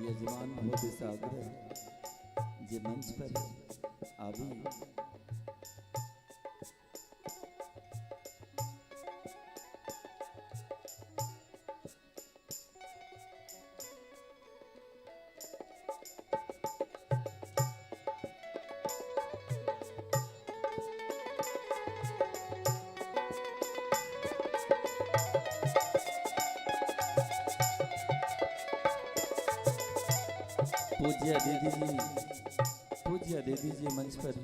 यजमान बहुत सागर जे मंच पर आवी पूज्य दीदी जी मंच पर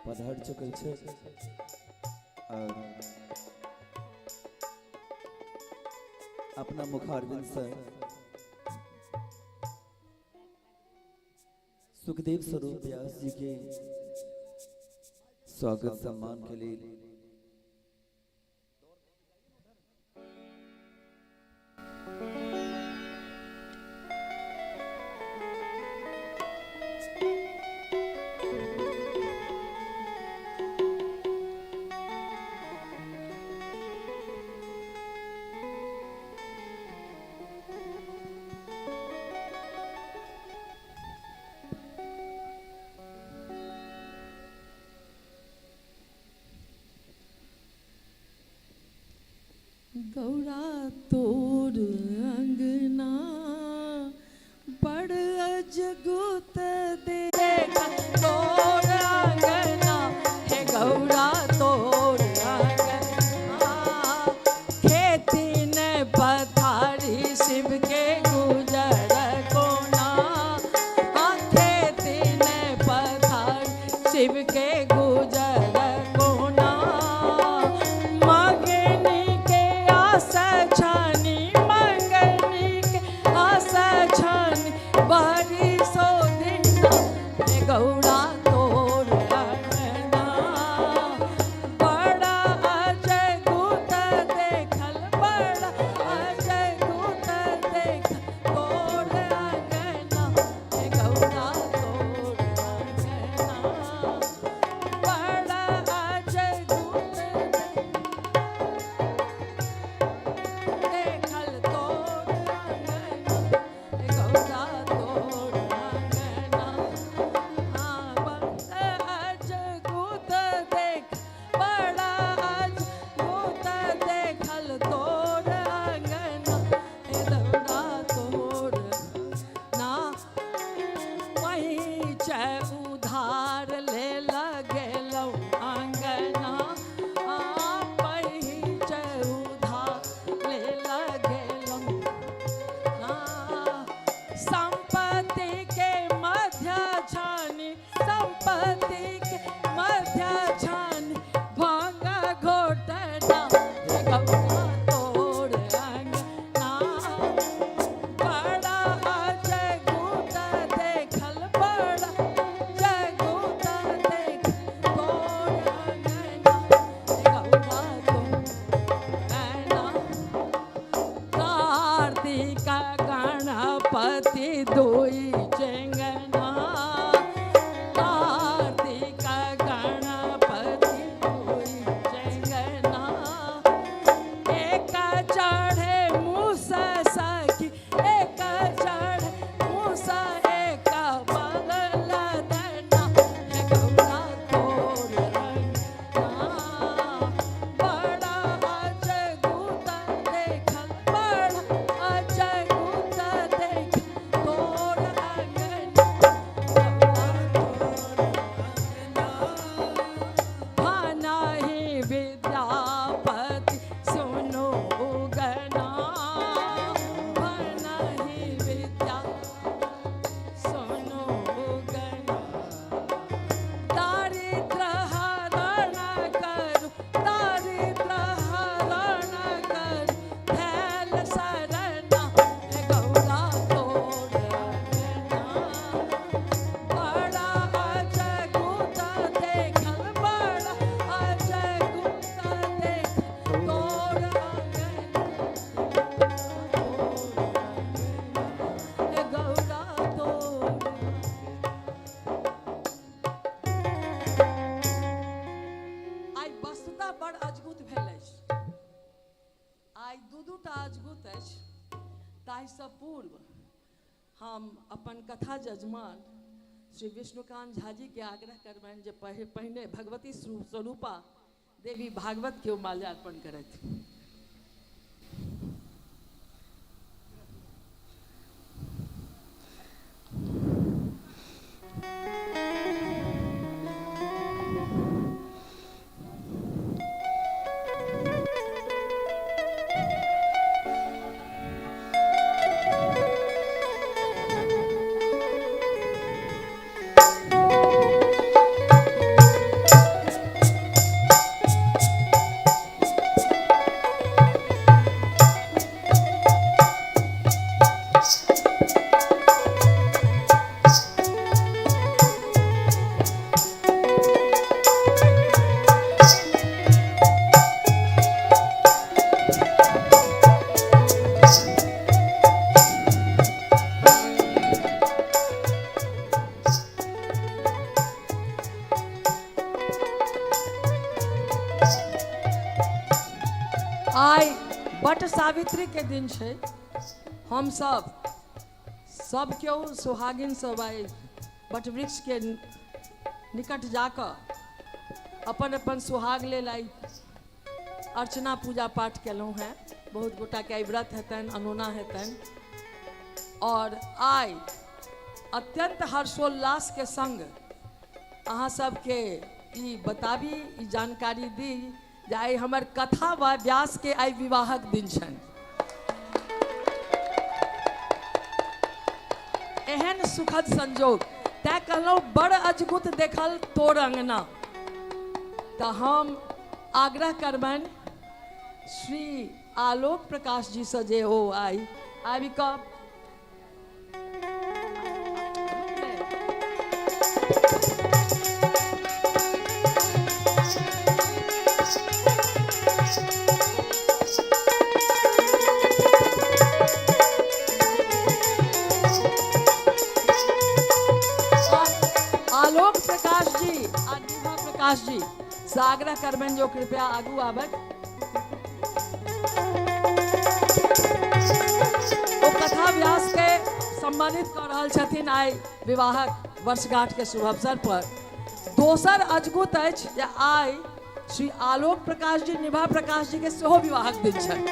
पधार चुकल छे और अपना मुखारविंद से सुखदेव स्वरूप व्यास जी के स्वागत सम्मान के लिए गौरा तोर अंगना बड़ अजगुत देखा तोर अंगना हे गौरा तोर अंगना खेती ने पथारी शिव के गुजर कोना खेती ने पथारी शिव के गुजर कोना गौरा तोर अंगना बड़ा अजगुत देखल बड़ा अजगुत देखल तोर अंगना हे गौरा तोर अंगना बड़ा अजगुत देखल तोर अंगना हे गौरा तोर उधार ले लगेलौ अंगना उधार ले लगेलौ संपत्ति के मध्य छानी संपत्ति के मध्य छानी भांगा घोटना गौरा तोर अंगना बड़ा अजगुत देखल बड़ा गणपति दोई चेंगना कार्तिक गणपति दोई चेंगना एक चढ़े मूसा सखी एक चढ़े मूसा एक बगल दना हे गौरा तोर अंगना बड़ा अजगुत देखल बड़ा अजगुत तोर अंगना भानाहि विद्यापति सुनो गना भानाहि विद्यापति सुनो गना दारिद्र हरण करू दारिद्र हरण करू धैल शरणा हे गौरा तोर अंगना बड़ा अजगुत देखल बड़ा अजगुत देखल तोर अंगना हे गौरा तोर आई वस्तुता बड़ अजगुत भेल अछि आई दू टा अजगुत अछि ताहिसँ पूर्व हम अपन कथा जजमान श्री विष्णुकांत झा जी के आग्रह करबनि जे पहिने भगवती स्वरूपा देवी भागवत के माल्यार्पण करथि। आई बट सावित्री के दिन छे। हम सब केओ सुहागिन सब आई बट वृक्ष के निकट जाकर अपन अपन सुहाग लेल आई अर्चना पूजा पाठ केलहुँ हैं। बहुत गोटा के व्रत हेतनि, अनोना हेतनि। और आई अत्यंत हर्षोल्लास के संग अहाँ सबके ई बताबी, ई जानकारी दी जे आई हमर कथा व व्यास के आई विवाहक दिन छनि। एहन सुखद संजोग तैं कहलहुँ बड़ अजगुत देखल तोर अंगना। तऽ हम आग्रह करबनि श्री आलोक प्रकाश जी से जे ओ आबि कऽ आलोक प्रकाश जी आ निभा प्रकाश जी से आग्रह करबनि जो कृपया आगू आबथि। ओ कथा व्यास के सम्मानित कर रहल छथिन आई विवाहक वर्षगांठ के शुभ अवसर पर। दोसर अजगुत अछि जे आई श्री आलोक प्रकाश जी, निभा प्रकाश जी के सेहो विवाहक दिन छनि।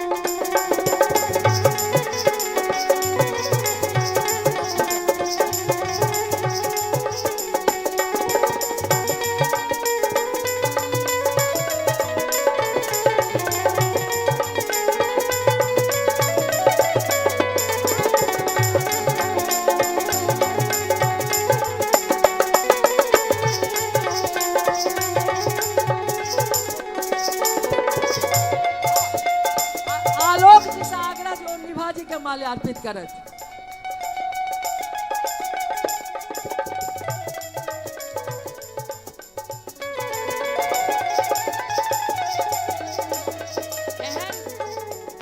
माल्य अर्पित करत।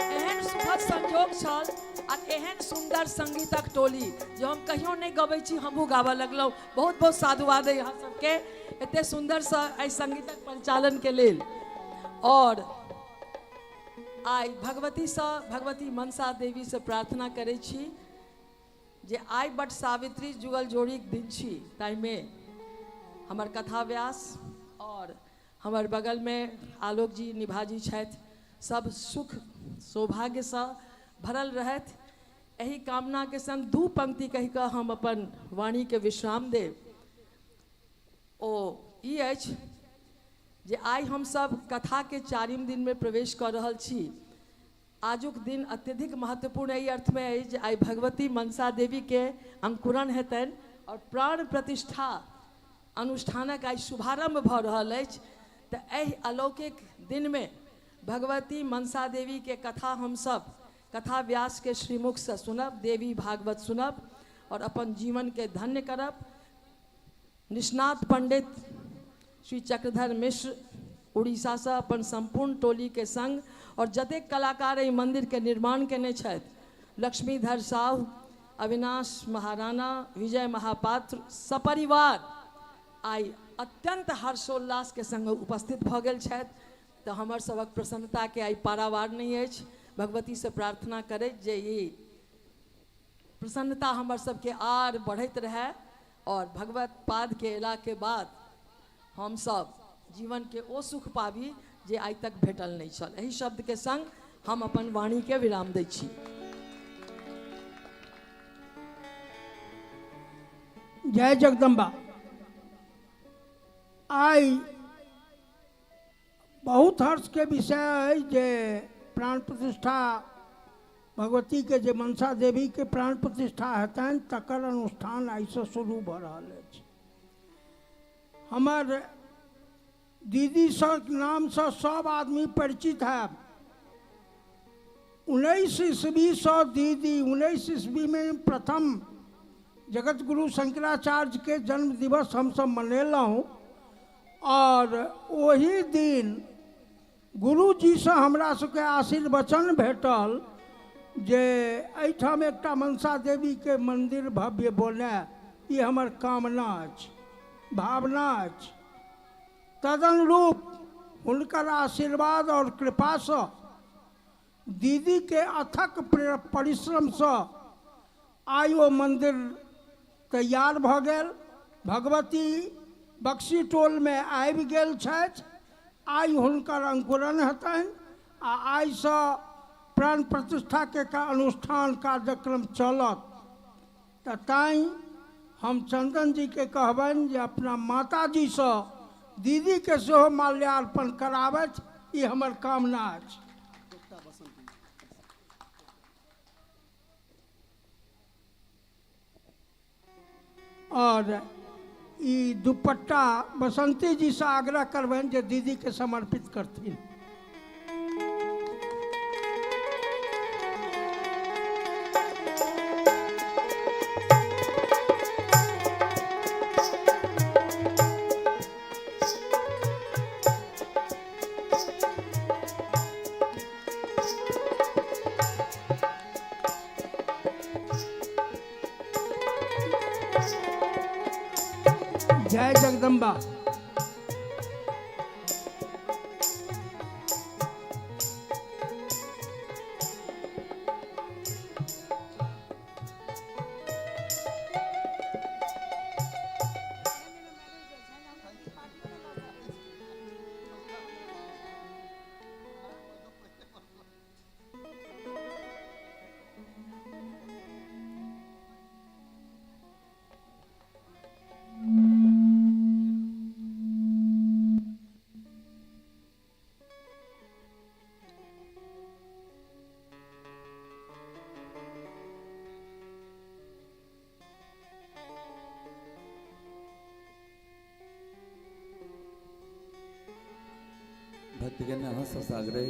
एहन सुखद संजोग छल आ एहन सुंदर संगीतक टोली जो हम कहियो नहीं गबै छी, हमहू गाबऽ लगलहुँ। बहुत बहुत साधुवाद है यहाँ सबके एते सुंदर सा आई संगीतक परिचालन के लेल। और आई भगवती मनसा देवी से प्रार्थना करे छी जे आई बट सावित्री जुगल जोड़ी दिन छी, ताई में हमर कथा व्यास और हमर बगल में आलोक जी, निभा जी छथि, सब सुख सौभाग्य से भरल रहत। एही कामना के संग दू पंक्ति कहि कऽ हम अपन वाणी के विश्राम देव। ओ ई अछि जे आई हम सब कथा के चारिम दिन में प्रवेश कर रहल छी। आजुक दिन अत्यधिक महत्वपूर्ण एहि अर्थ में है जे आई भगवती मनसा देवी के अंकुरण हेतनि और प्राण प्रतिष्ठा अनुष्ठानक आई शुभारंभ भ रहल अछि। तऽ एहि अलौकिक दिन में भगवती मनसा देवी के कथा हम सब कथा व्यास के श्रीमुख से सुनब, देवी भागवत सुनब और अपन जीवन के धन्य करब। निष्णात पंडित श्री चक्रधर मिश्र उड़ीसा से अपन संपूर्ण टोली के संग और जतेक कलाकार एहि मंदिर के निर्माण केने छथि, लक्ष्मीधर साहू, अविनाश महाराणा, विजय महापात्र सपरिवार आई अत्यंत हर्षोल्लास के संग उपस्थित भ गेल छथि। तऽ हमर सबक प्रसन्नता के आई पारावार नहीं अछि। भगवती से प्रार्थना करैत जे ई प्रसन्नता हमर सबके आर बढ़त रहे और भगवत पाद के अयला के बाद हम सब जीवन के ओ सुख पाबी जे आइ तक भेटल नहीं छल। एही शब्द के संग हम अपन वाणी के विराम दै छी। जय जगदम्बा। आई बहुत हर्ष के विषय है जे प्राण प्रतिष्ठा भगवती के जे मनसा देवी के प्राण प्रतिष्ठा हेतनि तकर अनुष्ठान आई से शुरू भ रहल अछि। हमर दीदी सब नाम से सब आदमी परिचित है। 19 ईस्वी से दीदी 19 ईस्वी में प्रथम जगत गुरु शंकराचार्य के जन्म दिवस हम सब मनेलहुँ और वही दिन गुरु जी से हमरा सबके आशीर्वचन भेटल जे एहिठाम एकटा मनसा देवी के मंदिर भव्य बने, ये हमर कामना अछि, भावना अछि। तदनुरूप हुनकर आशीर्वाद और कृपा से दीदी के अथक परिश्रम से आई वो मंदिर तैयार भ गेल। भगवती बक्सी टोल में आबि गेल छथि। आई हुनकर अंकुरन हेतनि आ आई से प्राण प्रतिष्ठा के अनुष्ठान कार्यक्रम चलत। तैं हम चंदन जी के कहबनि जे अपना माता जी से दीदी के सेहो माल्यार्पण कराबथि, ये हमर कामना अछि। और ई दुपट्टा बसंती जी से आग्रह करबनि जे दीदी के समर्पित करथिन। जय जगदम्बा। भक्तगण यहाँ से आग्रह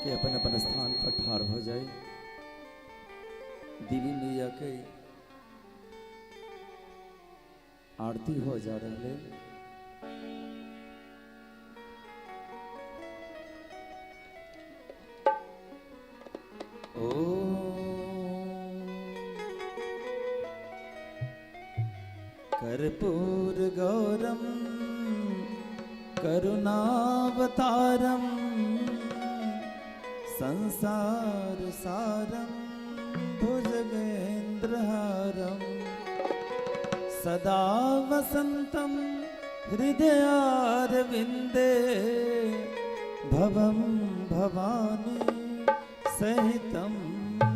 कि अपन अपन स्थान पर ठाड़ हो जाए। देवी मैया के आरती हो जा रही है। कर्पूर गौरम करुणावतारम संसार सारम भुजगेन्द्रहारम सदा वसंतम हृदयारविंदे भवम भवानी सहितम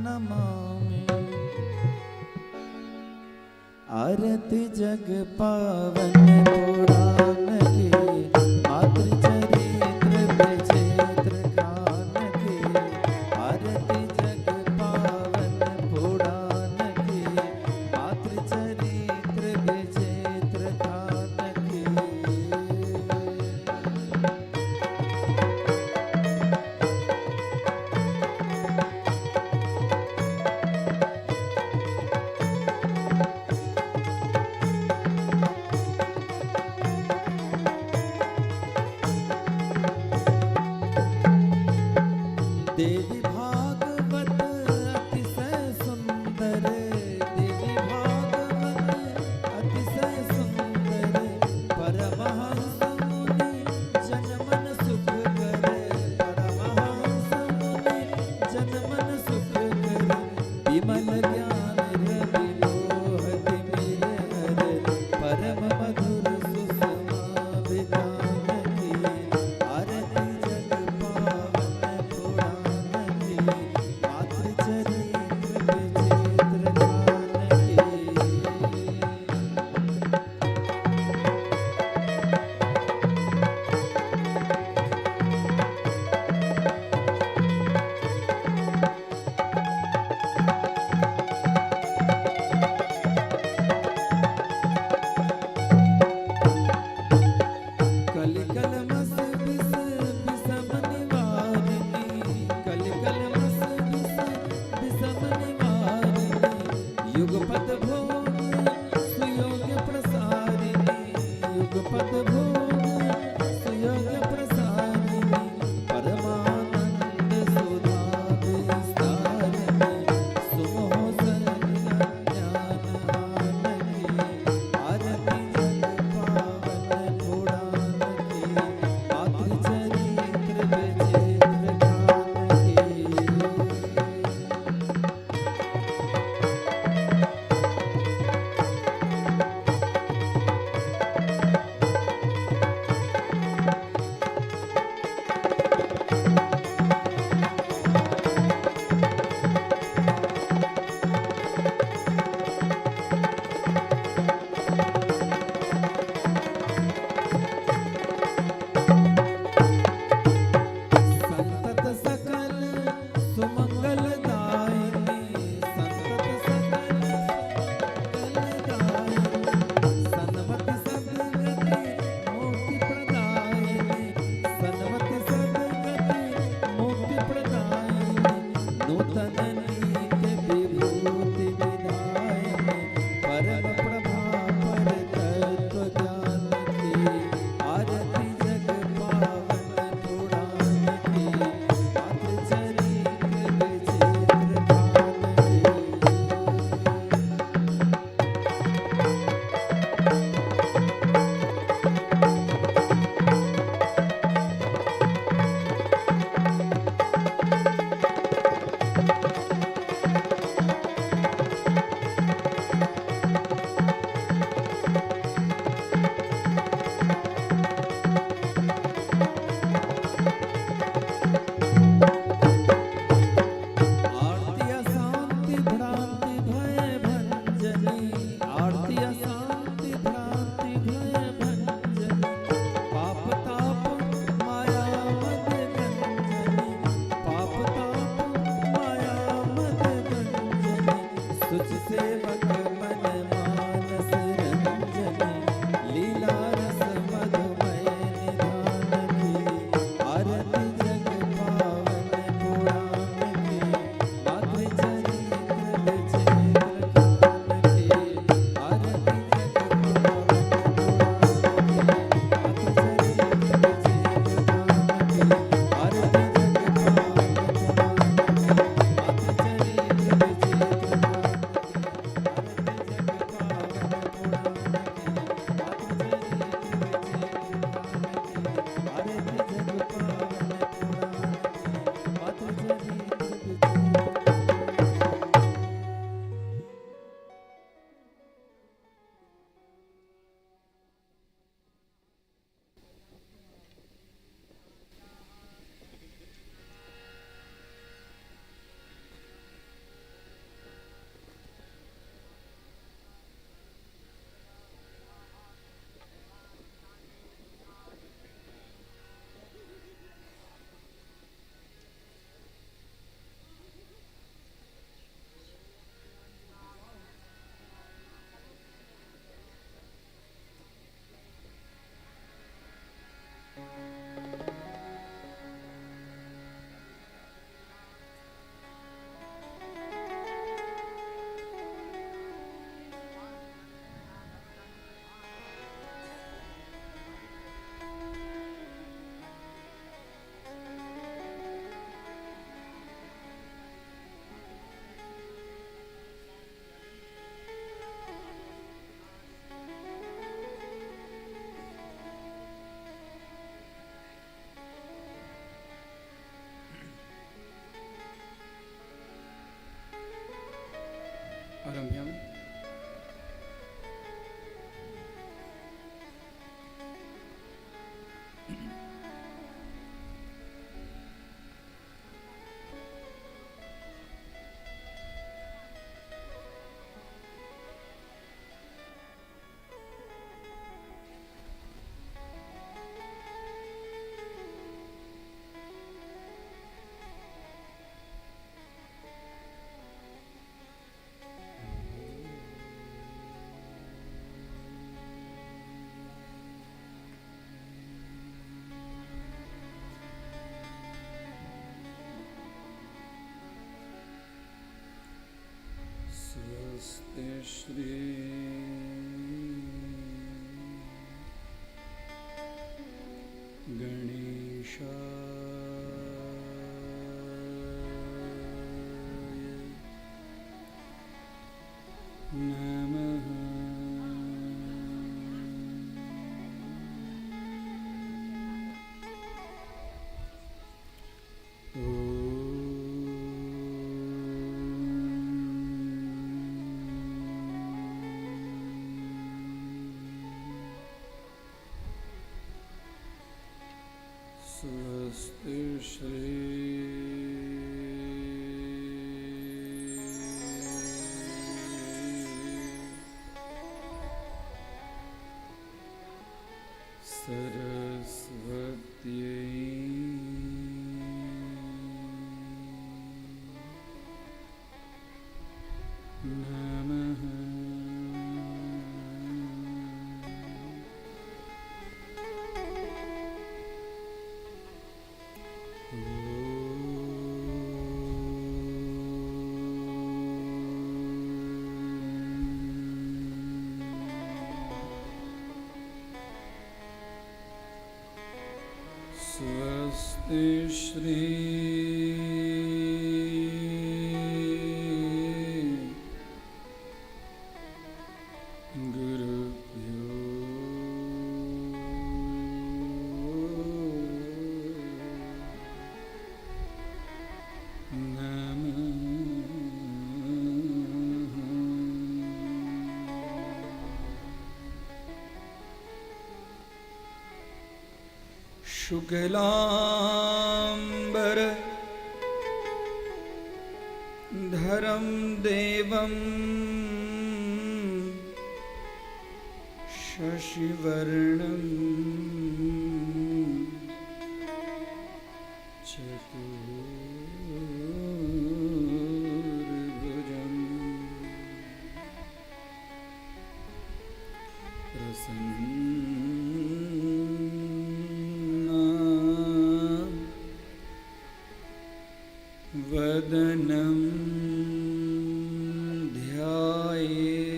नमामि। आरती जग पावन पुराण की मातृचरित्र विचित्र खान की। आरती जग पावन पुराण की मातृचरित्र विचित्र खान की। देवी भागवत अतिशय सुंदर, देवी भागवत अतिशय सुंदर। परमहंस मुनि जन मन सुख करे, परमहंस मुनि जन मन सुख करे। विमल ज्ञान सुच सेवक मन मानस रंजन लीला रस मधुमय निधान की आरती जग पावन पुराण की मातृ चरित्र विचित्र खान की आरती जग पावन आरम्भ्यामि। स्वस्ति श्री गणेशाय नमः। स्वस्ति श्री सरस्वत्यै नमः। स्वस्ति श्री गुरुभ्यो शुक्लांबर धरम देवं शशिवर्णं चतुर्भुजम् प्रसन्ना वदनं ध्यायेत्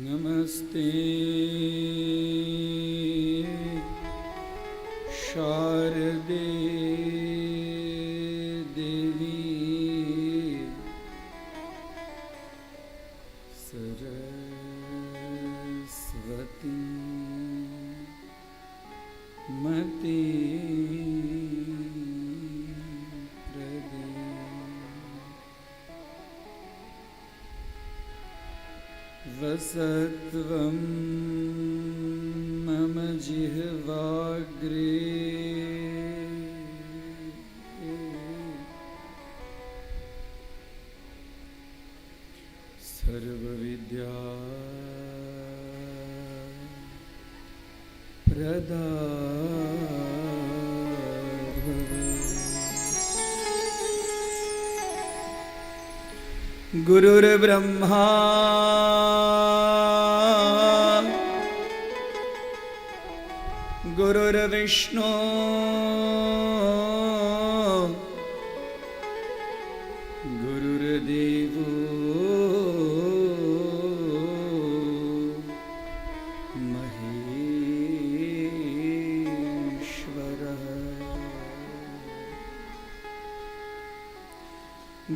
नमस्ते शारदे देवी सरस्वती मते प्रदे वसत्वं मम जिह्वाग्रे सर्वविद्या प्रदा गुरुर्ब्रह्मा गुरुर्विष्णु गुरुर्देवो महेश्वरः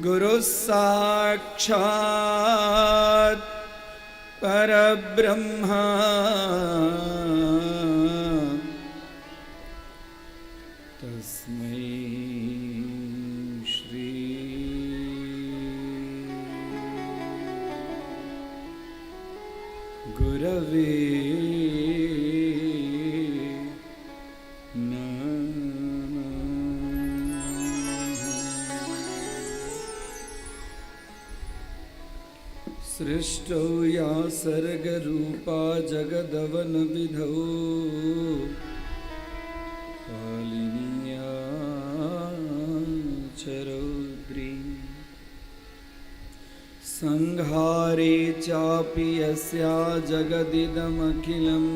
गुरुः साक्षात् परब्रह्मा तस्मै श्री गुरवे सृष्टौ या सर्गरूपा जगदवनविधौ कालिनीया चरौद्री संहारे चापि यस्या जगदिदमखिलं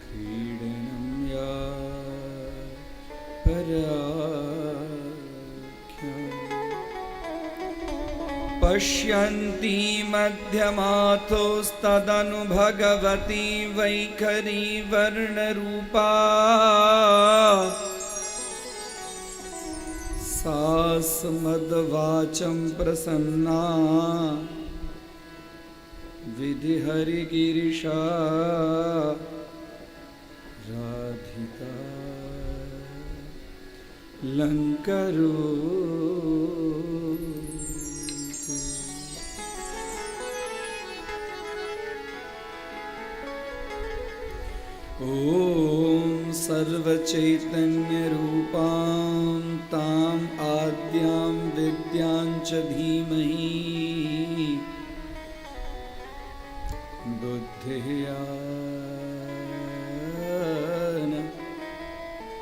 क्रीडनं या पराख्या पश्यन्ती मध्यमाथोस्तदनु भगवती वैखरी वर्णरूपा सा स्मद्वाचं प्रसन्ना विधिहरिगिरिशा राधिका लंकरो ॐ सर्वचैतन्यरूपां तां आद्यां विद्यां च धीमहि बुद्धिया न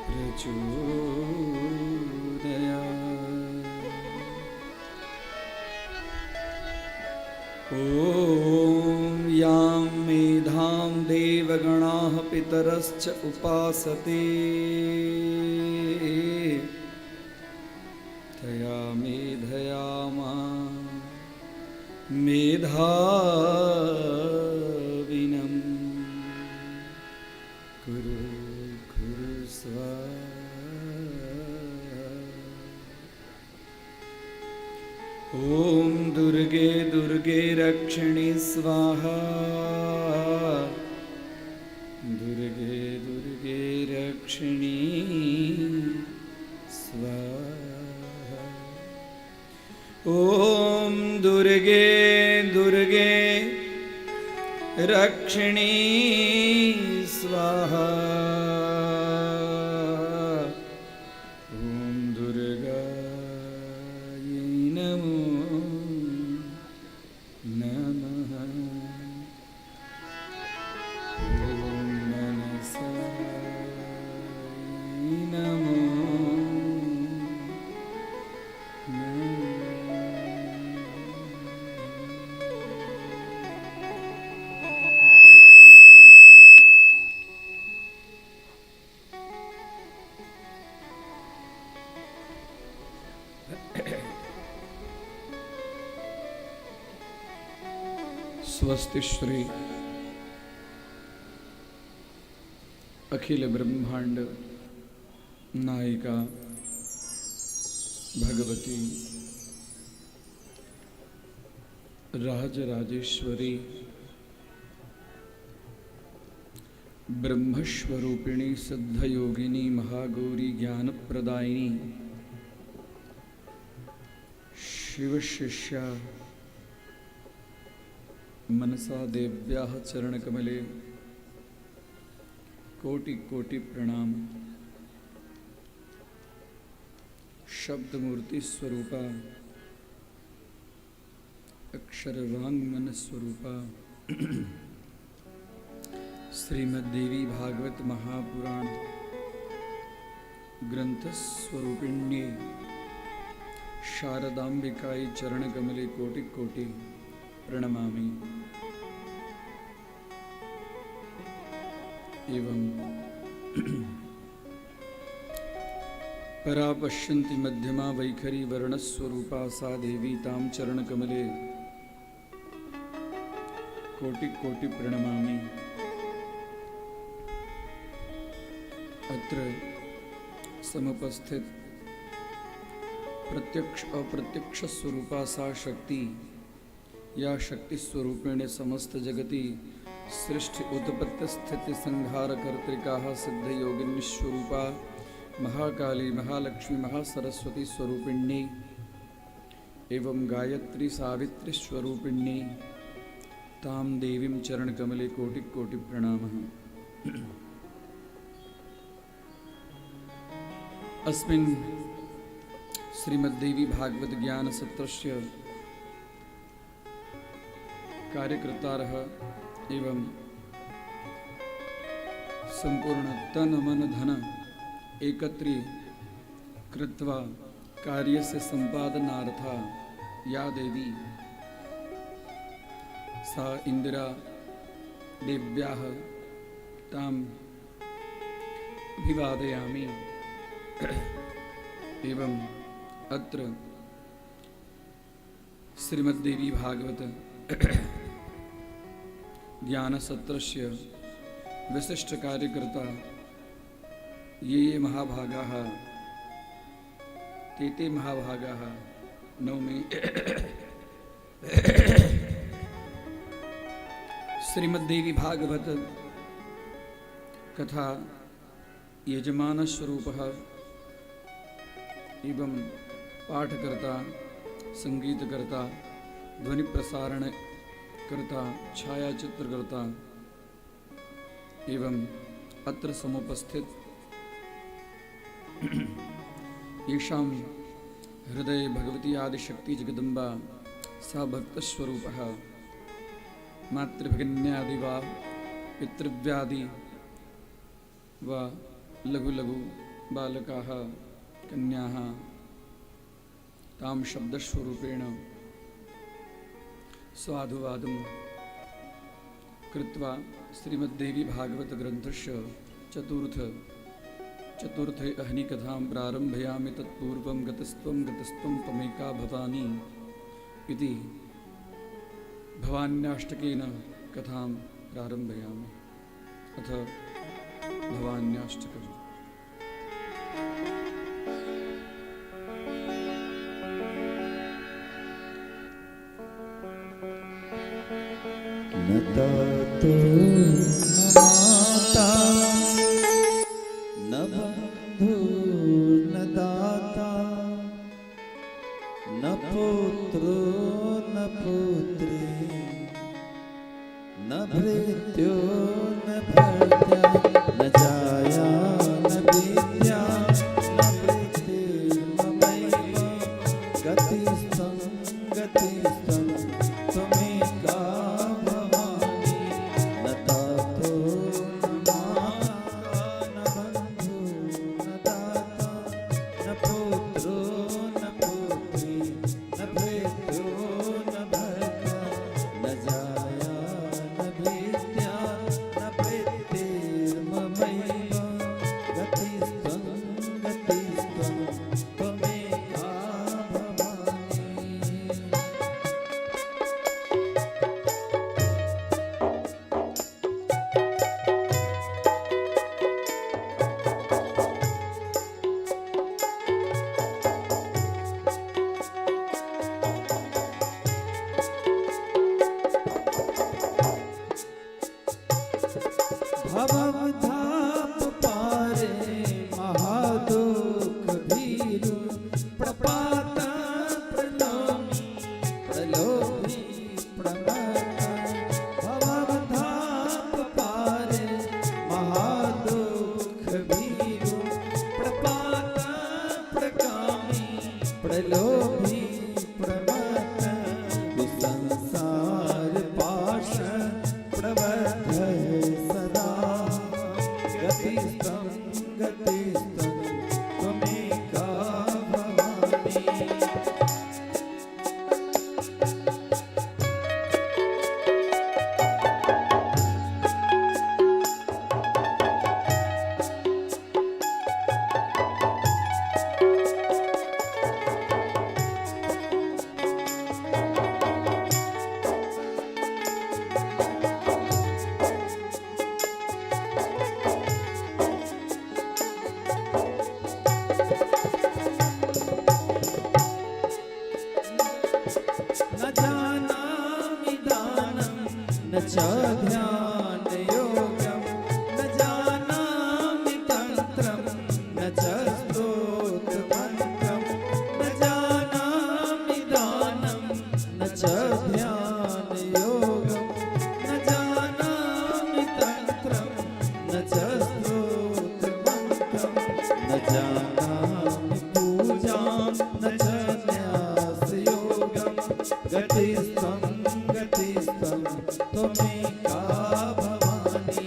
प्रचोदयात्। ॐ यां मेधां देवगणाः पितरश्च उपासते तया मेधया मां मेधाविनं कुरु ॐ दुर्गे दुर्गे रक्षिणि स्वाहा दुर्गे दुर्गे रक्षिणि स्वाहा। ॐ दुर्गे दुर्गे रक्षिणि स्वाहा स्वस्ति श्री अखिल ब्रह्मांड नायिका भगवती राजराजेश्वरी ब्रह्मस्वरूपिणी सिद्धयोगिनी महागौरी ज्ञानप्रदायिनी शिव शिष्या मनसा देव्याः चरणकमले कोटि कोटि प्रणाम। शब्द मूर्ति स्वरूपा अक्षर वांग मन स्वरूपा श्रीमद्देवी भागवत महापुराण ग्रंथ स्वरूपिण्ये शारदांबिकाई चरण कमले कोटि कोटि प्रणमामि। एवं परा पश्यन्ति मध्यमा वैखरी वर्णस्वरूपा सा देवी तां चरण कमले कोटि कोटि प्रणमामि। अत्र समुपस्थित प्रत्यक्ष अप्रत्यक्ष स्वरूपा सा शक्ति या शक्ति स्वरूपेण समस्त जगति सृष्टि उत्पत्ति स्थिति संहार कर्त्रिका सिद्ध योगिनी स्वरूपा महाकाली महालक्ष्मी महासरस्वती स्वरूपिणी एवं गायत्री सावित्री स्वरूपिणी ताम देवीं चरण कमले कोटि कोटि प्रणामः। अस्मिन् श्रीमद्देवी भागवत ज्ञान सत्रस्य कार्यकर्तारः एवं संपूर्ण तन मन धन एकत्री कृत्वा कार्यस्य संपादनार्था या देवी सा इंदिरा देव्याः ताम् अभिवादयामि। एवं अत्र श्रीमद्देवी भागवत ज्ञान सत्रस्य विशिष्ट कार्यकर्ता ये महाभागाः ते महाभागाः नवमी श्रीमद्देवी भागवत कथा यजमान स्वरूपः एवं पाठकर्ता संगीतकर्ता ध्वनि प्रसारण कर्ता छायाचित्रकर्ता एवं अत्र समुपस्थित येषां हृदये भगवती आदिशक्ति जगदम्बा सा भक्तस्वरूपः मातृभगिन्यादि वा पितृव्यादि वा लघु लघु बालकाः कन्याः तां शब्दस्वरूपेण स्वादुवादं कृत्वा श्रीमद्देवी भागवत ग्रंथस्य चतुर्थे अहनिकथां प्रारम्भयामि। तत्पूर्वं गतस्त्वं त्वमेका भवानी इति भवान्याष्टकेन कथां प्रारम्भयामि। अथ भवान्याष्टकम्। न दातो न माता न बंधु न दाता न पुत्रो न पुत्री न भृत्यो न भर्त्या न जाया न विद्या न प्रीतिर्ममैव गतिस्थं गतिस्थं त्वमेका भवानी। न भवधाप पारे महादुख भीरु प्रपात प्रलोमी प्रलोभी प्रमथ भवधाप पारे महादुख भीरु प्रपात प्रगामी प्रलोभी प्रमथ संसार पाश प्रबद्ध सदा गतिस्तम गतिस्तम त्वमेका भवानी। न जानामि दानं न च ध्यान योगं न जानामि तन्त्रं न च स्तोत्रमन्त्रं न जानामि दानं न च ध्यान योगं न जानामि तन्त्रं न च स्तोत्रमन्त्रं न जानामि पूजां न च गतिस्त्वं गतिस्त्वं त्वमेका भवानी।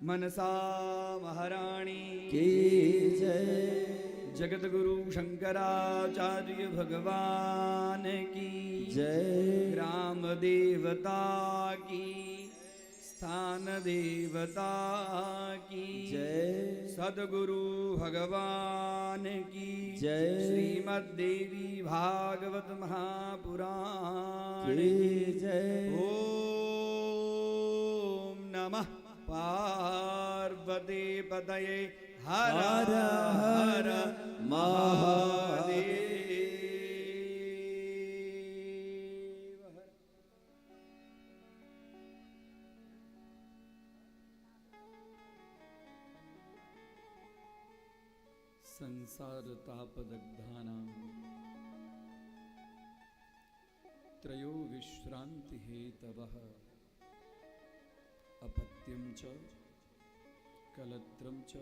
मनसा महाराणी की जय। जगत गुरु शंकराचार्य भगवान की जय। ग्राम देवता की, स्थान देवता की जय। सदगुरु भगवान की जय। श्रीमद् देवी भागवत महापुराण की की जय। ओम नमः पार्वती पतये हर हर हर महादेव। संसार तापदग्धानां त्रयो विश्रांति हेतवः अपत्यं च कलत्रं च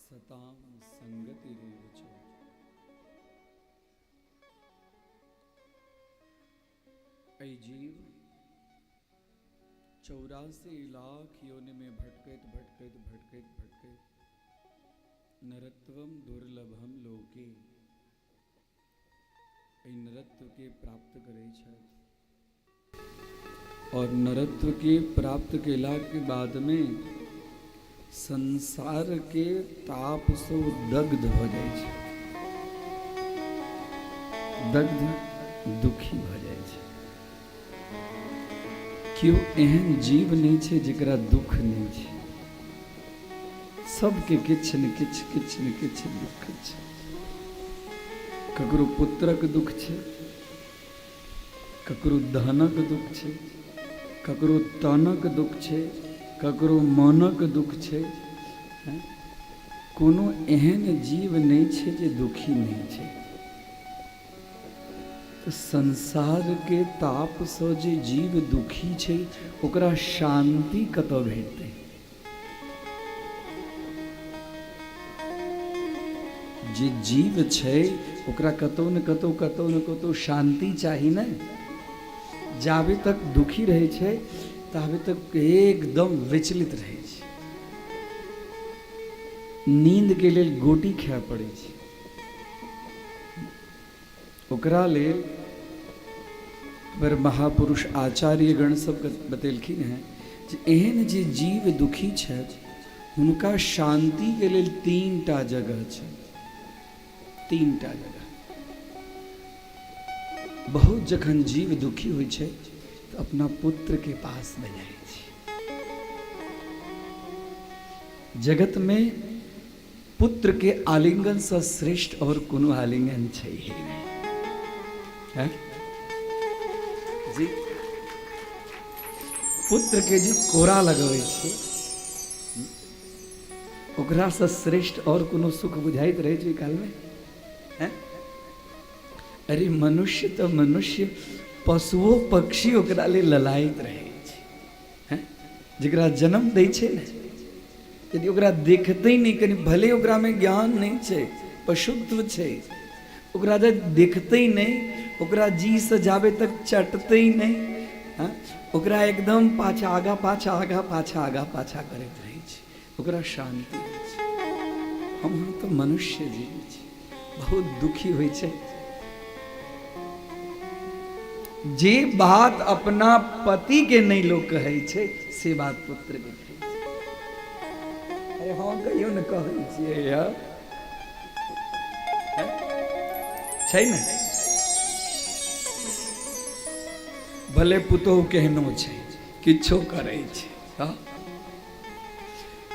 सतां संगतिरेव च। ऐ जीव 84 लाख योनि में भटकैत भटकैत भटकैत भटकैत नरत्वम दुर्लभम लोके नरत्व के प्राप्त करे छथि। और नरत्व के प्राप्त केला के बाद में संसार के ताप से दग्ध हो जाए छे, दग्ध दुखी हो जाए छे। क्यों एहन जीव नहीं छे जेकरा दुख नहीं छे। सबके किछ न किछ दुख छे। ककरो पुत्रक दुख छे, ककरो धनक दुख छे, ककरो तनक दुख छे, ककरो मनक दुख छे। कोनो एहन जीव नहीं छे जे दुखी नहीं छे। तो संसार के ताप से जे जीव दुखी छे ओकरा शांति कतौ भेटतै। जे जीव छे ओकरा कतौ न कतौ शांति चाही न। जाबे तक दुखी रहे छे ताबे तक एकदम विचलित रहे छे। नींद के लेल गोटी खाय पड़े छे। ओकरा लेल पर महापुरुष आचार्य गण सब बतेलखिन हैं जे एहन जे जीव दुखी छथि हुनका शांति के लेल 3टा जगह छै। 3टा जगह। बहुत जखन जीव दुखी होइ छै तो अपना पुत्र के पास में जाए छै। जगत में पुत्र के आलिंगन से श्रेष्ठ और कोनो आलिंगन छै ही नहीं है जी। पुत्र के जी कोरा लगबै छै ओकरा से श्रेष्ठ और कोनो सुख बुझाइत रहे छै काल में है? अरे मनुष्य तो मनुष्य पशुओ पक्षी ओकरा ले ललायत रहे छै। जकरा जन्म दै छै ने यदि ओकरा देखते नहीं कनी भले ओकरा में ज्ञान नहीं छै पशुत्व छै ओकरा जब देखते नहीं ओकरा जी से जाबे तक चटते नहीं ओकरा एकदम पाछा आगा पाछा करैत रहे छै ओकरा शांति होइ छै। हम तो मनुष्य जीव छी बहुत दुखी होइ छै। जे बात अपना पति के नहीं लोग कहे छे से बात पुत्र के कहे छे। अरे हाँ कहियो न कहै छियै यार छै ने। भले पुतोह केहनो छै किछो करे छे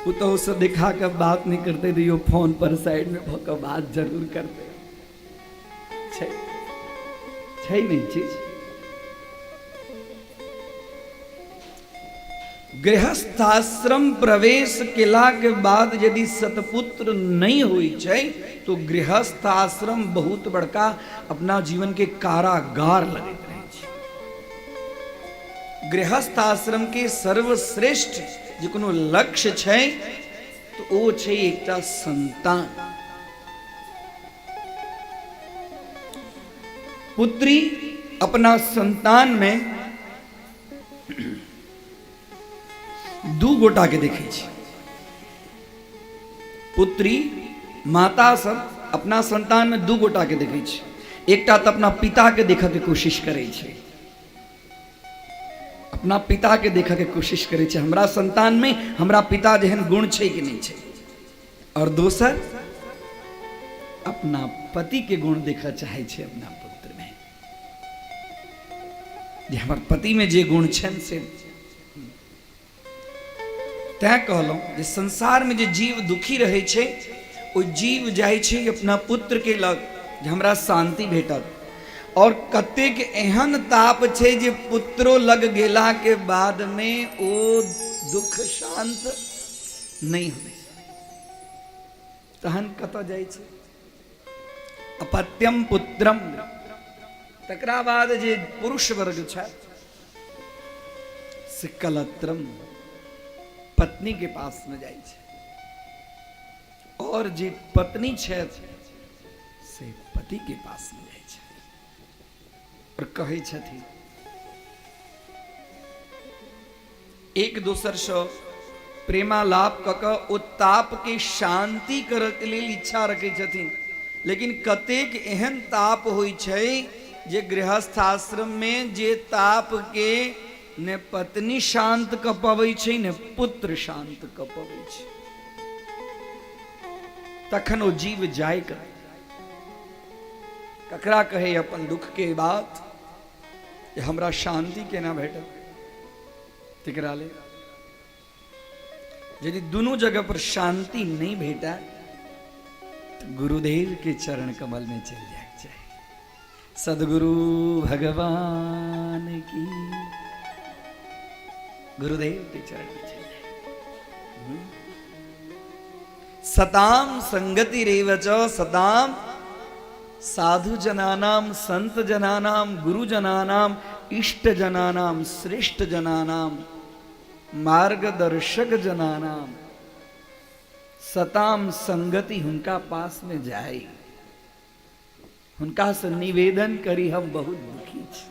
पुतोह से दिखा के बात नहीं करते तो यो फोन पर साइड में भक बात जरूर करते छै नहीं चीज। गृहस्थाश्रम प्रवेश केला के बाद यदि सतपुत्र नहीं हुई छै तो गृहस्थाश्रम बहुत बड़का अपना जीवन के कारागार लगैत रहे छै। गृहस्थाश्रम के सर्वश्रेष्ठ जे कोनो लक्ष्य छै तो ओ छै एकटा संतान। पुत्री अपना संतान में दू गोटा के देखे छी, पुत्री माता सब अपना संतान में दू गोटा के देखे छी। एकटा तो अपना पिता के देखा के कोशिश करे छे, अपना पिता के देखा के कोशिश करे छे, हमरा संतान में हमरा पिता जेहन गुण छे कि नहीं छे। और दोसर अपना पति के गुण देखा चाहे छे अपना पुत्र में, जे हमर पति में जे गुण छन से। तैं कहलहुं जे संसार में जे जीव दुखी रहे छे, ओ जीव जाय छे अपना पुत्र के लग जे हमरा शांति भेटत। और कतेक एहन ताप छे जे पुत्रो लग गेला के बाद में ओ दुख शांत नहीं होय, तहन कतऽ जाय छे अपत्यम पुत्रम। तकरा बाद जे पुरुष वर्ग छे से कलत्रम, पत्नी के पास में जाय छे, और जे पत्नी छे से पति के पास में जाय छे और कहै छथिन एक दोसर से प्रेमालाप कऽ कऽ ओ ताप के शांति करऽ के लेल इच्छा रखै छथिन। लेकिन कतेक एहन ताप होइ छै जे गृहस्थ आश्रम में जे ताप के ने पत्नी शांत कऽ पबै छै ने पुत्र शांत कऽ पबै छै। तखन ओ जीव जाय कर ककरा कहे अपन दुख के बात, जे हमरा शांति केना भेटत। तकरा ले यदि दोनों जगह पर शांति नहीं भेटा तो गुरुदेव के चरण कमल में चल जाए चाहिए। सदगुरु भगवान की, गुरुदेव के चरण में चल जाए। सताम संगति रेवच सताम साधु जनानाम संत जनानाम गुरु जनानाम इष्ट जनानाम श्रेष्ठ जनानाम मार्गदर्शक जनानाम। सताम संगति, हुनका पास में जाए, हुनका से निवेदन करी हम बहुत दुखी छी।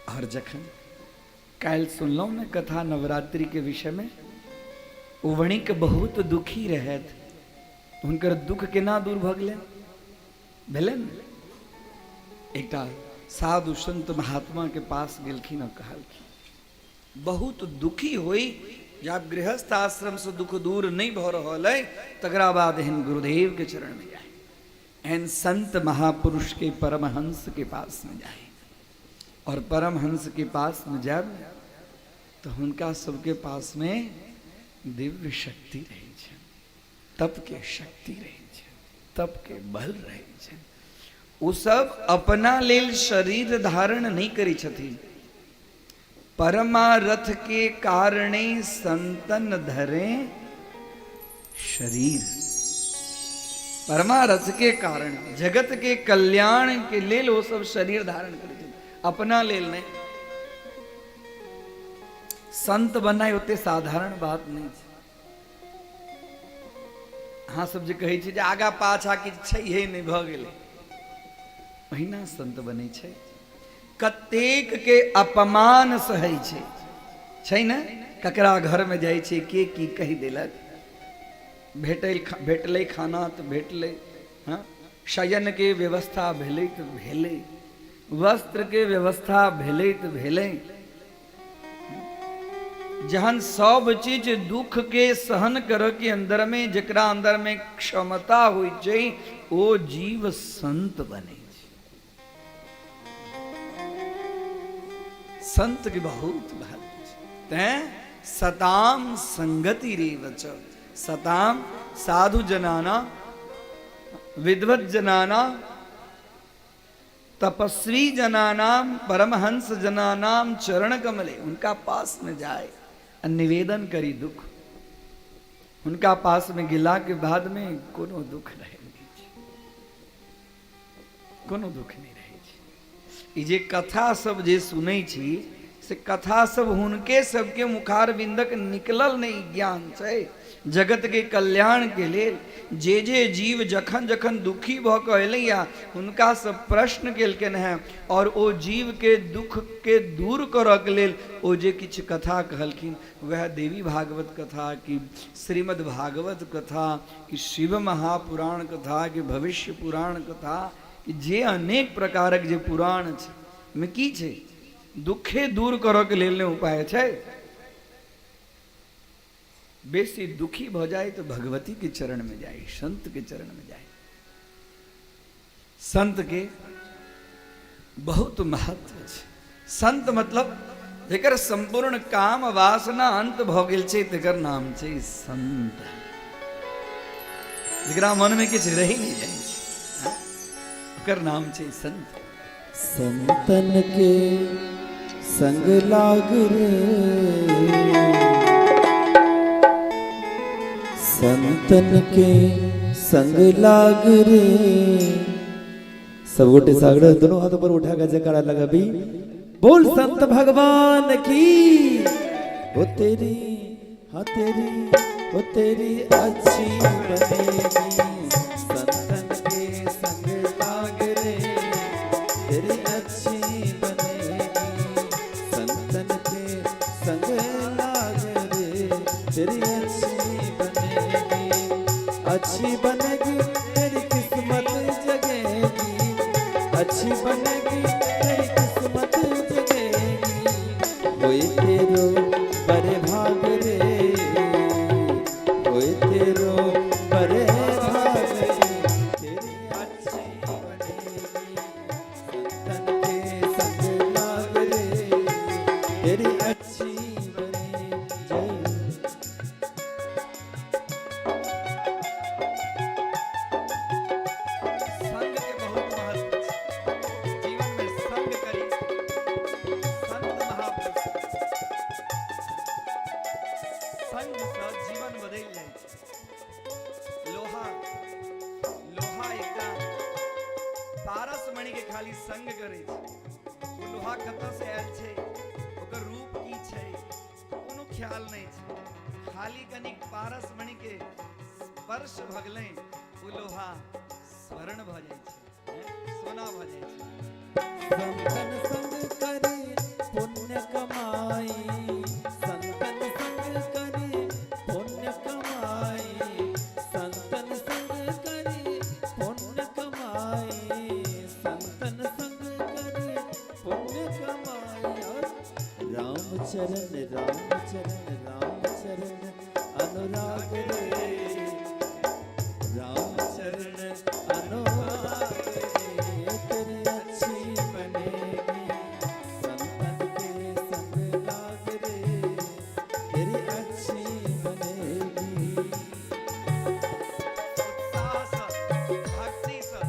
और जखन काल सुनलहुं ने कथा नवरात्रि के विषय में, ओ वणिक बहुत दुखी रहत, हुनकर दुख केना दूर भ गेलनि भेलनि। एकटा साधु संत महात्मा के पास गेलखिन और कहलखिन बहुत दुखी होई, जब गृहस्थ आश्रम से दुख दूर नहीं भ रहल है तकरा बाद एहन गुरुदेव के चरण में जाए, एहन संत महापुरुष के परमहंस के पास में जाए। और परमहंस के पास में जब तो हुनका सबके पास में दिव्य शक्ति रहे छे, तप के शक्ति रहे छे, तप के बल रहे छे। वो सब अपना लेल शरीर धारण नहीं करी छथिन, परमारथ के कारणे संतन धरे शरीर। परमारथ के कारण जगत के कल्याण के लेल वो सब शरीर धारण करे छथिन, अपना लेल नहीं। संत बनाए होते साधारण बात नहीं है। हाँ सब जे कहे छे जे आगा पाछा कि छैहे नहीं भ गेलै, महिना संत बने छे। कतेक के अपमान सहै छै ने, ककरा घर में जाय छे के की कहि देलक, भेटले खाना तो भेटले, हाँ शयन के व्यवस्था भेलै तो भेलै, वस्त्र के व्यवस्था भेलै तो भेलै। जहन सब चीज दुख के सहन कर के अंदर में, जकरा अंदर में क्षमता होई छै, ओ जीव संत बने। संत के बहुत महत्व है। सताम संगति रेवच, सताम साधु जनाना विद्वत जनाना तपस्वी जनानाम परमहंस जनानाम चरण कमले, उनका पास में जाए निवेदन करी दुख। उनका पास में गिला के बाद में कोनो दुख रहे नहीं, कोनो दुख नहीं रहे। ई जे कथा सब जे सुनै छी से कथा सब हुनके सबके मुखार बिंदक निकलल नहीं ज्ञान से जगत के कल्याण के लिए जे जे जीव जखन जखन दुखी भ के अयलैया हुनका सब प्रश्न केलकन हैं और ओ जीव के दुख के दूर करऽ के लेल ओ जे किछु कथा कहलखिन वह देवी भागवत कथा की श्रीमद् भागवत कथा कि शिव महापुराण कथा कि भविष्य पुराण कथा कि जे अनेक प्रकारक जे पुराण छै में की छै दुखे दूर करऽ के लेल उपाय छै। बेसी दुखी भ जाए तो भगवती के चरण में जाए, संत के चरण में जाए। संत के बहुत महत्व है। संत मतलब जेकर संपूर्ण काम वासना अंत भ गेल छै तेकर नाम छै संत। जेकरा मन में किछ रही नहीं जाए छै ओकर नाम छै संत। संतन के संग लाग रे, संतन के संग लाग रे। सब गोटे सागड़ दोनों हाथों पर उठा कर जयकारा लगा भी बोल संत भगवान की। वो तेरी हाँ तेरी वो तेरी अच्छी बनेगी। संतन के संग लाग रे तेरी अच्छी बनेगी। संतन के संग लाग रे तेरी अच्छी बनेगी, तेरी किस्मत जगेगी। अच्छी बनेगी तेरी किस्मत जगेगी। होए तेरो बड़े भाग रे, होए तेरो बड़े भाग रे तेरी अच्छी बनेगी। संतन के संग लाग रे तेरी अच्छी संग करे वो लोहा कतऽ से आयल छै ओकर रूप की छै कोनो ख्याल नहीं छै। खाली कनिक पारस मणि के स्पर्श भ गेलै वो लोहा स्वर्ण भ जाय छै, सोना भ जाय छै। संतन संग करे पुण्य कमाई, संतन संग करे पुण्य कमाई। संतन संग करे पुण्य कमाई, संतन संग करे पुण्य कमाई। रामचरण रामचरण रामचरण अनुराग रे, रामचरण अनुराग रे तेरी अच्छी बनेगी। संतन के संग लाग रे तेरी अच्छी बनेगी। भक्ति से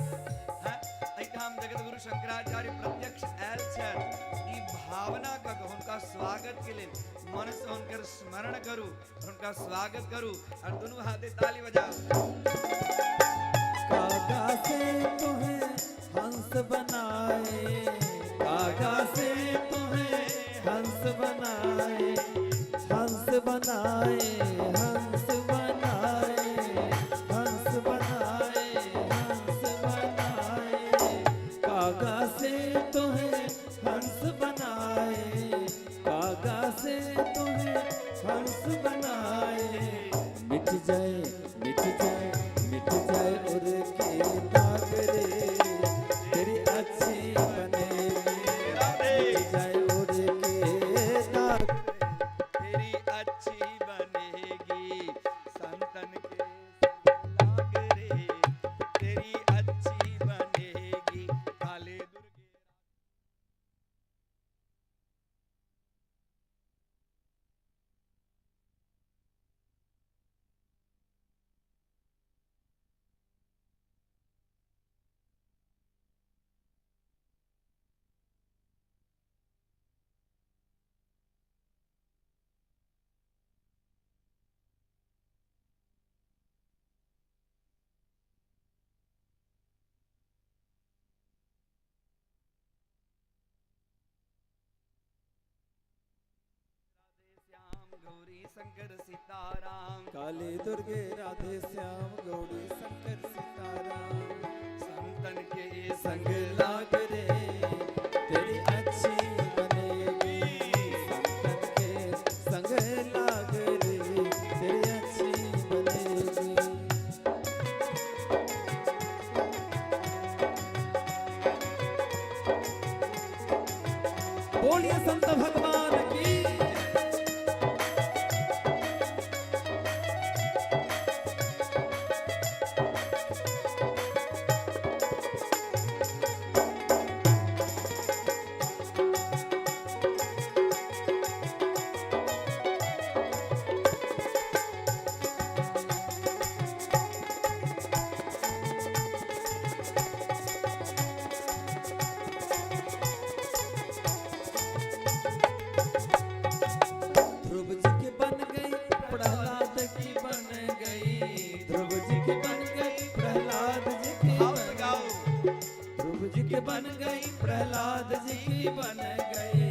हम जगत गुरु शंकराचार्य प्रत्यक्ष आयल छै ई भावना का हुनका स्वागत के लिए मन से उनकर स्मरण करू, उनका स्वागत करू और दोनों हाथे ताली बजाओ। कागा से तुम्हें हंस बनाए, कागा से तुम्हें हंस बनाए। हंस बनाए हंस बनाए हंस बनाए हंस बनाए। कागा से तुम्हें हंस बनाए, कागा से तुम्हें हंस बनाए। मिट जाए मिट जाए मिट जाए उड़ के दाग रे तेरी अच्छी बनेगी। मिट जाए गौरी शंकर सीताराम। काली दुर्गे राधे श्याम गौरी शंकर सीताराम। संतन के संग लाग रे तेरी अच्छी बनेगी। संतन के संग लाग रे तेरी अच्छी बनेगी। बोलिए संत भगवान की। ध्रुव जी के बन गई प्रहलाद की बन गई। ध्रुव जी के बन गई प्रहलाद जी की बन गई। ध्रुव जी के बन गई प्रहलाद जी की बन गई।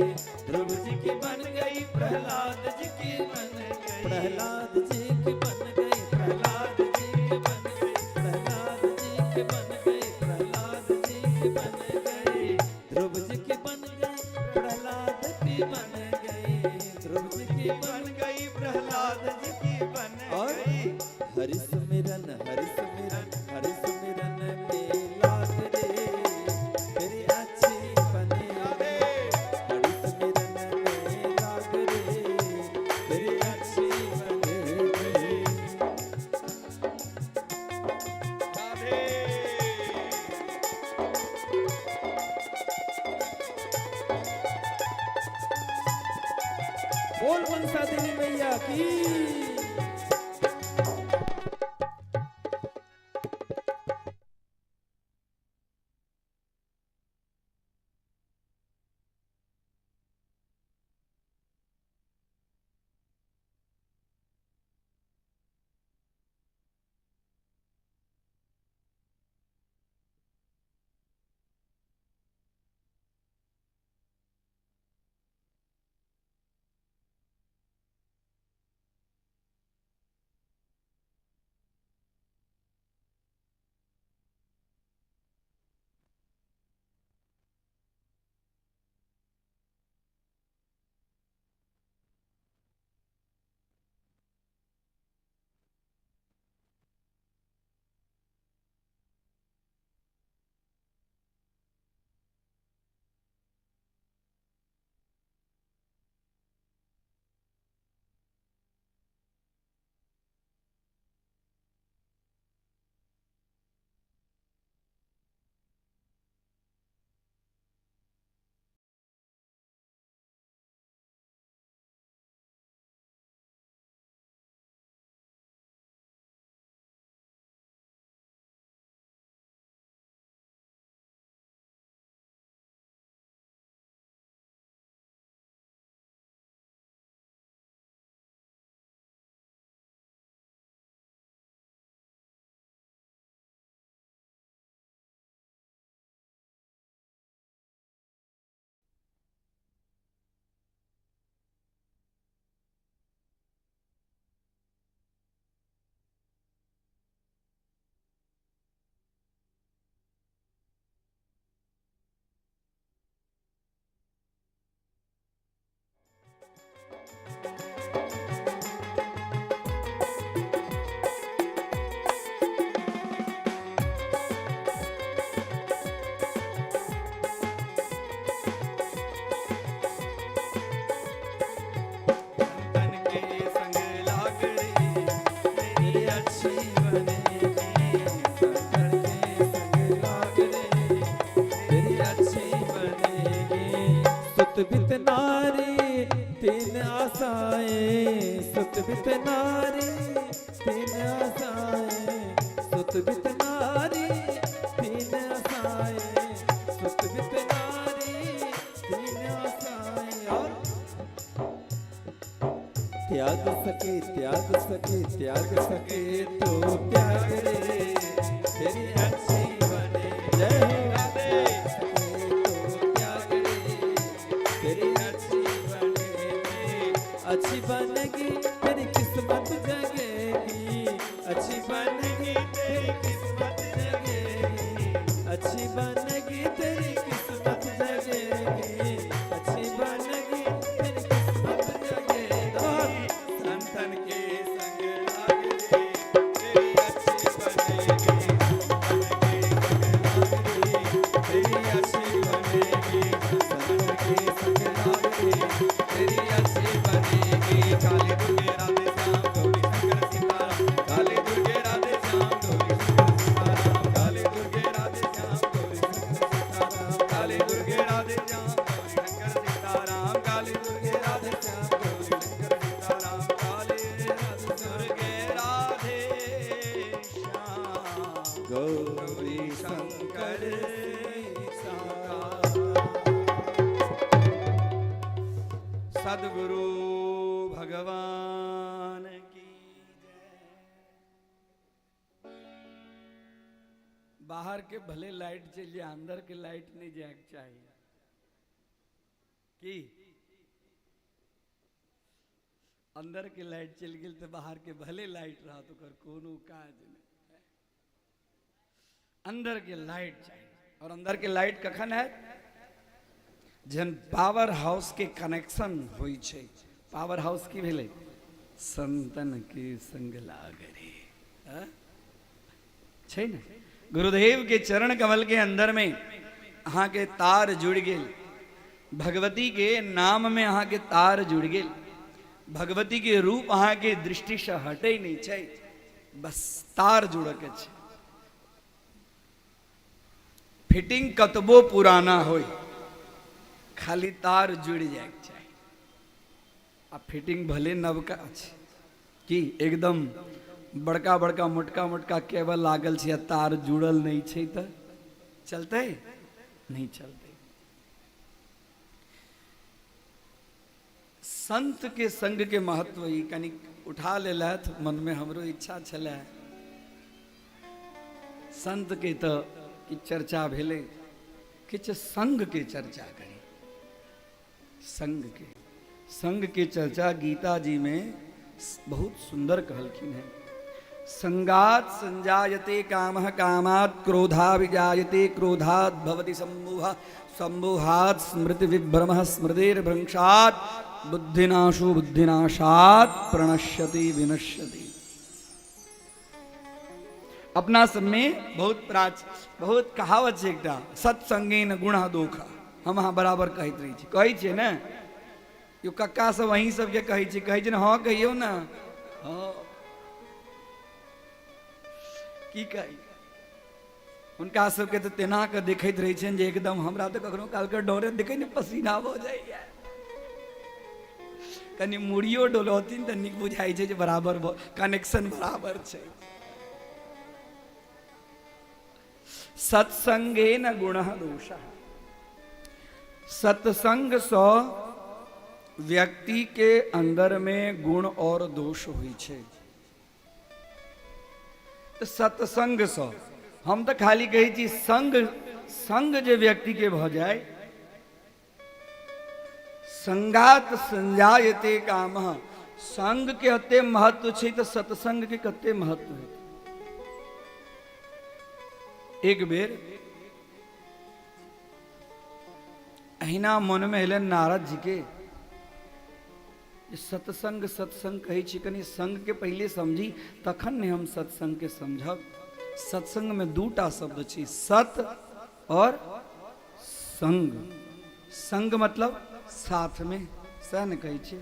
ध्रुव जी की बन गई प्रहलाद जी की बन गई। प्रहलाद जी की बन गई। प्रहलाद जी की बन गई। प्रहलाद जी की बन गई। प्रहलाद जी की बन गई। ध्रुव जी की बन गई प्रहलाद की बन गई। ध्रुव जी की बन गई प्रहलाद जी की बन गई। हरि सुमिरन हरि सुमिरन हरि सुमिरन में लाग रे तेरी अच्छी बनेगी। हरि सुमिरन में लाग रे तेरी अच्छी बनेगी। बोल मनसा देवी मैया की। बित नारी तीन आशाएं, सुत बित नारी तीन आशाएं, सुत बित नारी तीन आशाएं, सुत बित नारी तीन आशाएं। और त्याग सके त्याग सके त्याग सके तो त्याग रे तेरी अच्छी बने। जय हो राधे। सके तो त्याग रे तेरी अच्छी बने। अच्छी बनेगी तेरी किस्मत जगेगी, अच्छी बनेगी तेरी किस्मत जगेगी, अच्छी बनेगी तेरी किस्मत जगेगी, अच्छी बनेगी तेरी किस्मत जगेगी। संतन के संग लागे तेरी अच्छी बनेगी, तेरी अच्छी बनेगी, संतन के संग लागे तेरी अच्छी बनेगी। काली दुर्गे राधे श्याम गौरी शंकर सीताराम, काली दुर्गे राधे श्याम गौरी शंकर सीताराम, काली दुर्गे राधे श्याम गौरी शंकर सीताराम, काली दुर्गे राधे श्याम गौरी शंकर सीताराम, काली दुर्गे राधे श्याम गौरी शंकर सीताराम, काली दुर्गे राधे श्याम गौरी शंकर सीताराम। सद्गुरु भगवान की जय। बाहर के भले लाइट चल जाए, अंदर के लाइट नहीं जाए चाहिए कि अंदर के लाइट चल गई तो बाहर के भले लाइट रहा तो कर कोनो काज नहीं। अंदर के लाइट चाहिए, और अंदर के लाइट कखन है जन पावर हाउस के कनेक्शन होई छे। पावर हाउस की भेले संतन के संग लागरे, छे न गुरुदेव के चरण कमल के अंदर में अहाँ के तार जुड़ गेल, भगवती के नाम में अहाँ के तार जुड़ गेल, भगवती के रूप अहाँ के दृष्टि से हटे नहीं छे, बस तार जुड़ के छे। फिटिंग कतबो पुराना होई, खाली तार जुड़ जाए चाहिए। आ फिटिंग भले नवका छे कि एकदम बड़का बड़का मोटका मोटका केबल लागल छे, तार जुड़ल नहीं छे तो चलते नहीं चलते। संत के संग के महत्व ई कनी उठा लेलथ, मन में हमरो इच्छा छले संत के तो की चर्चा भेले, किछ संग के चर्चा करी। संग के चर्चा गीता जी में बहुत सुंदर कहलखिन है। संगात संजायते कामः, कामात् क्रोधा विजायते, क्रोधात् भवति सम्मोहः, सम्मोहात् स्मृति विभ्रमः, स्मृतिर्भ्रंशात् बुद्धिनाशो, बुद्धिनाशात् प्रणश्यति विनश्यति। अपना सब में बहुत कहावत है एकटा, सत्संगेन गुणः दोषः। हम हाँ बराबर कहते रही कही छे ना, यो कक्का सब वही सबके कही छे ना, हाँ कहियो ना, हाँ की कही उनका सबके तो तेना के देखते रही छे जे एकदम हमरा तो कखनो काल के डरे देखे ने पसीना हो जाइए। कनी मुड़ियो डोलथिन तो निक बुझाई छे जे बराबर कनेक्शन बराबर छे। सत्संगेन गुणः दोषः, सत्संग सो व्यक्ति के अंदर में गुण और दोष हुई छे। तो सत्संग सो हम तो खाली कही छी संग जे व्यक्ति के भ जाए, संगात संजायते कामः, संग के कते महत्व छे तो सत्संग के कते महत्व है। एक बेर अहिना मन में हेलन नारद जी के, सत्संग सत्संग कही छी, कनी संग के पहले समझी तखन ने हम सत्संग के समझब। सत्संग में दूटा शब्द छी, सत और संग। संग मतलब साथ में, सह ने कही छी।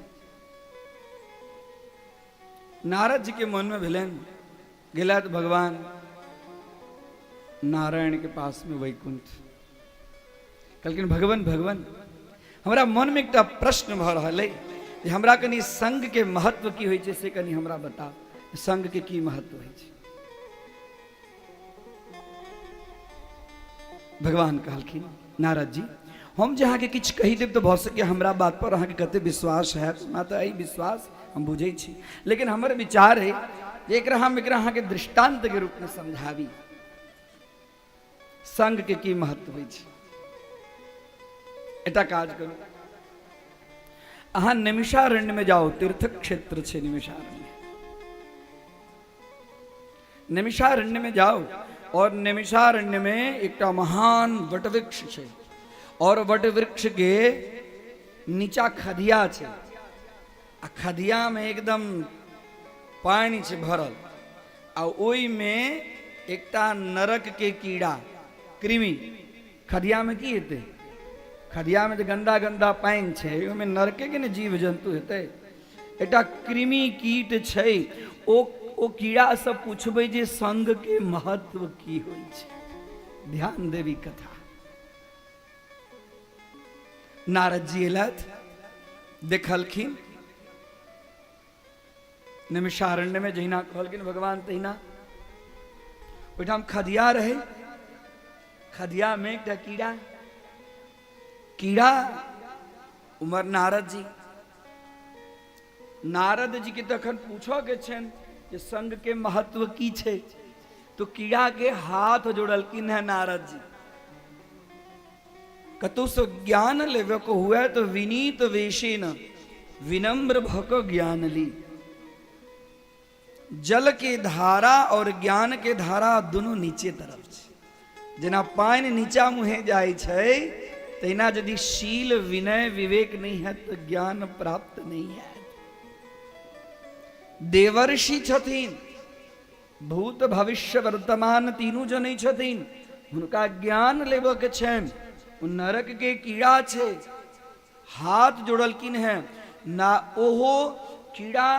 नारद जी के मन में भेलन, गेला तो भगवान नारायण के पास में वैकुंठ। कहलखिन भगवान हमरा मन में एक प्रश्न भ रहल है, हमरा कनी संग के महत्व की होय छै से कनी हमरा बता, संग के की महत्व होय छै। भगवान कहलखिन नारद जी हम जहाँ के किछ कही देव तो भ सके हमरा बात पर अहाँ के कते विश्वास है, माता ई विश्वास हम बुझे छी, लेकिन हमर विचार है एकरा हम एकरा अहाँ के दृष्टांत के रूप में समझावी संग के की महत्व होय छै। एटा काज करू, अहाँ निमिषारण्य में जाओ, तीर्थ क्षेत्र छे निमिषारण्य। निमिषारण्य में जाओ और निमिषारण्य में एक महान वटवृक्ष छे और वटवृक्ष के नीचा खदिया छे। आ खदिया में एकदम पानी छे भरल, आ ओई में एकटा नरक के कीड़ा कृमि। खदिया में की हेते? खदिया में जो गंदा गंदा पानी छे ओमे नरके के ने जीव जंतु हेते। एकटा कृमि कीट छे। ओ कीड़ा से पूछबे जे संग के महत्व की होय छे। ध्यान देवी कथा। नारद जी एलथ, देखलखिन निमिषारण्य में जहिना कहलखिन भगवान तहिना ओहिठाम खदिया रहे। खदिया में एकटा कीड़ा उमर नारद जी के तखन पूछो के छन जे संग के महत्व की छे, तो कीड़ा के हाथ जोड़लखिन है नारद जी। कतु सो ज्ञान लेवे को हुआ तो विनीत वेशेन विनम्र भक ज्ञान ली। जल के धारा और ज्ञान के धारा दोनों नीचे तरफ छे। जेना पानी नीचा मुहे जाय छे, तहिना यदि शील विनय विवेक नहीं है तो ज्ञान प्राप्त नहीं है। देवर्षि छथिन, भूत भविष्य वर्तमान तीनों जने छथिन, उनका ज्ञान लेबो के छन। नरक के कीड़ा छे, हाथ जोड़लकिन है ना। ओहो कीड़ा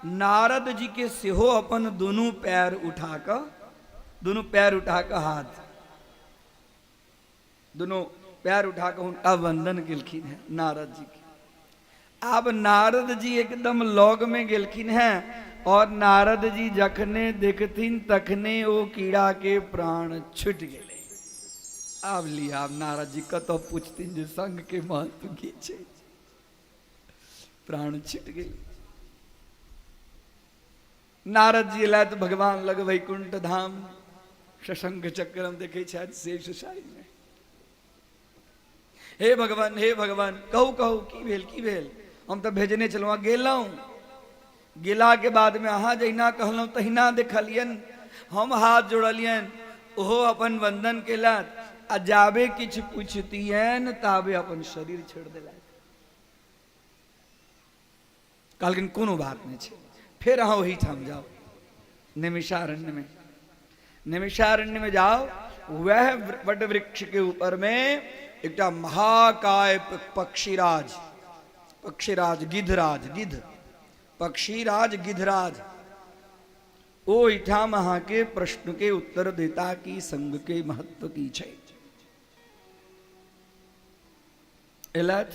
नारद जी के सेहो अपन दोनों पैर उठाकर हाथ दोनों पैर उठाकर उनका वंदन केलखिन है नारद जी के। अब नारद जी एकदम लौग में गेलखिन है और नारद जी जखने देखथिन तखने वो कीड़ा के प्राण छूट गए। अब लिया अब नारद जी कतो पूछथिन जे संग के महत्व की छे। प्राण छूट गए। नारद जी ला तो भगवान लग वैकुंठ धाम शशंक चक्रम देखे शेष शाही में। हे भगवान कहू की भेल हम तो भेजने चलवा गेलौं। गेला के बाद में अहाँ जहिना कहलौं तहिना देखलियन, हम हाथ जोड़लियन, ओहो अपन वंदन केलत। आ जाबे किछ पूछतियन ताबे अपन शरीर छोड़ देला। कहलखिन कोनो बात नहीं छे, फिर अहाँ वही ठाम जाओ निमिषारण्य में जाओ। वह वट वृक्ष के ऊपर में एक महाकाय पक्षीराज गिधराज ओ इठाम अहाँ के प्रश्न के उत्तर देता कि संग के महत्व की छे। एलथ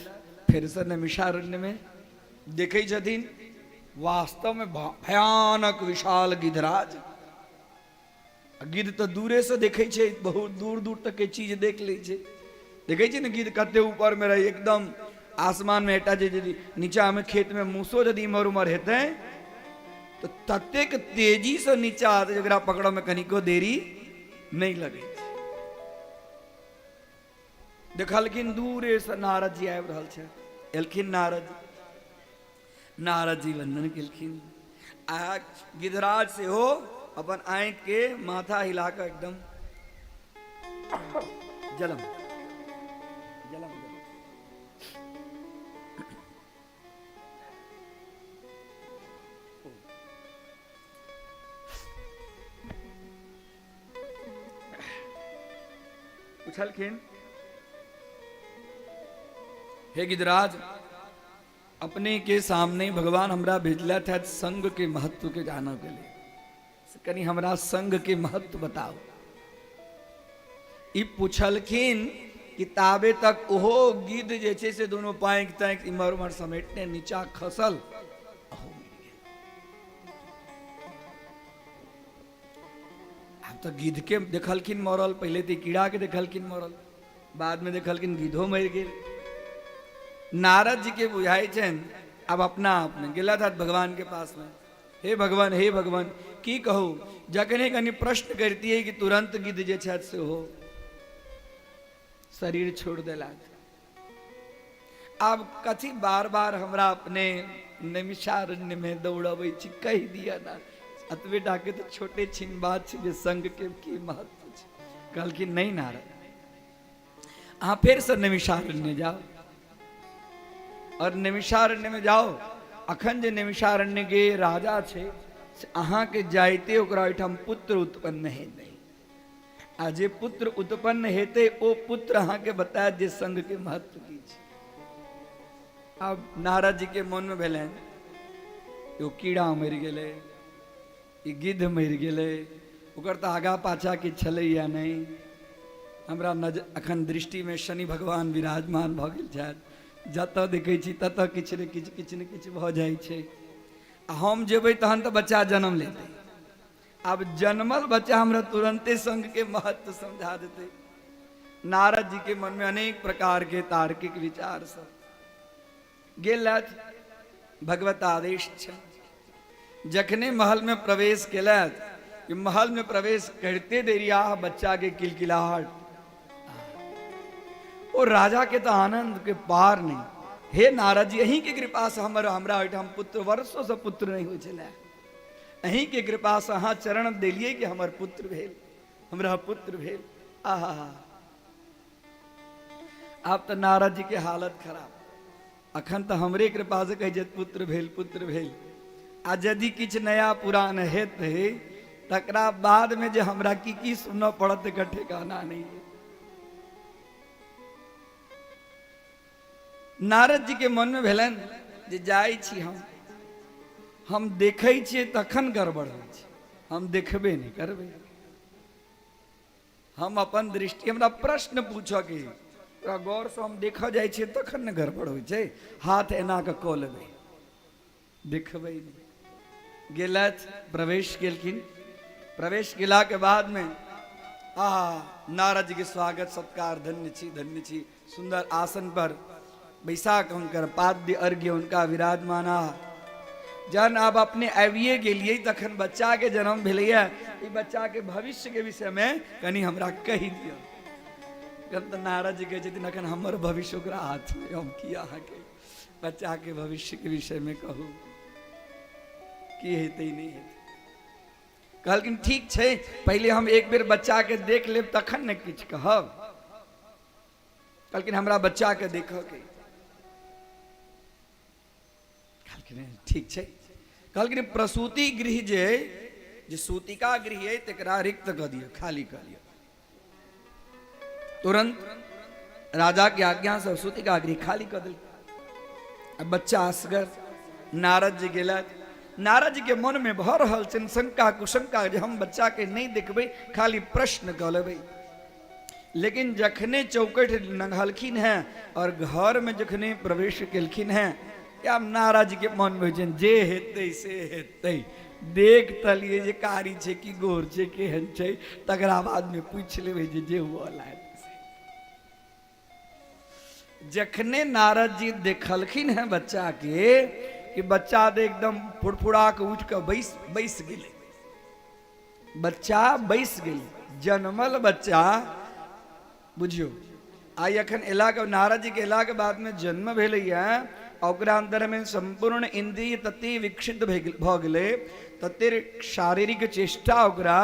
फिर से निमिषारण्य में देखे छथिन वास्तव में भयानक विशाल गिधराज। गिद्ध तो दूरे से देखे छे, बहुत दूर दूर तक के चीज देख ले छे। देखे छे न गिद्ध कते ऊपर में रहे, एकदम आसमान में हेटा जे नीचा में खेत में मूसो यदि इमर उमर हेते तो ततेक तेजी से नीचा आते जरा पकड़ो में कनिको देरी नहीं लगे। देखलखिन दूरे से नारद जी आबि रहल छे। एलखिन नारद जी वंदन केलखिन। आ गिधराज से हो अपन आंख के माथा हिलाकर एकदम जलम उछलखिन, हे गिधराज अपने के सामने भगवान हमरा भेजला था संग के महत्व के जाने के लिए। कनी हमरा संग के महत्व बताओ। ई पूछलखिन कि ताबे तक ओहो गिद्ध जे छे से दोनों पांख तक इमर उमर समेटने नीचा खसल। अब तो गिद्ध के देखलखिन मरल, पहले तो कीड़ा के देखलखिन मरल, बाद में देखलखिन गिद्धो मर गेल। नारद जी के बुझाई छन अब अपना आप में गेला था भगवान के पास में। हे भगवान की कहू, जखने कनी प्रश्न करती है कि तुरंत गिद्ध जे छत से हो शरीर छोड़ देला। आब कथी बार बार हमरा अपने नैमिषारण्य में दौड़बै छी, कह दिया ना अतबे डाके तो छोटे छिन बात छै जे संग के की महत्व छै। कहलखिन नहीं नारद, अहाँ फिर से नैमिषारण्य जाओ और नैमिषारण्य में जाओ। अखन जे नैमिषारण्य के राजा छे अहाँ के जाइते ओकरा ओहिठाम पुत्र उत्पन्न हेतै, आ जे पुत्र उत्पन्न हेतै ओ पुत्र अहाँ के बतायत जे संग के महत्व की छै। अब नारद जी के मन में भेलन यो कीड़ा मरि गेलै, ई गिद्ध मरि गेलै, ओकर तऽ आगा पाछा किछु छलैया नहीं। हमरा अखन दृष्टि में शनि भगवान विराजमान भऽ गेल छथि, जतऽ देखै छी ततऽ किछु ने किछु भऽ जाइ छै। आ हम जेबै तहन तऽ बच्चा जन्म लेतै। अब जन्मल बच्चा हमरा तुरंते संग के महत्व समझा देते। नारद जी के मन में अनेक प्रकार के तार्किक विचार सब गेलथि। भगवत आदेश छै, जखने महल में प्रवेश केलथि, महल में प्रवेश करते देरी आह बच्चा के किलकिलाहट, और राजा के तो आनंद के पार नहीं। हे नारद जी, अहीं के कृपा से हमरा ओहिठाम पुत्र वर्षों से पुत्र नहीं होइ छलै, अहीं के कृपा से अहाँ चरण देलिए कि हमर पुत्र भेल, हमरा पुत्र भेल। आहा, आप तो नारद जी के हालत खराब। अखन तो हमरे कृपा से कहे पुत्र भेल पुत्र भेल, आ यदि किछ नया पुरान हेतै तकरा बाद में जे हमरा की सुनना पड़त एकर ठिकाना नहीं है। नारद जी के मन में भेलन जे जाइ छी हम देखै छियै तखन गड़बड़ होइ छै, हम देखबे नहीं करबै। हम अपन दृष्टि, हमरा प्रश्न पूछऽ के तोरा गौर से हम देखऽ जाइ छियै तखन ने गड़बड़ होइ छै। हाथ एना के कऽ लेबै, देखबै नहीं। गेलथि, प्रवेश केलखिन। प्रवेश केला के बाद में नारद जी के स्वागत सत्कार, धन्य छी। सुंदर आसन पर बैसाक हुनकर पाद्य अर्घ्य उनका विराजमाना। जन अब अपने आबिए गेलिए तखन बच्चा के जन्म भेलैया, ई बच्चा के भविष्य के विषय में कनी हमरा कहि दियौ। तो नारद जी कहै छथिन अखन हमर भविष्य ओकरा हाथ में, हम की अहाँ के बच्चा के भविष्य के विषय में कहू की हेतै नहीं हेतै। कहलखिन ठीक छै, पहले हम एक बेर बच्चा के देख लेब तखन ने किछु कहब। कहलखिन हमरा बच्चा के देखऽ के। ठीक छै। कहलखिन प्रसूति गृह जे सूतिका गृह है तकरा रिक्त कर दियो, खाली कर दियो। तुरंत राजा की आज्ञा से सूतिका गृह खाली कर दिल। अब बच्चा असगर। नारद जी गेलथि। नारद जी के मन में भऽ रहल छनि शंका कुशंका जे हम बच्चा के नहीं देखबै, खाली प्रश्न कऽ लेबै। लेकिन जखने चौकट नंघलखिन हैं और घर में जखने प्रवेश केलखिन हैं, या नारद जी के मन में जे हेतै से हेतै, देख तलिए जे कारी छै कि गोर छै, केहन छै, तकरा बाद में पूछ लेबै जे हुआ लायक। जखने नारद जी देखलखिन हैं बच्चा के कि बच्चा तो एकदम फुड़फुड़ा के उठ के बैस गेलै। बच्चा बैस गेलै, जन्मल बच्चा बुझियो। आई अखन एला के नारद जी के एला के बाद में जन्म भेलैया, ओकरा अंदर में संपूर्ण इंद्रिय तते विकसित भऽ गेलै, तते शारीरिक चेष्टा ओकरा,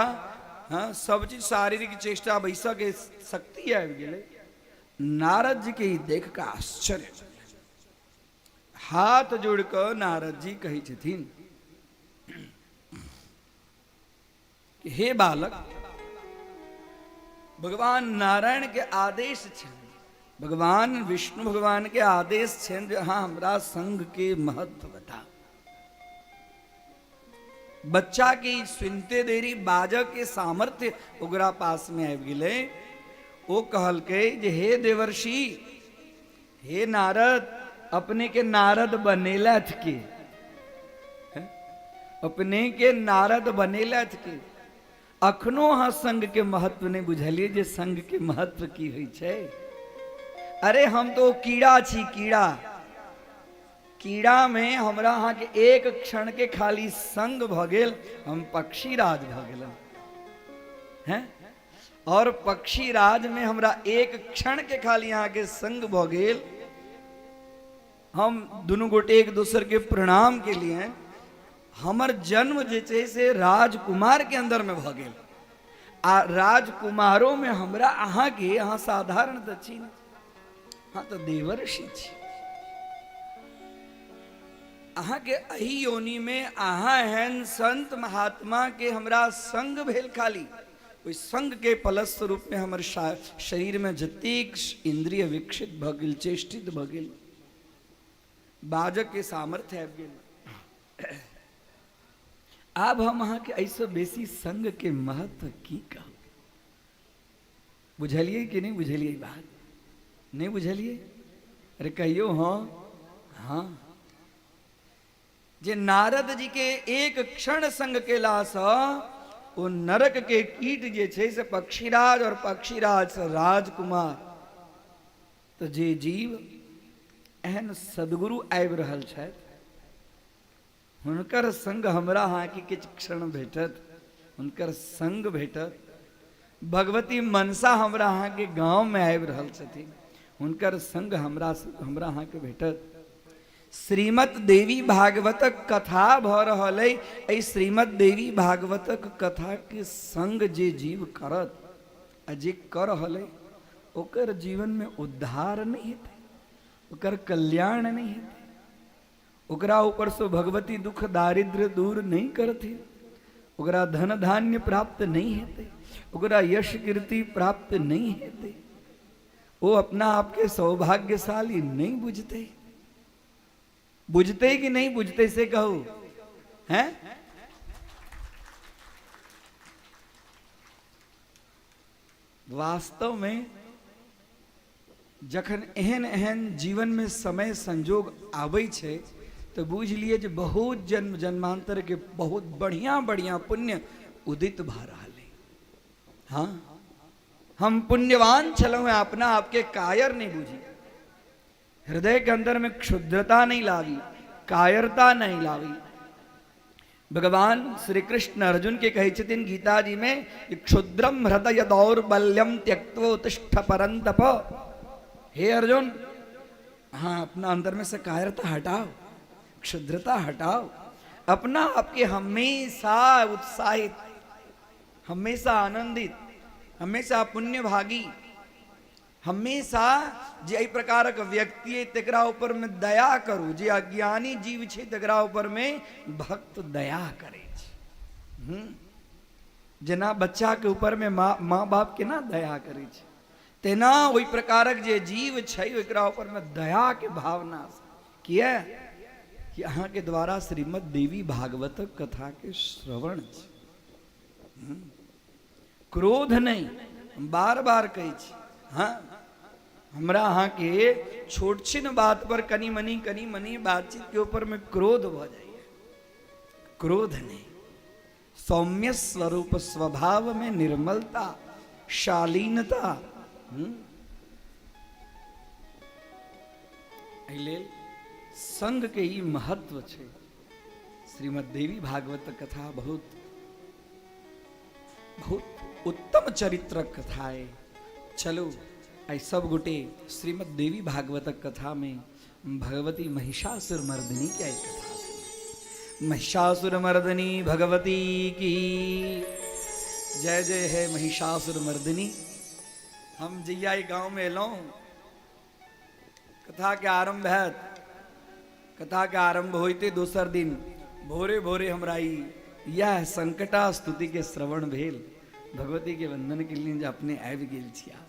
हाँ सब चीज शारीरिक चेष्टा बैसऽ के शक्ति आबि गेलै। नारद जी के देख के आश्चर्य, हाथ जोड़ कर नारद जी कहै छथिन कि हे बालक, भगवान नारायण के आदेश छनि, भगवान विष्णु भगवान के आदेश छनि जे हाँ हमरा संग के महत्व बता। बच्चा की सुनते देरी बाजऽ के सामर्थ्य ओकरा पास में आबि गेलै। ओ कहलकै जे हे देवर्षि, हे नारद, अपने के नारद बनेलथ के, अपने के नारद बनेलथ के, अखनो अहाँ संग के महत्व नहीं बुझलिए जे संग के महत्व की होइ छै। अरे हम तो कीड़ा छी, कीड़ा में हमरा अहाँ के एक क्षण के खाली संग भ गेल, हम पक्षी राज भ गेलहुँ हैं, और पक्षी राज में हमरा एक क्षण के खाली अहाँ के संग भ गेल, हम दुनू गोटे एक दोसर के प्रणाम के लिए हमर जन्म जे छै से राजकुमार के अंदर में भ गेल आ राजकुमारों में हमरा अहाँ के अहाँ साधारण तो छी हाँ तो देवर्षि छी अहाँ के अही योनि में अहाँ एहन संत महात्मा के हमरा संग भेल खाली ओहि संग के फलस स्वरूप में हमर शरीर में जतेक इंद्रिय विकसित भ गेल चेष्टित भ गेल बाजक के सामर्थ्य आबि गेल आब हम अहाँ के ऐसे बेसी संग के महत्व की कहू बुझलिए कि नहीं बुझलिए बात नहीं बुझलिए अरे कहियो हाँ हाँ जे नारद जी के एक क्षण संग केला सा वो नरक के कीट जे छे से पक्षीराज और पक्षीराज से राजकुमार तो जे जीव एहन सदगुरु आबि रहल छथि हुनकर संग हमरा हाँ की किछ क्षण भेटत हुनकर संग भेटत भगवती मनसा हमरा हाँ के गांव में आबि रहल छथिन हुनकर संग हमरा हाँ के भेटत श्रीमद देवी भागवतक कथा भ रहल है श्रीमद देवी भागवतक कथा के संग जे जीव करत आ जे कर रहल है ओकर जीवन में उद्धार नहीं हेतै ओकर कल्याण नहीं हेतै ओकरा ऊपर से भगवती दुख दारिद्र दूर नहीं करथिन ओकरा धन धान्य प्राप्त नहीं हेतै ओकरा यश कीर्ति प्राप्त नहीं हेतै वो अपना आपके सौभाग्यशाली नहीं बुझते बुझते कि नहीं बुझते से कहो हैं वास्तव में जखन एहन एहन जीवन में समय संजोग आबै छै तो बुझ लिए जे बहुत जन्म जन्मांतर के बहुत बढ़िया बढ़िया पुण्य उदित भ रहल है हाँ हम पुण्यवान छलौं हैं अपना आपके कायर नहीं बुझी हृदय के अंदर में क्षुद्रता नहीं लावी कायरता नहीं लावी भगवान श्री कृष्ण अर्जुन के कहे छथिन गीता जी में क्षुद्रम हृदय दौर्बल्यम त्यक्तोत्तिष्ठ परंतप हे अर्जुन हाँ अपना अंदर में से कायरता हटाओ क्षुद्रता हटाओ अपना आपके हमेशा उत्साहित हमेशा आनंदित हमेशा पुण्य भागी हमेशा जे एहि प्रकारक व्यक्ति है तकरा ऊपर में दया करू जे अज्ञानी जीव छे तकरा ऊपर में भक्त दया करे छे जेना बच्चा के ऊपर में माँ बाप केना दया करे छे तेना ओहि प्रकारक जे जीव छे ओकरा ऊपर में दया के भावना किया कि अहाँ के द्वारा श्रीमद देवी भागवत कथा के श्रवण छे क्रोध नहीं बार बार कही छी हाँ हमरा अहाँ के छोट छिन बात पर कनी मनी बातचीत के ऊपर में क्रोध हो जाइए क्रोध नहीं सौम्य स्वरूप स्वभाव में निर्मलता शालीनता संग के ही महत्व छे श्रीमद देवी भागवत कथा बहुत बहुत उत्तम चरित्र कथा है चलो आई सब गोटे श्रीमद देवी भागवत कथा में भगवती महिषासुर मर्दिनी क्या एक कथा है महिषासुर मर्दिनी भगवती की जय जय है महिषासुर मर्दिनी हम जैया गांव में एलौं कथा के आरंभ है कथा के आरंभ होते दोसर दिन भोरे भोरे हमरा यह संकटा स्तुति के श्रवण भेल भगवती के वंदन के लिए अपने आबि गेल छिया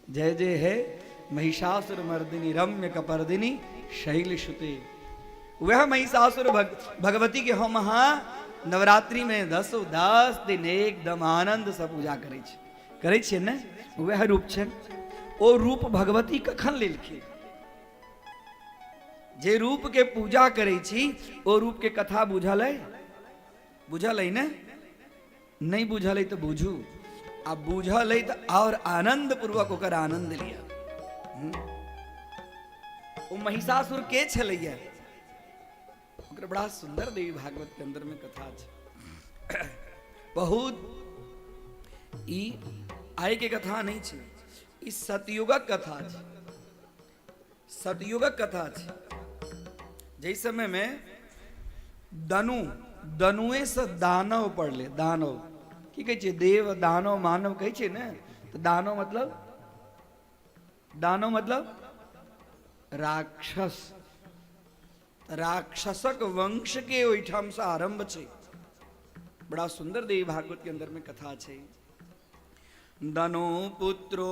जय जय है महिषासुर मर्दिनी रम्य कपर्दिनी शैल सुते वह महिषासुर भगवती के हम हाँ नवरात्रि में 10 दिन एकदम आनंद से पूजा करे छे ने वह रूप छे ओ रूप भगवती कखन लेलखिन जे रूप के पूजा करे छी ओ रूप के कथा बुझल है ने नहीं बुझल है तो बुझू अब बुझल है तो और आनंद पूर्वक ओकर आनंद लिया वो महिषासुर के छलैया ओकर बड़ा सुंदर देवी भागवत के अंदर में कथा है बहुत ई आय के कथा नहीं छे ई सतयुगक कथा छे सतयुगक कथा छे जै समय में दनु दनुए से दानव पढ़ले, दानव की कहै छै, देव दानव मानव कहै छै ने, तो दानव मतलब राक्षस, राक्षसक वंश के ओहिठाम से आरंभ छै। बड़ा सुंदर देवी भागवत के अंदर में कथा छै। दनु पुत्रो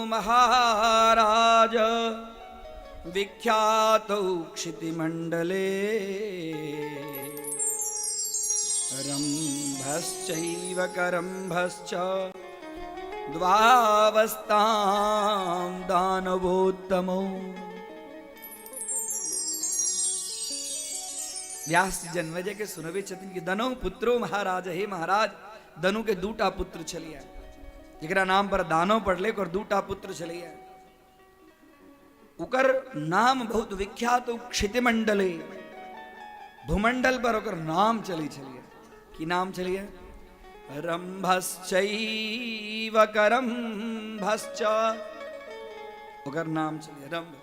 महाराज विख्यात क्षितिमंडले रंभश्चैव करंभश्च द्वावस्तां दानवोत्तमो। व्यास जन्मजय के सुनबे छथिन कि दनु पुत्रो महाराज, हे महाराज दनु के दूटा पुत्र छलिया, जरा नाम पर दानव पढ़ले और दूटा पुत्र छलिया। उकर नाम बहुत विख्यात क्षितिमंडले, भूमंडल पर ओकर नाम चली छलिया। की नाम छलिया? रंभश्चैव करंभश्च, ओकर नाम छलिया रंभ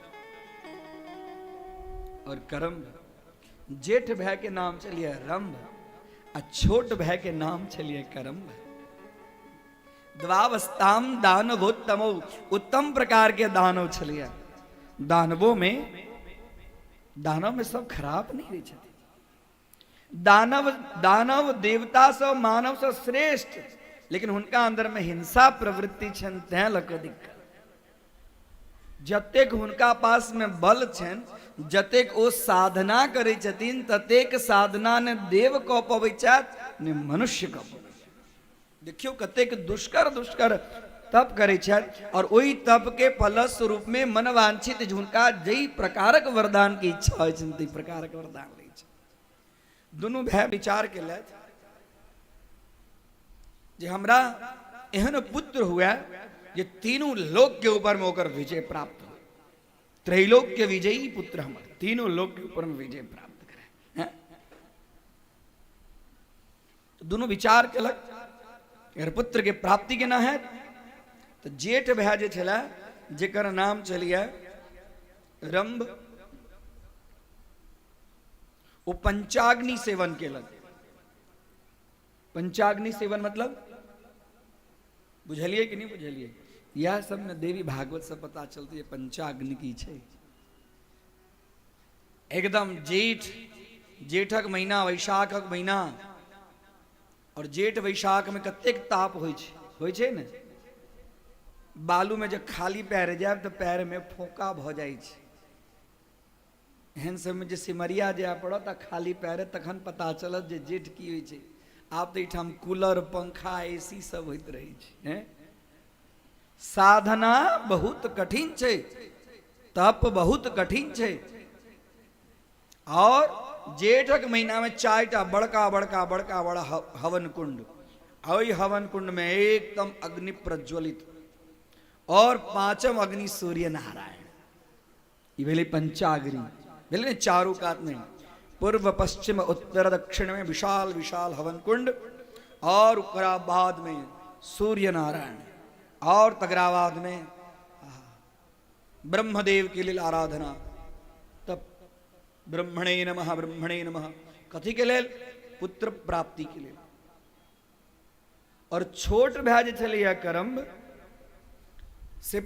और करंभ। जेठ भाई के नाम चलिए रंभ और छोट भाई के नाम चलिए करंभ। द्वावस्ताम दानवोत्तमो, उत्तम प्रकार के दानव छलिए। दानवों में सब खराब नहीं रही छथि। दानव देवता से मानव से श्रेष्ठ, लेकिन उनका अंदर में हिंसा प्रवृत्ति छन, तैं लक दिक्कत। जतेक हुनका पास में बल छन, जतेक ओ साधना करे छथिन, ततेक साधना ने देव को पबै छथि ने मनुष्य को पबै छथि। देखियो कतेक दुष्कर तप करे छथि और ओई तप के फल स्वरूप में मनवांछित हुनका जई प्रकारक वरदान की इच्छा होइ छनि, तई प्रकारक वरदान लै छथि। दोनों भाई विचार केलथि जे हमरा एहन पुत्र हुआ जे तीनों लोक के ऊपर में ओकर विजय प्राप्त हो, त्रैलोक के विजयी पुत्र हमर, तीनों लोक के ऊपर में विजय प्राप्त करे। तो दोनों विचार केलक अगर पुत्र के प्राप्ति के ना है तो जेठ भाई जे छला जेकर नाम चलिए रंभ, वो पंचाग्नि सेवन केलक। पंचाग्नि सेवन मतलब बुझलिए कि नहीं बुझलिए? यह सब ने देवी भागवत से पता चलती है पंचाग्नि की छे। एकदम जेठक महीना, वैशाखक महीना, और जेठ वैशाख में कतेक ताप होइ छे ने। बालू में जब खाली पैर जाए तो पैर में फोका भ जाए छे। एहन समय जे सिमरिया जाए पड़त आ खाली पैर, तखन पता चलत जे जेठ की होइ छे। आप तो इठाम कूलर, पंखा, एसी सब होइत रही छे। साधना बहुत कठिन छे, तप बहुत कठिन छे। और जेठक महीना में 4टा बड़का बड़ा हवन कुंड, ओई हवन कुंड में एकदम अग्नि प्रज्वलित, और 5म अग्नि सूर्य नारायण। ये भेले पंचाग्नि, भेले चारों कात में पूर्व पश्चिम उत्तर दक्षिण में विशाल विशाल हवन कुंड, और ओकरा बाद में सूर्य नारायण, और तगराबाद में ब्रह्मदेव के लिए आराधना। तब ब्रह्मणे नमः कथी के लेल? पुत्र प्राप्ति के लिए। और छोट भाई जे छलिए करम्ब से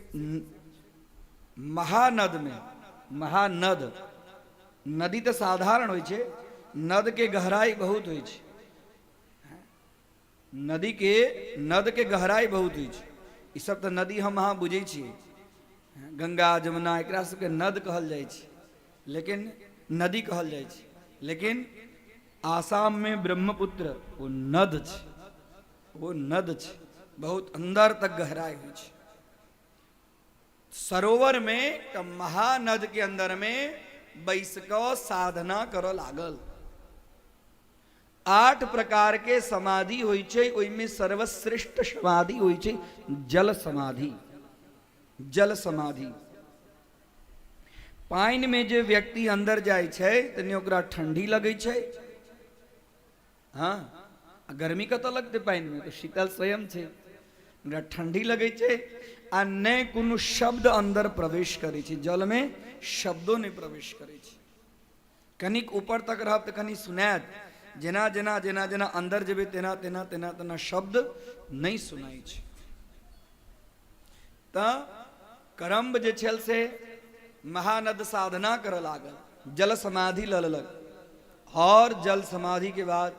महानद में, महानद, नदी तो साधारण होइ छे, नद के गहराई बहुत होइ छे। नद के गहराई बहुत होइ छे। ई सब तो नदी हम अहाँ बुझे छिए, गंगा जमुना एकरा सबके नद कहल जाइ छे, लेकिन नदी कहल जाइ छे। लेकिन आसाम में ब्रह्मपुत्र वो नद छे, वो नद छे, बहुत अंदर तक गहराई होइ छे। सरोवर में तो महानद के अंदर में बैस को साधना करो लागल। 8 प्रकार के समाधि होइ छे, ओइमे सर्वश्रेष्ठ समाधि होइ छे जल समाधि। जल समाधि पानी में जो व्यक्ति अंदर जाए छे तनी ओकरा ठंडी लगे छे। हाँ, गर्मी का तो लगते पानी में, तो शीतल स्वयं छे, ओकरा ठंडी लगे छे। आ ने कोनो शब्द अंदर प्रवेश करे छे, जल में शब्दों ने प्रवेश करे छे। कनिक ऊपर तक रहब तो कनी सुनात, जेना जेना जेना जेना अंदर जेबे तेना तेना तेना तेना शब्द नहीं सुनाई छै। त करम्ब जे छल से महानद साधना कर लागल, जल समाधि ल लेलक, और जल समाधि के बाद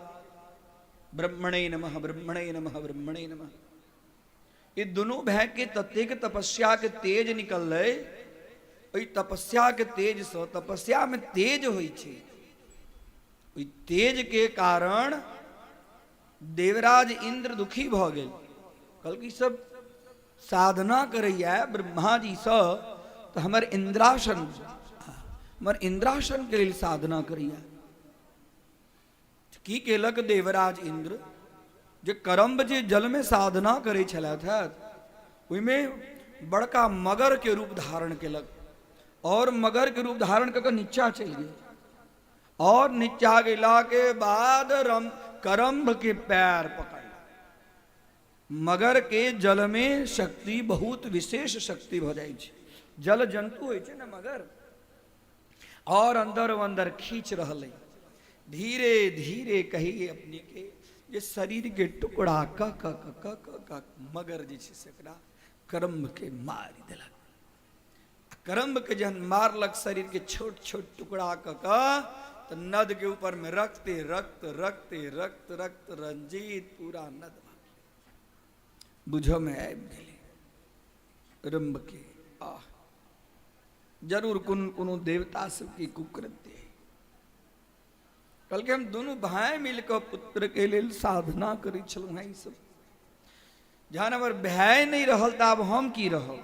ब्रह्मणे नमः ब्रह्मणे नमः ब्रह्मणे नमः, ये दोनों भय के तत्व के तपस्या के तेज निकल रहे। ओई तपस्या के तेज से, तपस्या में तेज होई छै, ओई तेज के कारण देवराज इंद्र दुखी भ गेल। कल की सब साधना करैया ब्रह्मा जी से, तो हमर इंद्रासन, हमर इंद्रासन के लिए साधना करैया। की केलक देवराज इंद्र, जे करम्ब जे जल में साधना करे छलथि, ओहिमे बड़का मगर के रूप धारण केलक, और मगर के रूप धारण करके नीचा चल गए, और नीचा गेला के बाद करम्ब के पैर पकड़। मगर के जल में शक्ति बहुत विशेष शक्ति भ जाय छै, जल जंतु होय छै ना मगर, और अंदर अंदर खींच रहले। धीरे धीरे कहिए अपने के ये शरीर के टुकड़ा क मगर जे छै से करम्ब के मारि देलक। करम्ब के जहन मारलक शरीर के छोट छोट टुकड़ा क तो नद के ऊपर में रखते रक्त रखते रक्त रक्त रंजीत पूरा नद बुझो में आबि गेले। रम्ब के आह जरूर कोनो देवता सबके कुकृत्य। कल के हम दोनों भाई मिलकर पुत्र के लिए साधना करी छलू हैं। सब जहां हमर भाई नहीं रहल त आब हम की रहल।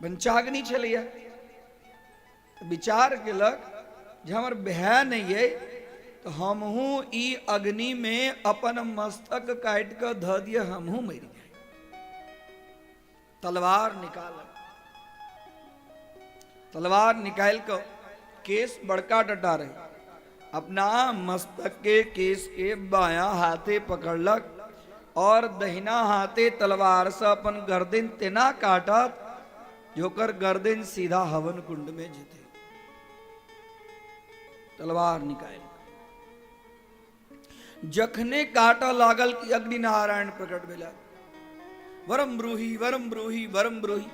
पंचाग्नि छलैया, विचार केलक जे हमर भाई नहीं है तो हमहू ई अग्नि में अपन मस्तक काट के ध दिए, हमहू मर जाए। तलवार निकाल, तलवार निकाल कर केस बड़का डटा रहे, अपना मस्तक के केस के बाया हाथे पकड़लक और दहिना हाथे तलवार से अपन गर्दन तेना काटत जोकर गर्दन सीधा हवन कुंड में जीते। तलवार निकाल जखने काटा लागल कि अग्नि नारायण प्रकट भेला। वरम ब्रूहि वरम ब्रूहि वरम ब्रूहि।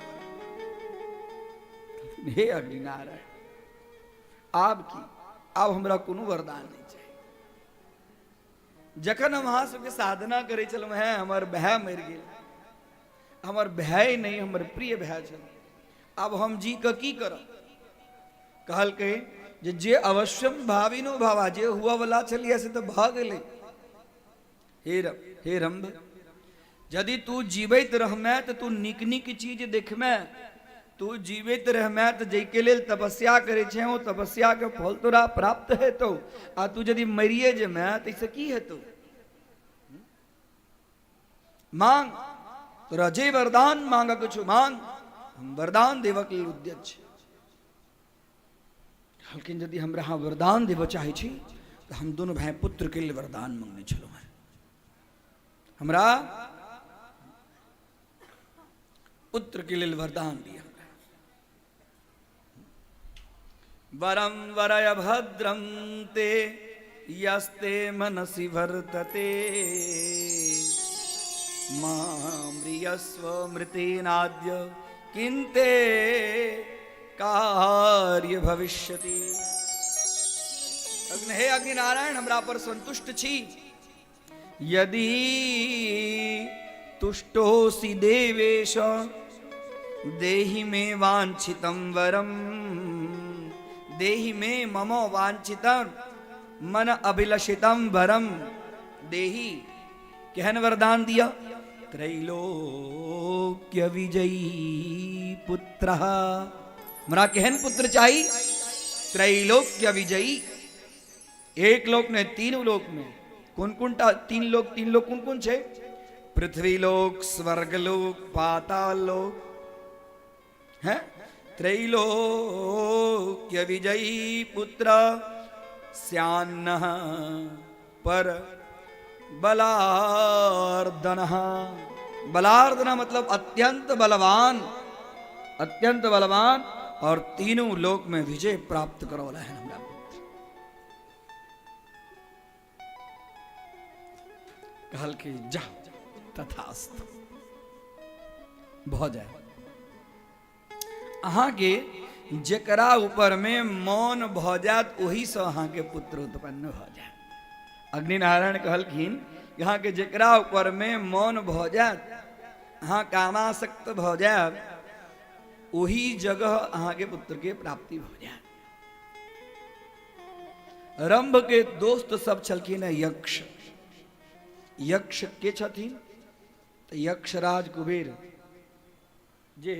हे अग्नि नारायण आब हमरा कोनो वरदान नहीं चाहिए। जखन हम अहाँ सबके साधना करे चलू हैं, हमर भाई मर गेल, हमर भाई नहीं हमर प्रिय भाई छल, अब हम जी के की करब। कहल के जे अवश्यम भाविनो भावा, जे हुआ वाला चलिए से तो भ गेले। हे रंभ, यदि तू जीवित रहमे तो तू निक निक चीज देखमे, तू जीवित रहमे तो जैके लेल तपस्या करे छे वो तपस्या के फल तोरा प्राप्त हेतौ। आ तू यदि मरिए जेमे तो इससे की हेतौ। मांग तोरा जे वरदान मांग कुछ मांग, हम वरदान देवक लेल उद्यत छी। लेकिन यदि हमरा हाँ वरदान देव चाहे छी तो हम दोनों भाई पुत्र के लिए वरदान मांगने चलो हैं। हमरा पुत्र के लिए वरदान दिया। वरम वरय भद्रम ते यस्ते मनसि वर्तते, माम्रियस्व मृतेनाद्य किन्ते कार्य भविष्यति। हे अग्नि नारायण हमरा पर संतुष्ट छी। यदि तुष्टोसि देवेश देहि मे वांछितं वरम, देहि मे मम वांछितं मन अभिलषितं वरम देहि। केहन वरदान दिया? त्रैलोक्य विजयी पुत्रः। हमरा केहन पुत्र चाहिए? त्रैलोक्य विजयी। एक लोक ने तीन लोक में कौन कौन तीन लोक कौन कौन छे? पृथ्वी लोक, स्वर्ग लोक, पाताल लोक है। त्रैलोक्य विजयी पुत्र स्यान्नः पर बलार्दनः। बलार्दन मतलब अत्यंत बलवान, अत्यंत बलवान और तीनों लोक में विजय प्राप्त करौला है हमरा पुत्र। कहल कि जा तथास्तु भ जाए। अहाँ के जकरा ऊपर में मौन भ जात वही से अहाँ के पुत्र उत्पन्न भ जाए। अग्नि नारायण कहलखिन यहाँ के जकरा ऊपर में मौन भ जात, अहाँ कामासक्त भ जाए, वही जगह अहाँ के पुत्र के प्राप्ति हो जाए। रंभ के दोस्त सब छलखिन यक्ष। यक्ष के छथिन तो यक्षराज कुबेर जे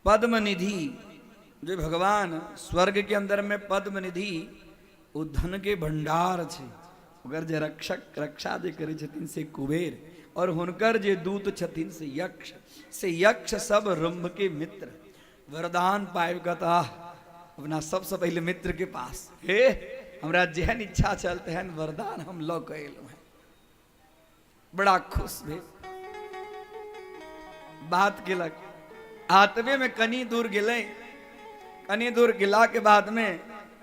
पद्मनिधि, जो भगवान स्वर्ग के अंदर में पद्मनिधि वो धन के भंडार छे, अगर जे रक्षक रक्षा जे करे छथिन से कुबेर, और हुनकर जे दूत छथिन से यक्ष। से यक्ष सब रंभ के मित्र वरदान पाइब कता अपना सबसे पहले मित्र के पास, हे हमरा जेहन इच्छा चलते हैं वरदान हम लौ कैलू हैं। बड़ा खुश भे बात केलक। आतबे में कनी दूर गेले, कनी दूर गेला के बाद में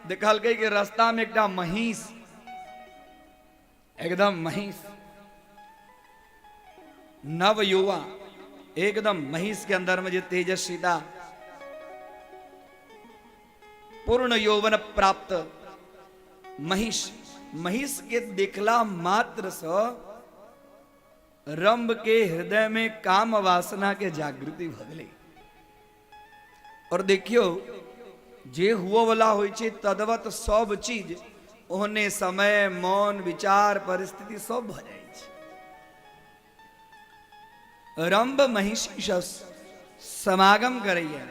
देखल गई कि रास्ता में एक महिष, एकदम महिष नव युवा, एकदम महिष के अंदर में जो तेजस्विता, पूर्ण यौवन प्राप्त महिष, महिष के देखला मात्र से रंभ के हृदय में काम वासना के जागृति भगले। और देखियो जे हुआ वाला होय छे तदवत सब चीज ओहने समय मौन विचार परिस्थिति सब भ जाए छे। रंभ महिषी समागम करैया,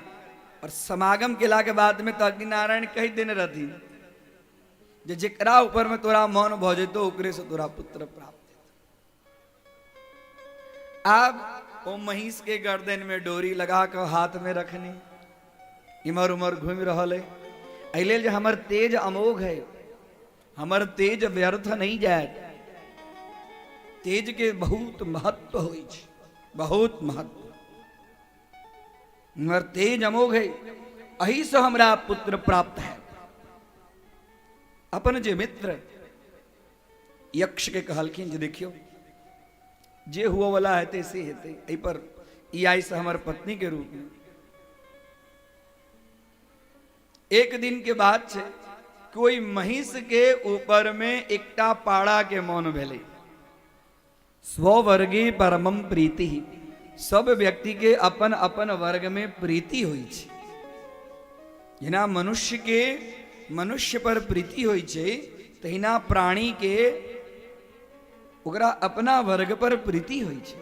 और समागम केला के बाद में तो अग्नि नारायण कही देने रहती जे जेकरा ऊपर में तोरा मौन भ जेतो ओकरे से तोरा पुत्र प्राप्त। अब वो महिष के गर्दन में डोरी लगा कर हाथ में रखनी, इमर उमर घूम रहा है। अले जो हमर तेज अमोघ है, हमर तेज व्यर्थ नहीं जाए, तेज के बहुत महत्व होई छे, बहुत महत्व। हमर तेज अमोघ है, अही से हमरा पुत्र प्राप्त है। अपन जे मित्र यक्ष के कहलखिन जे देखियो जे हुआ वाला है तैसे हेते, एहि पर ई आई से हमर पत्नी के रूप में। एक दिन के बाद छे कोई महिष के ऊपर में एकटा पाड़ा के मौन भेले। स्ववर्गे परमम प्रीति, सब व्यक्ति के अपन अपन वर्ग में प्रीति हुई छे। जेना मनुष्य के मनुष्य पर प्रीति हुई छे, तहिना प्राणी के ओकरा अपना वर्ग पर प्रीति हुई छे।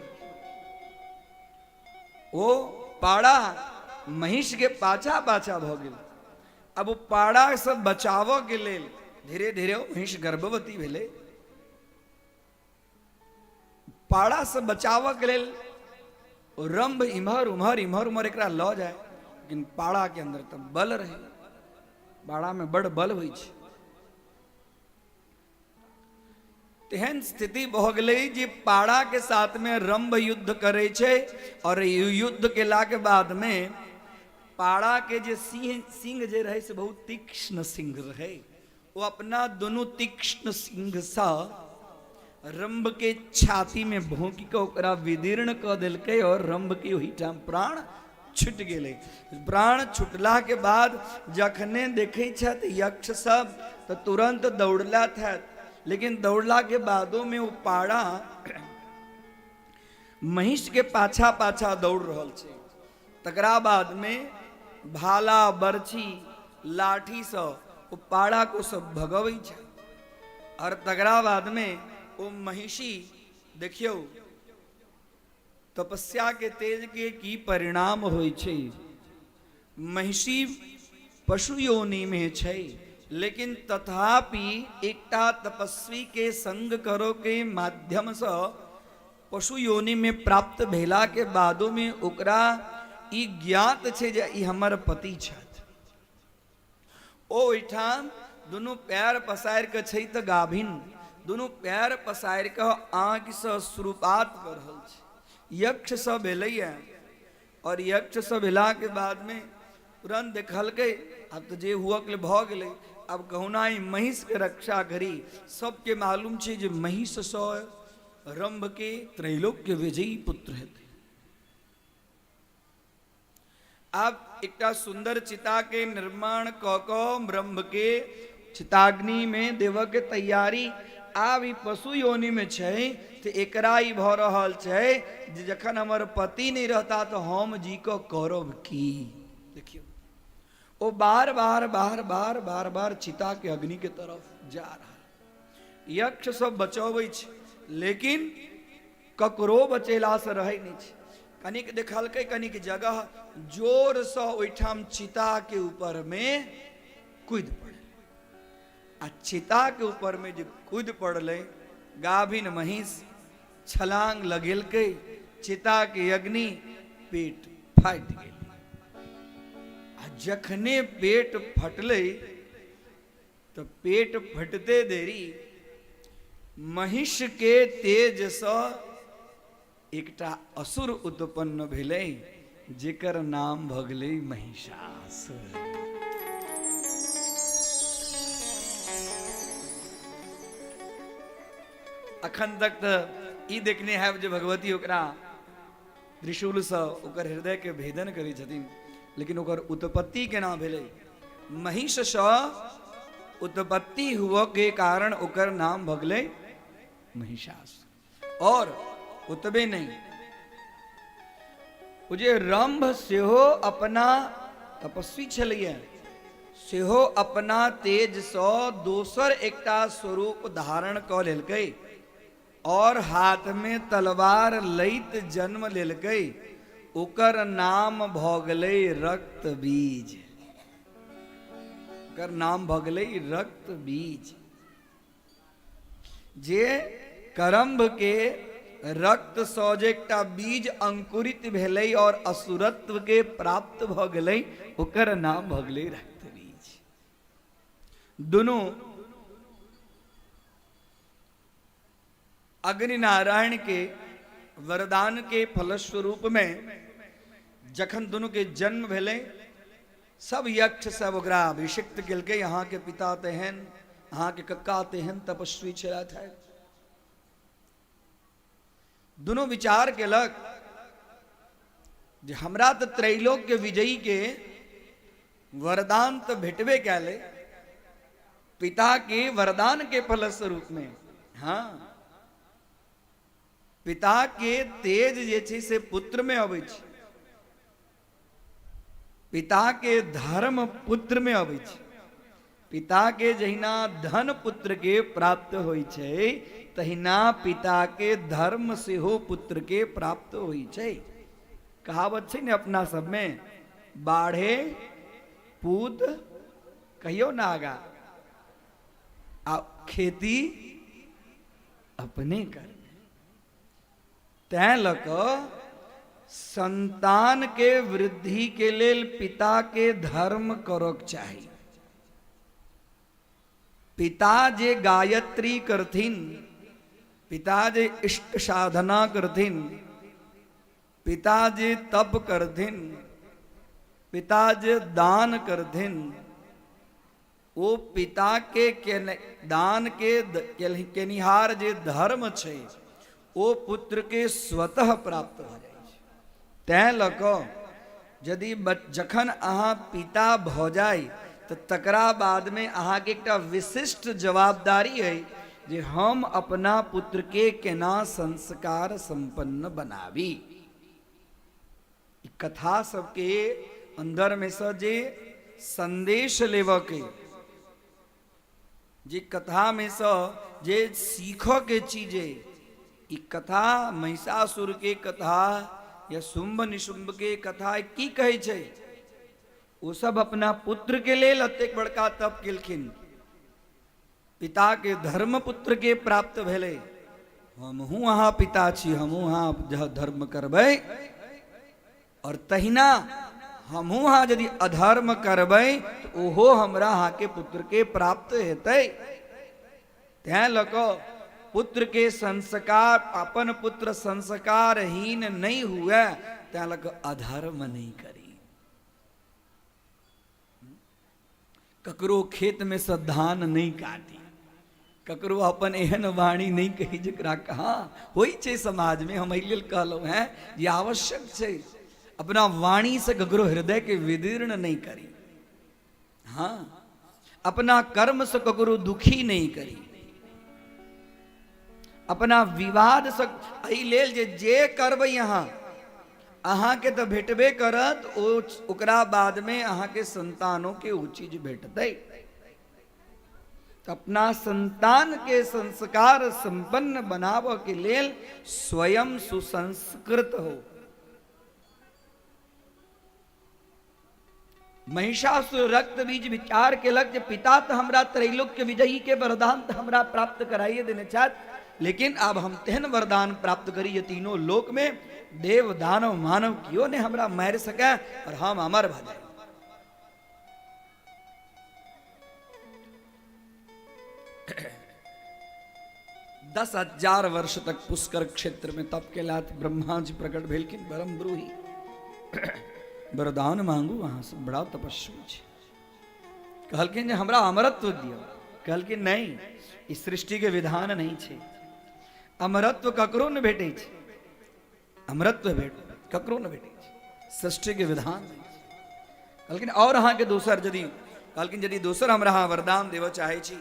वो पाड़ा महिष के पाछा पाछा भ गेल। अब वो पाड़ा से बचाव के लेल धीरे धीरे महिष गर्भवती भेले। पाड़ा से बचाव के लेल रंभ इम्हर उम्हर इम्हर उम्हर एकरा ल जाए, लेकिन पाड़ा के अंदर तो बल रहे, पाड़ा में बड़ बल हुई छे। तेहन स्थिति भ गेलै जे पाड़ा के साथ में रंभ युद्ध करे छे, और युद्ध केला के बाद में पाड़ा के जे सिंह जे रहे से बहुत तीक्ष्ण सिंह रहे, वो अपना दोनों तीक्ष्ण सिंह सा रंभ के छाती में भोंकी के ओकरा विदीर्ण क देलकै, और रंभ के वही टाइम प्राण छूट गेलै। प्राण छुटला के बाद जखने देखे छत यक्ष सब तो तुरंत दौड़ला था, लेकिन दौड़ला के बादों में वो पाड़ा महिष के पाछा पाछा दौड़ रहल छे। तकरा बाद में भाला बरछी लाठी से वो पाड़ा को सब भगवै छे। और तकरा बाद में वो महिषी देखियो तपस्या के तेज के की परिणाम होय छे। महिषी पशु योनि में छे, लेकिन तथापि एकटा तपस्वी के संग करो के माध्यम से पशु योनि में प्राप्त भेला के बादों में ओकरा ई ज्ञात छे जे ई हमर पति छथि। ओ ओहिठाम दुनू पैर पसारि के छै त गाभिन, दुनू पैर पसारि के आँखि से शुरुआत कर रहल छै। यक्ष सब एलैया, और यक्ष सब एला के बाद में तुरंत देखल गए अब तो जे हुआ के भ गए अब कहुना ही महिष के रक्षा करी। सबके मालूम छे जे महिष सो रंभ के त्रैलोक्य विजयी पुत्र है। अब एक सुंदर चिता के निर्माण क ब्रह्म के चिताग्नि में देव के तैयारी आब ई पशु योनि में छे तो एकरा ई भ रहल छे जे जखन हमर पति नहीं रहता तो हम जी को करब की। देखियो वो बार बार बार बार बार बार चिता के अग्नि के तरफ जा रहा। यक्ष सब बचौबै छे लेकिन ककरो बचेला से रहे नहीं छे। कनिक देखलकै कनिक जगह जोर से ओइठाम चिता के ऊपर में कूद पड़े। आ चिता के ऊपर में जब कूद पड़ले गाभिन महिष छलांग लगेलकै चिता के अग्नि पेट फाट गेल। आ जखने पेट फटले तो पेट फटते देरी महिष के तेज से एकटा असुर उत्पन्न भेलै जेकर नाम भ गेलै महिषासुर। अखन तक तो ई देखने है जे भगवती ओकरा त्रिशूल से ओकर हृदय के भेदन करै छथिन लेकिन ओकर उत्पत्ति केना भेलै। महिष से उत्पत्ति हुआ के कारण ओकर नाम भ गेलै महिषासुर। और उतबे नहीं जे रंभ सेहो अपना तपस्वी छलिए सेहो अपना तेज से दोसर एकटा स्वरूप धारण क लेलकै और हाथ में तलवार लैत जन्म लेलकै। ओकर नाम भ गेलै रक्त बीज। ओकर नाम भ गेलै रक्त बीज। जे करम्भ के रक्त सँ जे एकटा बीज अंकुरित भेलै और असुरत्व के प्राप्त भ गेलै ओकर नाम भ गेलै रक्त बीज। दोनों अग्नि नारायण के वरदान के फलस्वरूप में जखन दोनों के जन्म भेलै सब यक्ष सब ओकरा अभिषिक्त केलकै। यहाँ के पिता तेहन यहाँ के कक्का तेहन तपस्वी छलथि है। दोनों विचार केलक जे हमरा तो त्रैलोक्य विजयी के वरदान तो भेटबे कैले पिता के वरदान के फलस्वरूप में। हाँ पिता के तेज जे छै से पुत्र में अबै छै। पिता के धर्म पुत्र में अबै छै। पिता के जहिना धन पुत्र के प्राप्त होइ छै तहिना पिता के धर्म से हो पुत्र के प्राप्त होइ छै। कहावत छै ने अपना सब में बाढ़े पूत कहियो ना आगा आ खेती अपने कर। तैं लक संतान के वृद्धि के लेल पिता के धर्म करक चाही। पिता जे गायत्री करथिन पिता जे इष्ट साधना करथिन पिता जे तप करथिन पिता जे दान करथिन ओ पिता के दान के केनिहार जे धर्म छै ओ पुत्र के स्वतः प्राप्त भ जाइ छै। तैं लऽ कऽ यदि जखन अहाँ पिता भ जाय तो तकरा बाद में अहाँ के एकटा विशिष्ट जवाबदारी है जे हम अपना पुत्र के केना संस्कार संपन्न बनावी। कथा सबके अंदर में से जे संदेश लेव के जे कथा में से जे सीख के चीजे ई कथा महिषासुर के कथा या शुंभ निशुंभ के कथा की कहे छै वो सब अपना पुत्र के लेल अतेक बड़का तप केलखिन। पिता के धर्म पुत्र के प्राप्त भेले। हमहू अहाँ पिता छी हमहू अहाँ धर्म करबै और तहिना हमहू अहाँ यदि अधर्म करबै तो ओहो हमरा अहाँ के पुत्र के प्राप्त हेतै। तैं लऽ कऽ पुत्र के संस्कार अपन पुत्र संस्कारहीन नहीं हुए तैं लऽ कऽ अधर्म नहीं करी। ककरो खेत में से धान नहीं काटी, ककरो अपन एहन वाणी नहीं कही जकरा कहा होई छे समाज में। हम एहि लेल कहलहुँ हैं जे आवश्यक छै अपना वाणी से ककरो हृदय के विदीर्ण नहीं करी, हाँ अपना कर्म से ककरो दुखी नहीं करी, अपना विवाद से एहि लेल जे करबै यहाँ अहाँ के तो भेटबे करत, ओकरा बाद में अहाँ के संतानों के ओ चीज भेटतै। अपना संतान के संस्कार संपन्न बनाव के लेल स्वयं सुसंस्कृत हो। महिषासुर रक्त बीज विचार के लग पिता तो हमरा त्रैलोक्य विजयी के वरदान तो हमरा प्राप्त कराइए देने चाहत, लेकिन अब हम तेहन वरदान प्राप्त करी ये तीनों लोक में देव दानव मानव कियो ने हमरा मार सके और हम अमर भ जाए। 10,000 वर्ष तक पुष्कर क्षेत्र में तप के लात ब्रह्मा जी प्रकट भेलखिन, परम ब्रूही वरदान मांगू वहां से, बड़ा तपस्वी छै। कहलखिन जे हमरा अमरत्व दियो, कहलखिन नहीं इस सृष्टि के विधान नहीं छै, अमरत्व ककरो न भेटे छै, अमरत्व भेट ककरो न भेटे छै, सृष्टि के विधान नहीं छै। कहलखिन और अहाँ के दोसर यदि, कहलखिन यदि दोसर हमरा अहाँ वरदान देव चाहे छी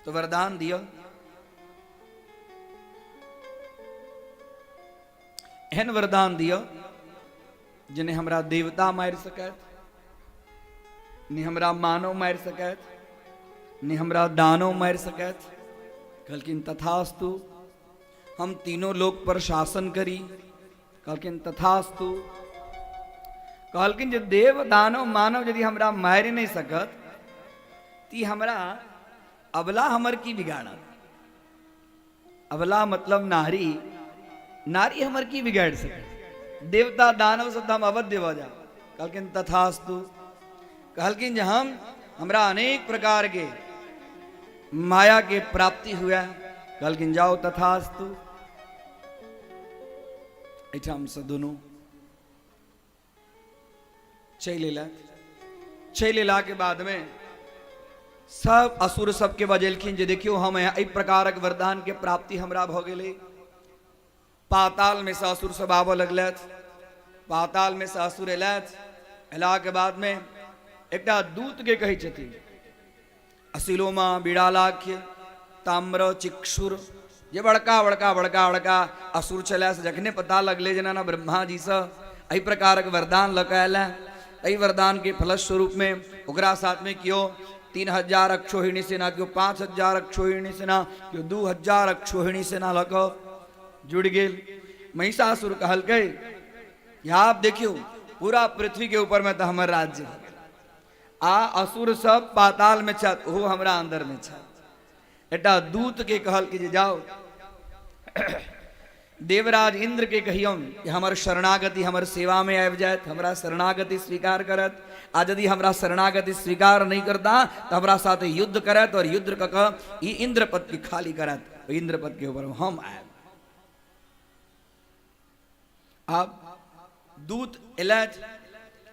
तो वरदान दियो। एहन वरदान दियो जिन्हें हमरा देवता मार सकत, ने हमरा मानव मार सकत, ने हमरा दानव मार सकत। कहलखिन तथास्तु, हम तीनों लोक पर शासन करी। कहलखिन तथास्तु। कहलखिन जे देव दानव मानव यदि हमरा मार नहीं सकत ती हमरा अबला हमर की बिगाड़त। अबला मतलब नारी, नारी हमर की बिगाड़ सके, देवता दानव सब हम अवध्य हो जा। कहलखिन तथास्तु। कहलखिन जे हमरा अनेक प्रकार के माया के प्राप्ति हुआ। कहलखिन जाओ तथास्तु। एठाम से दोनों चल एला के बाद में सब असुर सबके बजेलखिन जे देखियो हम एहि प्रकारक वरदान के प्राप्ति हमरा भ गेलै। पाताल में से असुर सब आबऽ लगलथ, पाताल में से असुर एलथ। एला के बाद में एकटा दूत के कहै छथिन असिलोमा बिड़ालाख्य ताम्र चिक्षुर, जे बड़का बड़का बड़का बड़का असुर छलै से जखने पता लगले जेना ना ब्रह्मा जी से एहि प्रकारक वरदान लऽ कऽ आयल। एहि वरदान के फलस्वरूप में ओकरा साथ में कियो 3000 अक्षोहिणी सेना, क्यों 5000 अक्षोहिणी सेना, क्यों 2000 अक्षोहिणी सेना लऽ कऽ जुड़ गेल। महिषासुर कहलकै आप देखियो पूरा पृथ्वी के ऊपर में तो हमर राज्य है, आ असुर सब पाताल में छत, ओहो हमरा अंदर में छत। एटा दूत के कहल कि जाओ देवराज इंद्र के कहियौन कि हमर शरणागति हमर सेवा में आबि जायत, हमरा शरणागति स्वीकार करत। आ यदि हमरा शरणागति स्वीकार नहीं करता तो हमरा साथ युद्ध करत और युद्ध क के इंद्रपद की खाली करत, इंद्रपद के ऊपर हम आयब। अब दूत एलथ,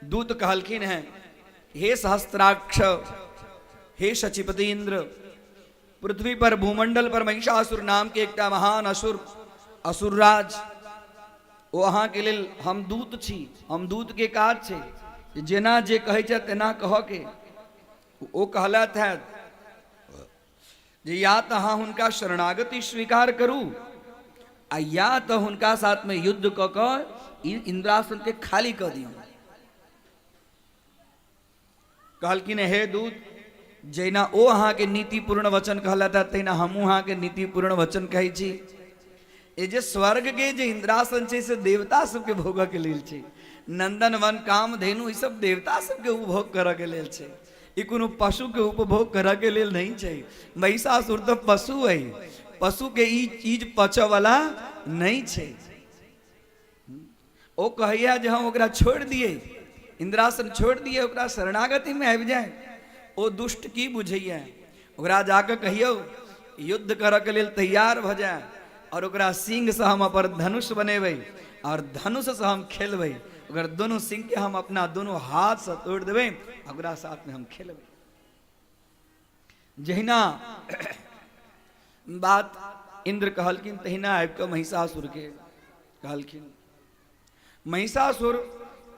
दूत कहलखिन है हे सहस्त्राक्ष, हे शचीपति इंद्र, पृथ्वी पर भूमंडल पर महिषासुर नाम के एकटा महान असुर असुरराज, ओ अहाँ के लेल हम दूत छी। हम दूत के काज छै जेना जे कहै छै तेना कह के। ओ कहलथ है जे या तो अहाँ हुनका शरणागति स्वीकार करू आ या तो हुनका साथ में युद्ध क के इंद्रासन के खाली कर दियौ। कहलखिन हे दूत, जैना ओ अहाँ के नीतिपूर्ण वचन कहलथ तहिना हमहूँ अहाँ के नीतिपूर्ण वचन कहै छी। ए जे स्वर्ग के जे इंद्रासन छै से देवता सबके भोग के लेल छै, नंदन वन काम धेनु ई सब देवता सबके उपभोग करऽ के लेल छै, ई कोनो पशु के उपभोग करऽ के लेल नहीं छै। महिषासुर तो पशु है, पशु के ई चीज पचऽ वाला नहीं छै। ओ कहैया जे हम ओकरा छोड़ दिए, इंद्रासन छोड़ दिए, ओकरा शरणागति में आबि जाए। ओ दुष्ट की बुझैया, ओकरा जाके कहियो युद्ध करऽ के लेल तैयार भ जाए और ओकरा सिंह से हम अपन धनुष बनेबै और धनुष से हम खेलबै अगर दोनों सिंह के हम अपना दोनों हाथ से तोड़ देवे ओकरा साथ में हम खेलबे। जहिना बात इंद्र कहलखिन तहिना आबि कऽ महिषासुर के कहलखिन। महिषासुर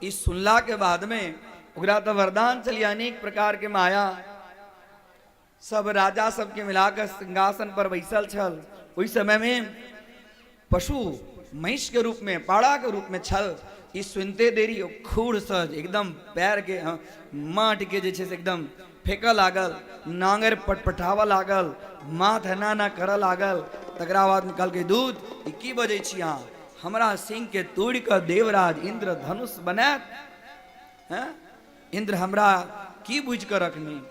इस सुनला के बाद में ओकरा तो वरदान चलिए अनेक प्रकार के माया, सब राजा सबके मिलाकर सिंहासन पर बैसल छल। ओहि समय में पशु महिष के रूप में पाड़ा के रूप में छल। ई सुनते देरी खूर सज एकदम पैर के माट के जे छै से एकदम फेंकऽ लागल, नांगर पटपटावऽ लागल, माथ हना करऽ लागल। तकरा बाद निकल के दूध ई की बजै छी अहाँ, हमरा सिंह के तोड़ कऽ देवराज इंद्र धनुष बनात हैं? इंद्र हमरा की बुझ कर रखनी,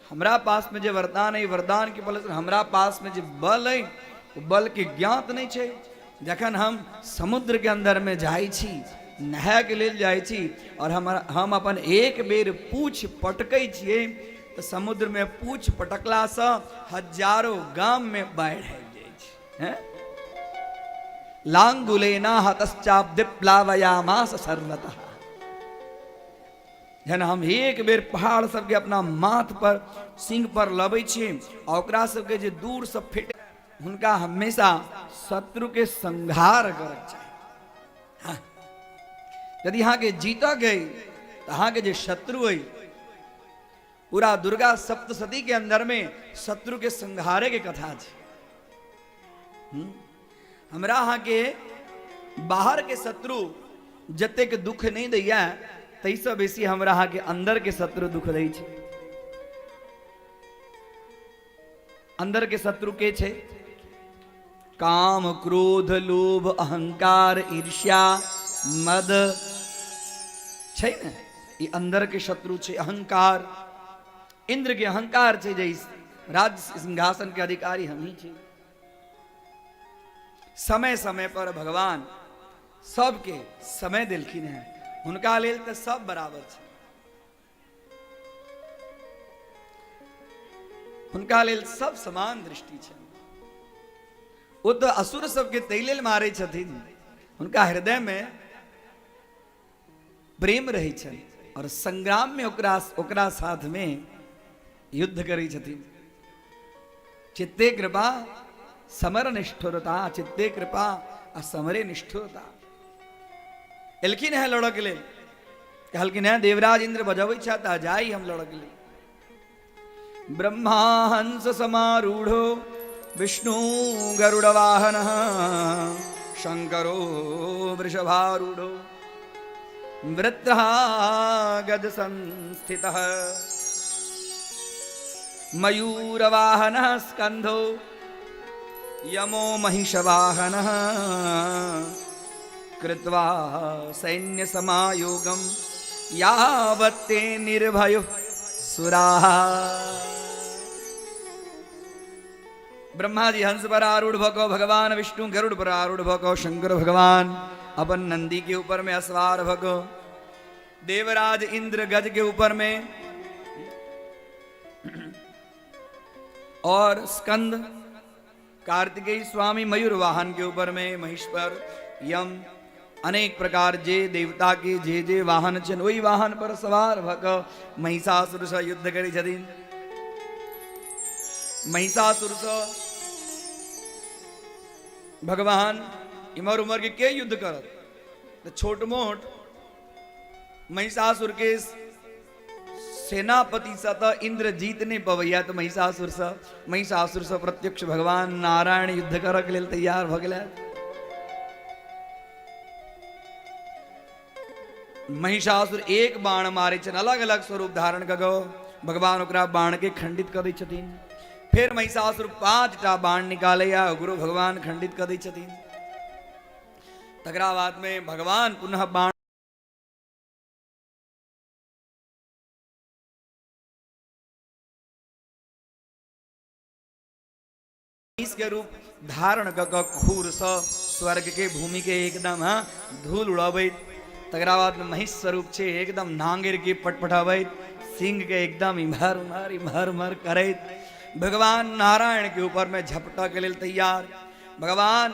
हमरा पास में जे वरदान है वरदान के बल से हमरा पास में जे बल है वो बल के ज्ञात नहीं छे। जखन हम समुद्र के अंदर में जाई छी, नहाय के लेल जाई छी और हम अपन एक बेर पूछ पटकै छियै तो समुद्र में पूछ पटकला से हजारों गाम में बाढ़ि आबि जाइ छै हैं? लांगुलेना हतश्चाप दिप्लावयामास सर्वतः। जन हम एक बेर पहाड़ सबके अपना माथ पर सिंह पर लबै छी और ओकरा सबके जे दूर से फेट हुनका हमेशा शत्रु के संहार करक चाही। हाँ। यदि यहाँ के जीता गई तो यहाँ के जे शत्रु है पूरा दुर्गा सप्तशती के अंदर में शत्रु के संहारे के कथा है। हमरा यहाँ के बाहर के शत्रु जतेक दुख नहीं दैया तैसे बेसी हमरा यहाँ के अंदर के शत्रु दुख दै छै। अंदर के शत्रु के छै? काम क्रोध लोभ अहंकार ईर्ष्या मद छै ने, ये अंदर के शत्रु छै। अहंकार, इंद्र के अहंकार छै जे राज सिंहासन के अधिकारी हम ही छी। समय समय पर भगवान सबके समय दिलखिन है, हुनका लेल तो सब बराबर छै, हुनका लेल सब समान दृष्टि छै। वो तो असुर सबके तै लेल मारे छथिन, हुनका हृदय में प्रेम रहै छै और संग्राम में ओकरा साथ में युद्ध करै छथिन। चित्ते कृपा समर निष्ठुरता, चित्ते कृपा असमरे निष्ठुरता। एलखिन है लड़क के लेल, कहलखिन है देवराज इंद्र बजबै छथि जाई हम लड़क ले। ब्रह्मा हंस समारूढ़ो विष्णु गरुड़ वाहन शंकरो वृषभारूढ़ो वृत्रः गज संस्थितः मयूर वाहन स्कंधो यमो महिषवाहनः कृत्वा सैन्य समायोगम यावत्ते निर्भयो सुराः। ब्रह्मा जी हंस पर आरूढ़ भको, भगवान विष्णु गरुड़ पर आरूढ़ भको, शंकर भगवान अपन नंदी के ऊपर में असवार भको, देवराज इंद्र गज के ऊपर में और स्कंद कार्तिकेय स्वामी मयूर वाहन के ऊपर में, महिष पर यम अनेक प्रकार जे देवता के जे वाहन छन वही वाहन पर सवार भक महिषासुर से युद्ध करी छथिन। महिषासुर से भगवान इमर उमर के युद्ध करत तो छोट मोट महिषासुर के सेनापति से तो इंद्र जीत नहीं पवैया, तो महिषासुर से प्रत्यक्ष भगवान नारायण युद्ध करक लेल तैयार भ गेलै। महिषासुर एक बाण मारे छन, अलग अलग स्वरूप धारण क गो भगवान ओकरा बाण के खंडित कर दै छथिन। फिर महिषासुर 5टा बाण निकाले या गुरु भगवान खंडित कर दै छथिन। तकरा बाद में भगवान पुनः बाण के रूप धारण क खूर स स्वर्ग के भूमि के एकदम धूल उड़ाबैत। तकरा बाद में महिष स्वरूप छे एकदम नांगेर के पटपटाबैत, सिंह के एकदम इम्हर उम्हर करैत भगवान नारायण के ऊपर में झपटा के लेल तैयार। भगवान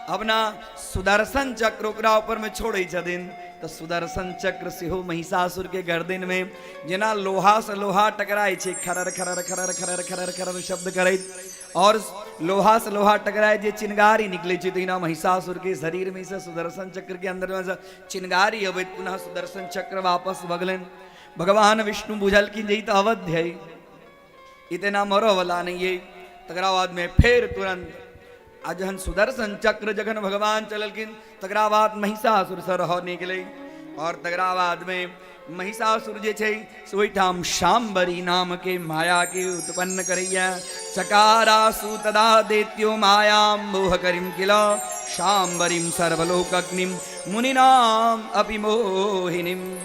अपना सुदर्शन चक्र ओकरा ऊपर में छोड़े छथिन, तो सुदर्शन चक्र से हो महिषासुर के गर्दन में जेना लोहा से लोहा टकराए छे, खरर खरर खरर खरर खरर खरर शब्द करे, और लोहा से लोहा टकराए जे चिनगारी निकले छे, तो महिषासुर के शरीर में से सुदर्शन चक्र के अंदर में से चिनगारी अवैत पुनः सुदर्शन चक्र वापस भगलन। भगवान विष्णु बुझल की जई तो अवध्य है, इतना मरो वाला नहीं है। तकरा बाद में फिर तुरंत अजहन सुदर्शन चक्र जखन भगवान चललकिन, तकरा बाद महिषासुर सर हो निकले, और तकरा बाद में महिषासुर जे छे सोईठाम शांबरी नाम के माया के उत्पन्न करैया। चकारासु तदा दैत्यो मायाम मोह करिम किल, शांबरीम सर्वलोकग्निम मुनिनाम अपि मोहिनीम।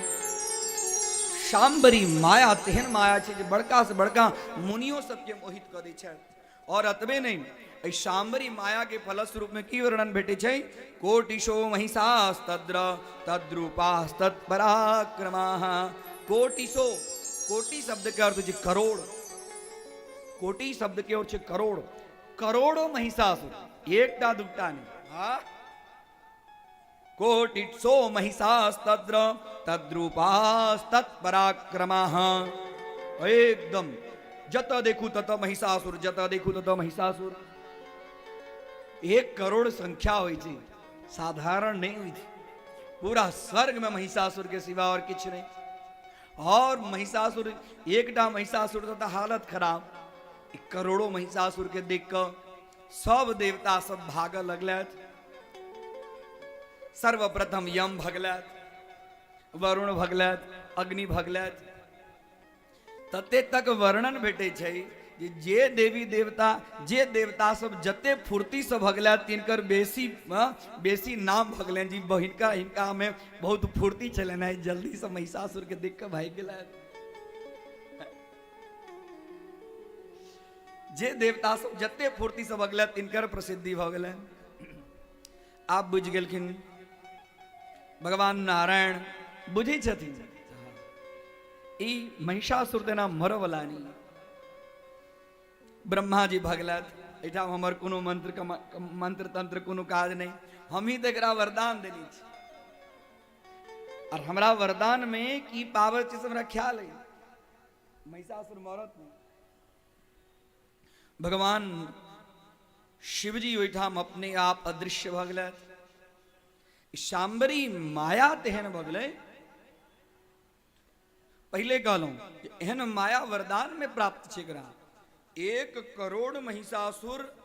शांबरी माया तेहन माया छे जे बड़का से बड़का मुनियों सबके मोहित कर दै छै। और अतबे नहीं, एहि शांबरी माया के फलस्वरूप में की वर्णन भेटे छै, कोटिशो महिषास्तद्र तद्रूपास्तत्पराक्रमाः। कोटिशो, कोटि शब्द के अर्थ है करोड़, कोटि शब्द के अर्थ है करोड़, करोड़ों महिषासुर, एकटा दुटा नहीं। हाँ, कोटिशो महिषास्तद्र तद्रूपास्तत्पराक्रमाः। एकदम जत देखू तत महिषासुर, जत देखू तत महिषासुर। 1 करोड़ संख्या हुई थी, साधारण नहीं हुई थी। पूरा स्वर्ग में महिषासुर के सिवा और कुछ नहीं। और महिषासुर, एकटा महिषासुर तो हालत खराब, करोड़ों महिषासुर के देख कर सब देवता सब भाग लगलत। सर्वप्रथम यम भगलत, वरुण भगलत, अग्नि भगलत। तते तक वर्णन भेटे छै जे देवी देवता, जे देवता सब जते फुर्ती से भगलत, तिनकर बेसी नाम भगलन जी। हिनका हिनका में बहुत फुर्ती चलन है, जल्दी से महिषासुर के देख कर भाग गेला। जे देवता सब जते फुर्ती से भगलत, तिनकर प्रसिद्धि भ गेलन। आप बुझ गेलखिन, भगवान नारायण बुझी छथिन ई महिषासुर देना मरो वाला नहीं। ब्रह्मा जी भगलत, एठा हमर कोनो मंत्र तंत्र कोनो काज नहीं, हम ही तकरा वरदान देनी छी। और हमरा वरदान में की पावर चीज हमरा ख्याल है, महिषासुर मरत नहीं। भगवान शिवजी ओठाम अपने आप अदृश्य भगलत। शांबरी माया तेहन भगले, पहले कहलूं एहन माया वरदान में प्राप्त छे। 1 करोड़ महिषासुर,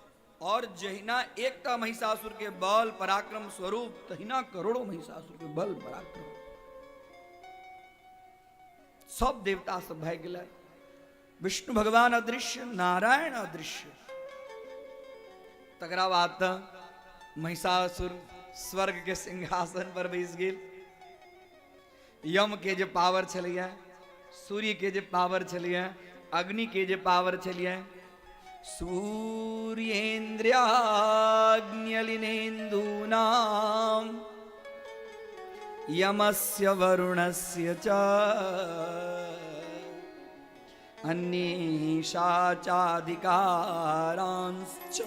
और जहिना एकटा महिषासुर के बल पराक्रम स्वरूप, तहिना करोड़ों महिषासुर के बल पराक्रम सब देवता सब भाग गेल। विष्णु भगवान अदृश्य, नारायण अदृश्य। तकरा बाद महिषासुर स्वर्ग के सिंहासन पर बैस गेल। यम के जे पावर छलिए, सूर्य के जे पावर छलिए, अग्नि के जे पावर छलिए, सूर्येन्द्रियाग्न्यलिनेन्दूनां यमस्य वरुणस्य च अन्येषाचाधिकारांश्च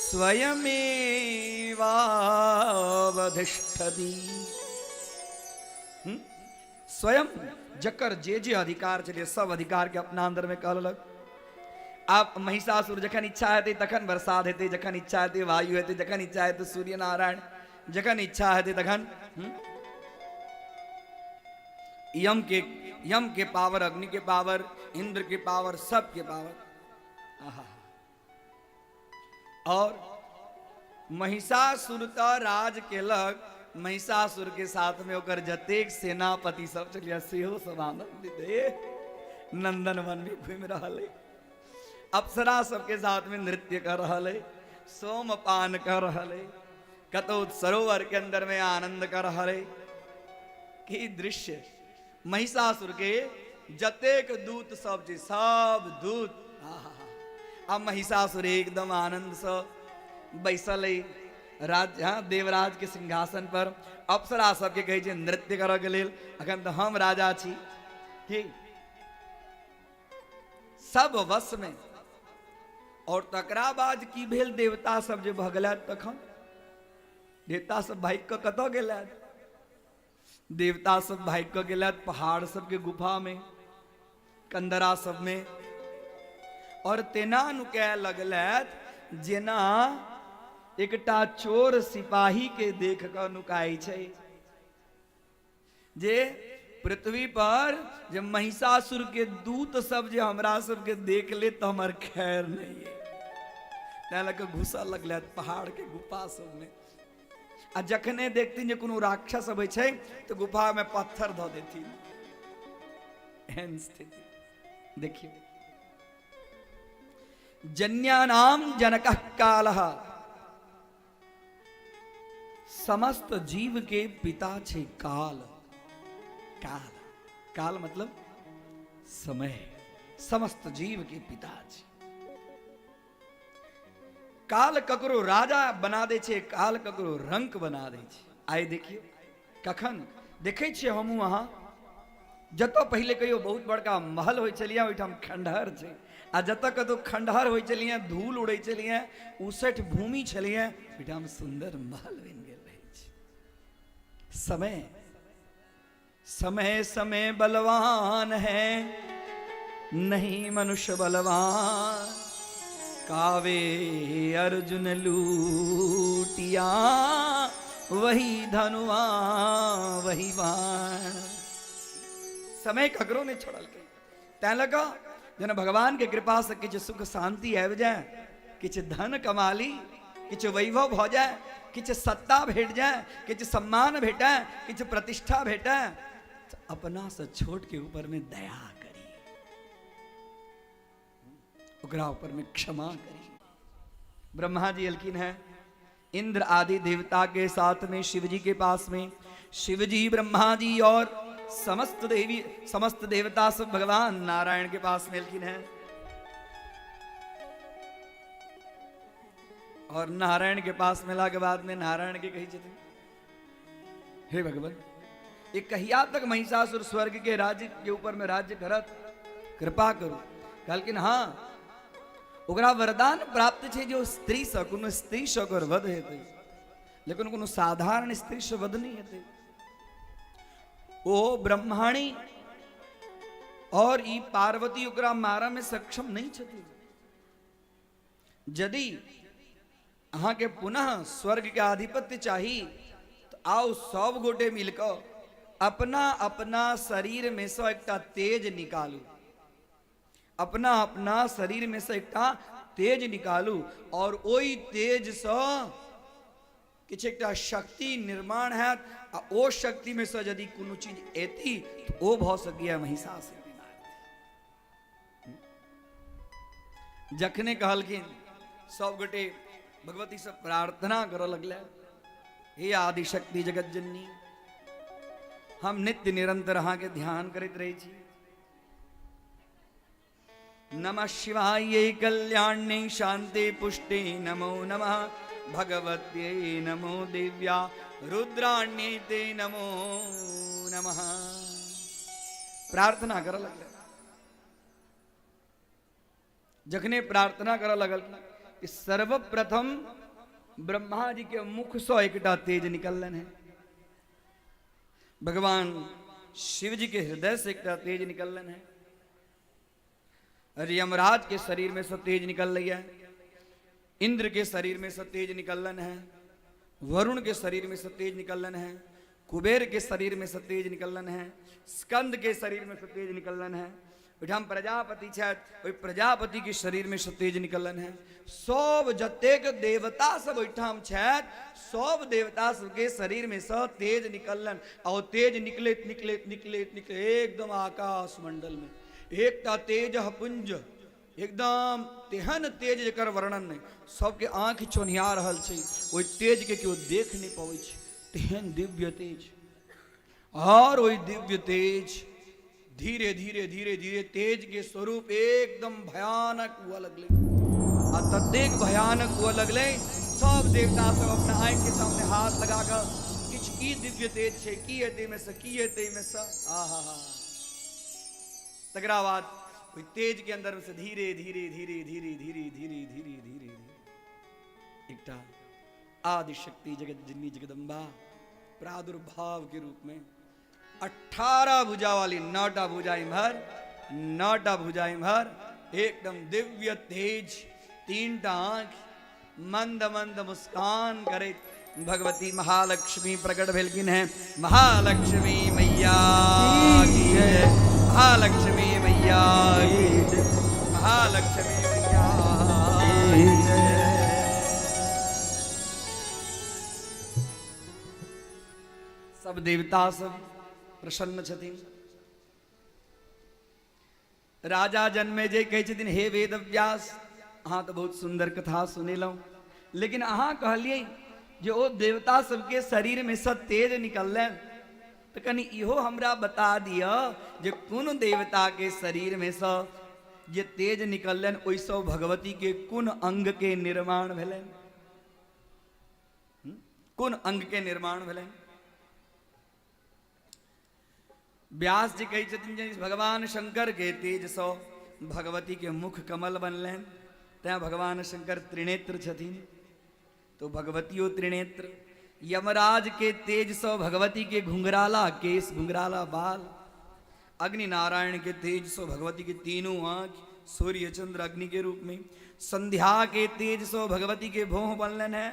स्वयमेवावधिष्ठति। स्वयं जकर जे अधिकार चलिए, सब अधिकार के अपना अंदर में कहलक। आप महिषासुर जखन इच्छा हेतै तखन बरसात हेतै, जखन इच्छा हेतै वायु हेतै, जखन इच्छा हेतै सूर्य नारायण, जखन इच्छा हेतै तखन यम के पावर, अग्नि के पावर, इंद्र के पावर, सब के पावर। और महिषासुर का राज केलक, महिषासुर के साथ में ओकर जतेक सेनापति सब चलिए सेहो सब आनंदित है, नंदन वन में घूम रहा है, अप्सरा सबके साथ में नृत्य कर रहा है, सोमपान कर रहा है, कतो सरोवर के अंदर में आनंद कर रहा है। कि दृश्य महिषासुर के जतेक दूत सब जी, सब दूत। अब महिषासुर एकदम आनंद से बैसल है राज, हाँ, देवराज के सिंहासन पर। अप्सरा सबके कहे छै नृत्य करऽ के लेल, अखन तो हम राजा छी, ठीक, सब वश में। और तकरा बाद की भेल, देवता सब जे भगलत, तखन देवता सब भाग कऽ कतऽ गेलथि? देवता सब भाग के गेलत पहाड़ सब के गुफा में, कंदरा सब में, और तेना नु कह लगलत जेना एकटा चोर सिपाही के देख कर नुकाई छै, जे पृथ्वी पर जब महिषासुर के दूत सब जे हमरा सब के देख ले तो हमार खैर नहीं है, लग घुसा लगल पहाड़ के गुफा सब में। आ जखने देखती जे कोनो राक्षस अबै छै तो गुफा में पत्थर धो देती। एहन स्थिति देखिए। जन्यानाम जनकः कालः, समस्त जीव के पिता छे काल। काल, काल मतलब समय, समस्त जीव के पिता छे। काल ककरो राजा बना दे छे, काल ककरो रंक बना दे छे। आइ देखिए कखन देखे छे हम वहां जतो पहले कहियो बहुत बड़का महल होय छलिया, ओहिठाम खंडहर छे, आ जतऽ कतौ खंडहर होय छलिया, धूल उड़ै छलिया, उसठ भूमि छलिया, ओहिठाम सुंदर महल बन गेल रहै छै। समय, समय समय बलवान है, नहीं मनुष्य बलवान, कावे अर्जुन लूटिया, वही धनुआ वही बाण। समय ककरो ने छोड़ल के, तै लगा जन भगवान के कृपा से किछ सुख शांति आबि जाए, किछ धन कमा ली, किछ वैभव भ जाए, किछ सत्ता भेट जाए, किछ सम्मान भेटे, किछ प्रतिष्ठा भेटे, तो अपना से छोट के ऊपर में दया करी, ओकरा ऊपर में क्षमा करी। ब्रह्मा जी अलकीन है, इंद्र आदि देवता के साथ में शिव जी के पास में, शिव जी ब्रह्मा जी और समस्त देवता सब भगवान नारायण के पास में अलकीन है। और नारायण के पास मिला के बाद में नारायण के कही जाते, हे भगवान ये कहिया तक महिषासुर स्वर्ग के राज्य के ऊपर में राज्य करत, कृपा करो। कहलकिन हाँ ओकरा वरदान प्राप्त छे जो स्त्री से कोनो स्त्री से ओकर वध हेतै, लेकिन कोनो साधारण स्त्री से वध नहीं हेतै। ओ ब्रह्माणी और ई पार्वती ओकरा मारा में सक्षम नहीं छथि। यदि अहाँ के पुनः स्वर्ग के आधिपत्य चाही तो आओ सब गोटे मिलकर अपना अपना शरीर में से एकटा तेज निकालू, अपना अपना शरीर में से एकटा तेज निकालू, और ओई तेज से किछ एकटा शक्ति निर्माण है, आ ओ शक्ति में से यदि कोनो चीज एती तो ओ भ सकिया महिषासुर। जखने कहलखिन सब गोटे भगवती से प्रार्थना करऽ लगले, हे आदि शक्ति जगत जननी, हम नित्य निरंतर अहाँ के ध्यान करते रहे छी। नमः शिवाय कल्याण्यै शांति पुष्टि, नमो नमः भगवत्यै, नमो दिव्या रुद्राण्यै ते नमो नमः। प्रार्थना करऽ लगले। जखने प्रार्थना करऽ लगल कि सर्वप्रथम ब्रह्मा जी के मुख से एकटा तेज निकलन है, भगवान शिव जी के हृदय से एकटा तेज निकलन है, यमराज के शरीर में से तेज निकल रही है, इंद्र के शरीर में से तेज निकलन है, वरुण के शरीर में से तेज निकलन है, कुबेर के शरीर में से तेज निकलन है, स्कंद के शरीर में से तेज निकलन है, ओहिठाम प्रजापति छथि, ओहि प्रजापति के शरीर में से तेज निकलन है। सब जतेक देवता सब ओहिठाम छथि, सब देवता सबके शरीर में से तेज निकलन, और तेज निकलैत निकलैत निकलैत निकलैत एकदम आकाश मंडल में एकटा तेज पुंज, एकदम तेहन तेज जेकर वर्णन नहीं, सबके आंख चोन्हिया रहल छै, ओहि तेज के केओ देख नहीं पाबै छै, तेहन दिव्य तेज। और वही दिव्य तेज धीरे धीरे धीरे धीरे तेज के स्वरूप एकदम भयानक हुआ लगले, आ ततेक भयानक हुआ लगले, सब देवता सब अपना आंख के सामने हाथ लगाकर किछ की दिव्य तेज छे, की हेतै में से, की हेतै में से, आहा हा। तकरा बाद कोई तेज के अंदर से धीरे धीरे धीरे धीरे धीरे धीरे धीरे धीरे एकटा आदि शक्ति जगत जननी जगदम्बा प्रादुर्भाव के रूप में 18 भुजा वाली 9टा भुजाएं भर, 9टा भुजाएं भर, एकदम दिव्य तेज, 3टा आंख, मंद मंद मुस्कान करे भगवती महालक्ष्मी प्रकट भेलकिन है। महालक्ष्मी मैया की जय, महालक्ष्मी मैया की जय, महालक्ष्मी मैया की जय। सब देवता सब प्रसन्न छथिन। राजा जन्मे जे कहै छथिन हे वेद व्यास, अहाँ तो बहुत सुंदर कथा सुनेलौं, लेकिन अहाँ कहलिए जे ओ देवता सबके शरीर में से तेज निकललै, तो कनि इहो हमरा बता दिया जे कुन देवता के शरीर में से जे तेज निकललन ओइसो भगवती के कुन अंग के निर्माण भेलन? कुन अंग के निर्माण भेलन? व्यास जी कहै छथिन जे भगवान शंकर के तेज सो भगवती के मुख कमल बनलन, तैं भगवान शंकर त्रिनेत्र छथिन, तो भगवतियो त्रिनेत्र। यमराज के तेज सो भगवती के घुंघराला केस, घुंघराला बाल। अग्नि नारायण के तेज सो भगवती के तीनों आंख, सूर्य चंद्र अग्नि के रूप में। संध्या के तेज सो भगवती के भौह बनलन है।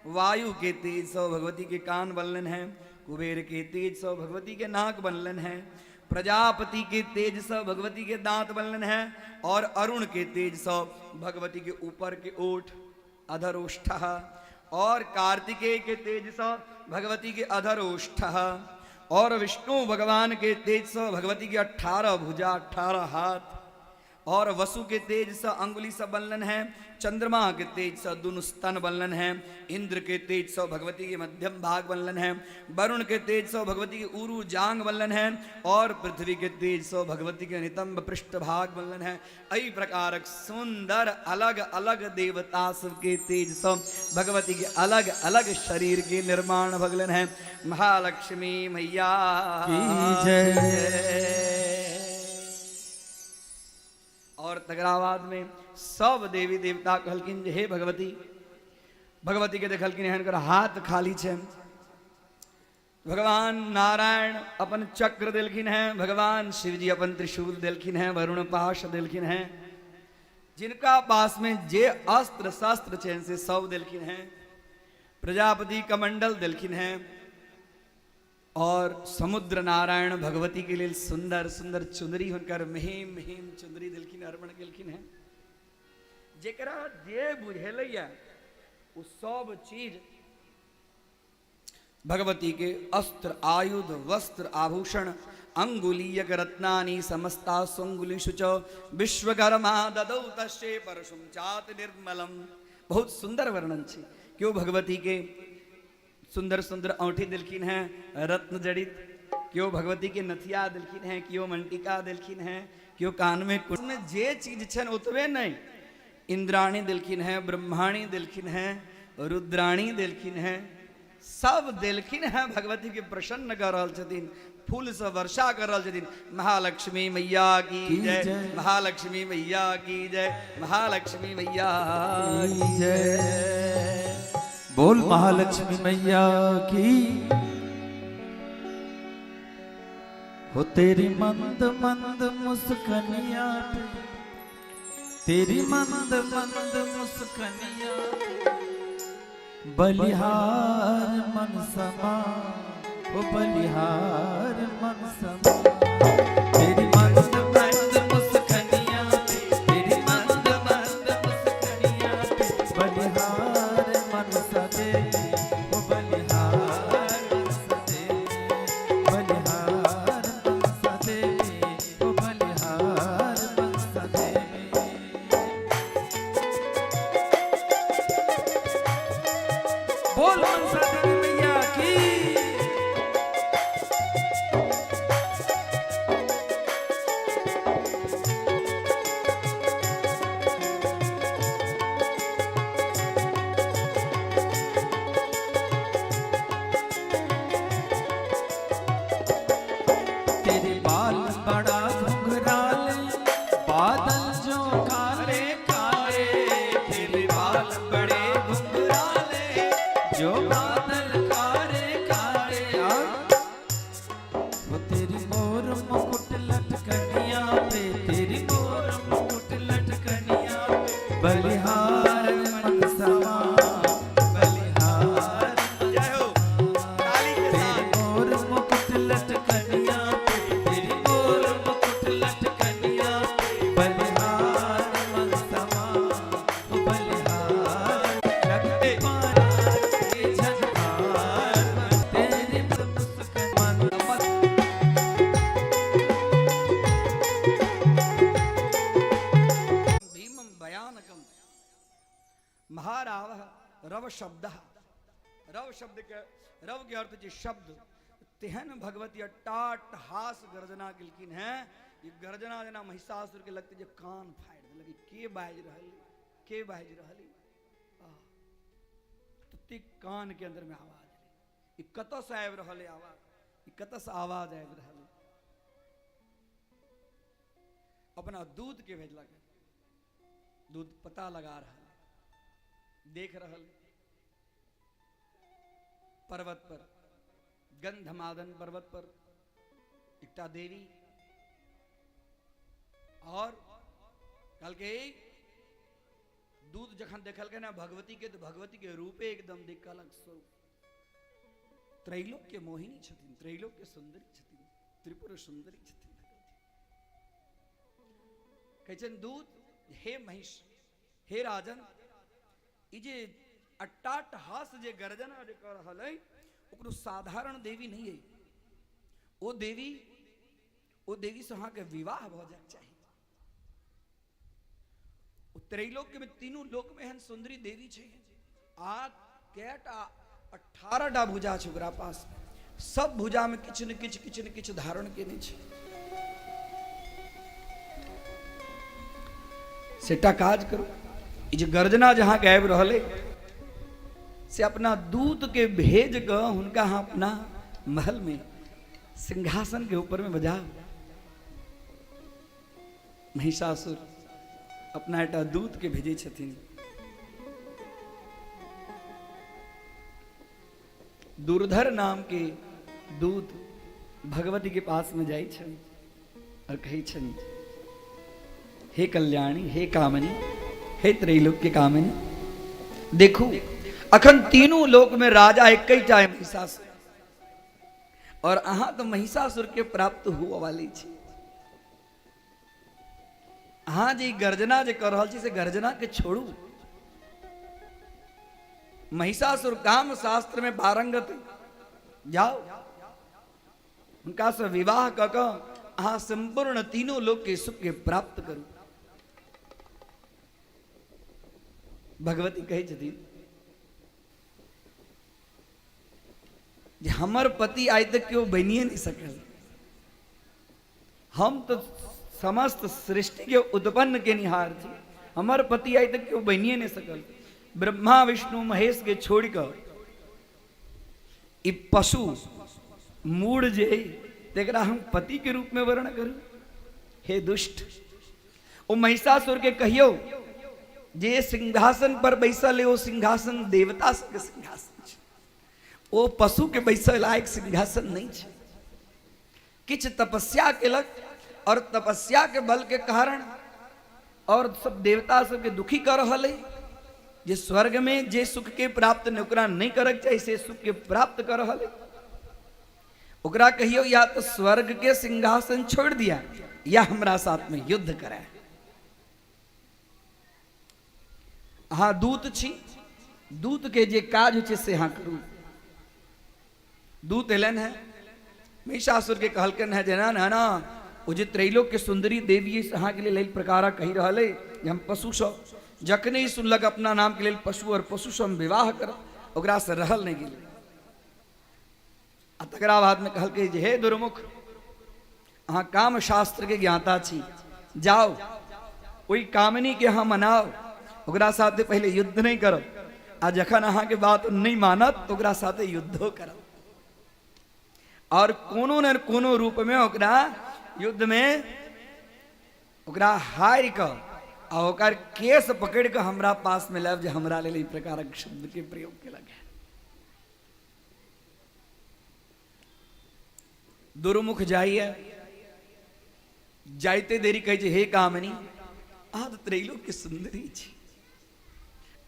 वायु के तेज सो भगवती के कान बनलन है। कुबेर के तेज सो भगवती के नाक बनलन है। प्रजापति के तेज से भगवती के दांत बनलन है। और अरुण के तेज से भगवती के ऊपर के ओठ, अधरोष्ठ। और कार्तिकेय के तेज से भगवती के अधरोष्ठ। और विष्णु भगवान के तेज से भगवती के 18 भुजा, 18 हाथ। और वसु के तेज से अंगुली से बनलन है। चंद्रमा के तेज से दुनु स्तन बनलन है। इंद्र के तेज से भगवती के मध्यम भाग बनलन है। वरुण के तेज से भगवती के उरु जांग बनलन है। और पृथ्वी के तेज से भगवती के नितंब पृष्ठ भाग बनलन है। एहि प्रकार सुंदर अलग अलग देवता सब के तेज से भगवती के अलग अलग शरीर के निर्माण भगलन है। महालक्ष्मी मैया की जय। और तगरावाद में सब देवी देवता कहलकिन जे हे भगवती, भगवती के देखलकिन हनकर हाथ खाली छे। भगवान नारायण अपन चक्र देलखिन हैं, भगवान शिव जी अपन त्रिशूल देलखिन हैं, वरुण पाश देलखिन हैं। जिनका पास में जे अस्त्र शस्त्र छे से सब देलखिन हैं। प्रजापति कमंडल देलखिन हैं। और समुद्र नारायण भगवती के लिए सुंदर सुंदर चुंदरी हुनकर महीम महीम चुंदरी दिलखिन, अर्पण केलखिन है। जेकरा जे बुझेलैया उ सब चीज भगवती के अस्त्र, आयुध, वस्त्र, आभूषण, अंगुलीयक रत्नानि समस्ता स्वंगुलीषु च विश्वकर्मा ददौ तस्यै परशुं चात निर्मलम। बहुत सुंदर वर्णन छे। क्यों भगवती के सुंदर सुंदर औंठी दिलखिन हैं, रत्न जड़ित। क्यों भगवती के नथिया दिलखिन हैं, क्यों मंटिका दिलखिन हैं, क्यों कान में में जे चीज छन ओतबे नहीं। इंद्राणी दिलखिन है, ब्रह्माणी दिलखिन है, रुद्राणी दिलखिन है, सब दिलखिन है। भगवती के प्रसन्न कर रहल छथिन, फूल से वर्षा कर रहल छथिन। महालक्ष्मी मैया की जय, महालक्ष्मी मैया की जय, महालक्ष्मी मैया की जय। बोल महालक्ष्मी मैया की। हो तेरी मंद मंद मुस्कनिया पे, तेरी मंद मंद मुस्कनिया बलिहार मन समा, हो बलिहार मन समा। तेरी मंद मंद मुस्कनिया पे, तेरी मंद मंद मुस्कनिया पे बलिहार मन सदे, हो बलिहार मन सदे, बलिहार मन सदे, हो बलिहार मन सदे। बोल मनसा देवी मैया की। तेरे बाल बड़ा घुंघराले, बादल जो काले काले। तेरे बाल बड़े घुंघराले, जो बलिहार मन समा बलिहार जय हो ताली के साथ। मोर मुकुट लटकनिया तेरी मोर मुकुट लटकनिया बलिहार मन समा बलिहार लगते मारा के झंकार तेरी मुस्कान भीमं भयानकम महाराव रव शब्द रव शब्द के रव के अर्थ जी शब्द तेहन भगवती टाट हास गर्जना गिलकिन है ये गर्जना जना महिषासुर के लगते जो कान फाड़ लगी के बाज रहली के बाज रहली ते कान के अंदर में आवाज ये कतस आब रहले आवाज ये कतस आवाज आब रहले अपना दूध के भेजलक दूध पता लगा रहा देख रहल पर्वत पर गंधमादन पर्वत पर एकटा देवी और कल के दूध जखन देखल के ना भगवती के तो भगवती के रूपे एकदम देख अलग स्वरूप त्रैलोक के मोहिनी छथिन त्रैलोक के सुंदरी छथिन त्रिपुर सुंदरी छथिन कहन दूध हे महिष हे राजन ई जे अट्टाट हास जे गर्जना जे कर रहल है ओकरो साधारण देवी नहीं है ओ देवी से अहाँ के विवाह भ जाए चाहिए त्रैलोक में तीनों लोक में एहन सुंदरी देवी छे आ केटा 18टा भुजा छै ओकरा पास सब भुजा में किछ न किछ धारण केने छै सेटा काज करो ई जे गर्जना जहां गायब रहले से अपना दूत के भेज क हुनका हाँ अपना महल में सिंहासन के ऊपर में बजा महिषासुर अपना एटा दूत के भेजे छथिन दुर्धर नाम के दूत भगवती के पास में जाई छन और कही छन हे कल्याणी हे कामनी हे त्रैलोक के कामनी देखो अखन तीनों लोक में राजा एक ही टाइम महिषासुर और अहाँ तो महिषासुर के प्राप्त हुआ वाली छी हाँ जी गर्जना जे कर रहल छी से गर्जना के छोड़ू महिषासुर काम शास्त्र में पारंगत जाओ उनका से विवाह क अहाँ संपूर्ण तीनों लोक के सुख के प्राप्त करू भगवती कहे छथिन जे हमर पति आइ तक क्यों बनिए नहीं सकल हम तो समस्त सृष्टि के उत्पन्न के निहार थी हमर पति आइ तक क्यों बनिए नहीं सकल ब्रह्मा विष्णु महेश के छोड़कर ई पशु मूड जे तेकरा हम पति के रूप में वर्ण करूं हे दुष्ट ओ महिषासुर के कहियो जे सिंहासन पर बैसल है वो सिंहासन देवता के सिंहासन है ओ पशु के बैसल लायक सिंहासन नहीं है किछ तपस्या केलक और तपस्या के बल के कारण और सब देवता सबके दुखी कर रहल है जे स्वर्ग में जे सुख के प्राप्त ओकरा नहीं करक चाहिए से सुख के प्राप्त कर रहल है ओकरा कहियो या तो स्वर्ग के सिंहासन छोड़ दिया या हमरा साथ में युद्ध करे हाँ दूत छी दूत के जे काज हो से हाँ करू दूत एलन है महिषासुर के कहलकन है जना ना ना ओ जे त्रैलोक के सुंदरी देवी अहाँ के लिए प्रकार कही रहा है जे हम पशु सब जखने ही सुनलक अपना नाम के लिए पशु और पशु से हम विवाह कर ओकरा से रहल नहीं गेल तकरा बाद में कहलकै जे हे दुर्मुख अहाँ काम शास्त्र के ज्ञाता छी जाओ ओई कामनी के अहाँ मनाओ ओकरा साथे पहले युद्ध नहीं करो आ जखन अहाँ के बात नहीं मानत तो ओकरा साथे युद्धो करो और कोनो न कोनो रूप में ओकरा युद्ध में ओकरा हार क आ ओकर केस पकड़ के हमरा पास में लाब जे हमरा लेल ई प्रकारक शब्द के प्रयोग केलक है दुर्मुख जाइए जाइते देरी कहे हे कामनी अहाँ तो त्रैलोक के सुंदरी छी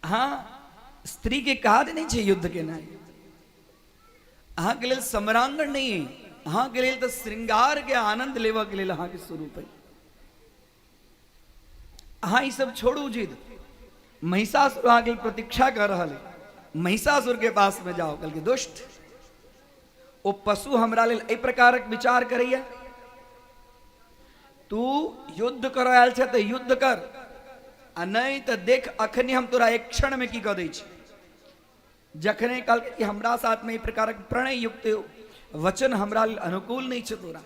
हाँ स्त्री के कहा नहीं छे युद्ध के नाय अहाँ के लिए सम्रांगण नहीं है, अहाँ के लिए तो श्रृंगार के आनंद लेवा के लिए अहाँ के स्वरूप है। अहाँ ये सब छोड़ू जिद, महिषासुर अहाँ के लिए प्रतीक्षा कर रहा है, महिषासुर के पास में जाओ। कल के दुष्ट ओ पशु हमरा लेल एहि प्रकारक विचार करैया, तू युद्ध कर आयल छे तो युद्ध कर, आ नहीं तो देख अखनी हम तोरा एक क्षण में की कह दै छी। जखने कल कि हमरा साथ में एहि प्रकारक प्रणय युक्त वचन हमरा लेल अनुकूल नहीं छे, तोरा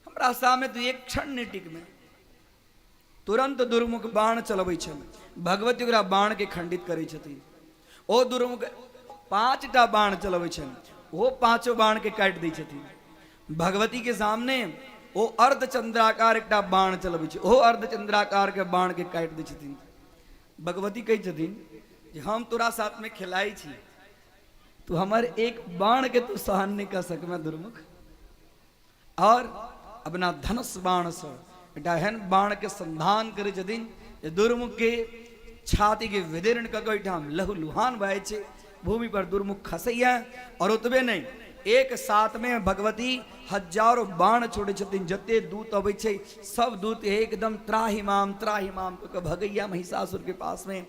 हमरा सामने तू एक क्षण नहीं टिक में तुरंत दुर्मुख बाण चलबै छे। भगवती ओकरा बाण के खंडित करै छथिन। ओ दुर्मुख 5टा बाण चलबै छे, वो 5 बाण के काट दै छथिन। भगवती के सामने वो अर्धचंद्राकार एकटा बाण चलबै छे, ओ अर्धचंद्राकार के बाण के काट दै छथिन। भगवती कहै छथिन कि हम तोरा साथ में खिलाई छी, तू हमर एक बाण के तू सहन नहीं कर सकमे दुर्मुख। और अपना धनुष बाण से एकटा एहन बाण के संधान करे छथिन जे दुर्मुख के छाती के विदीर्ण क के ओहिठाम लहू लुहान बहे छे, भूमि पर दुर्मुख खसैया। और उतबे नहीं, एक साथ में भगवती हजारों बाण छोड़े छथिन। जते दूत अबै छे सब दूत एकदम त्राहिमाम त्राहिमाम क भगैया महिषासुर के पास में,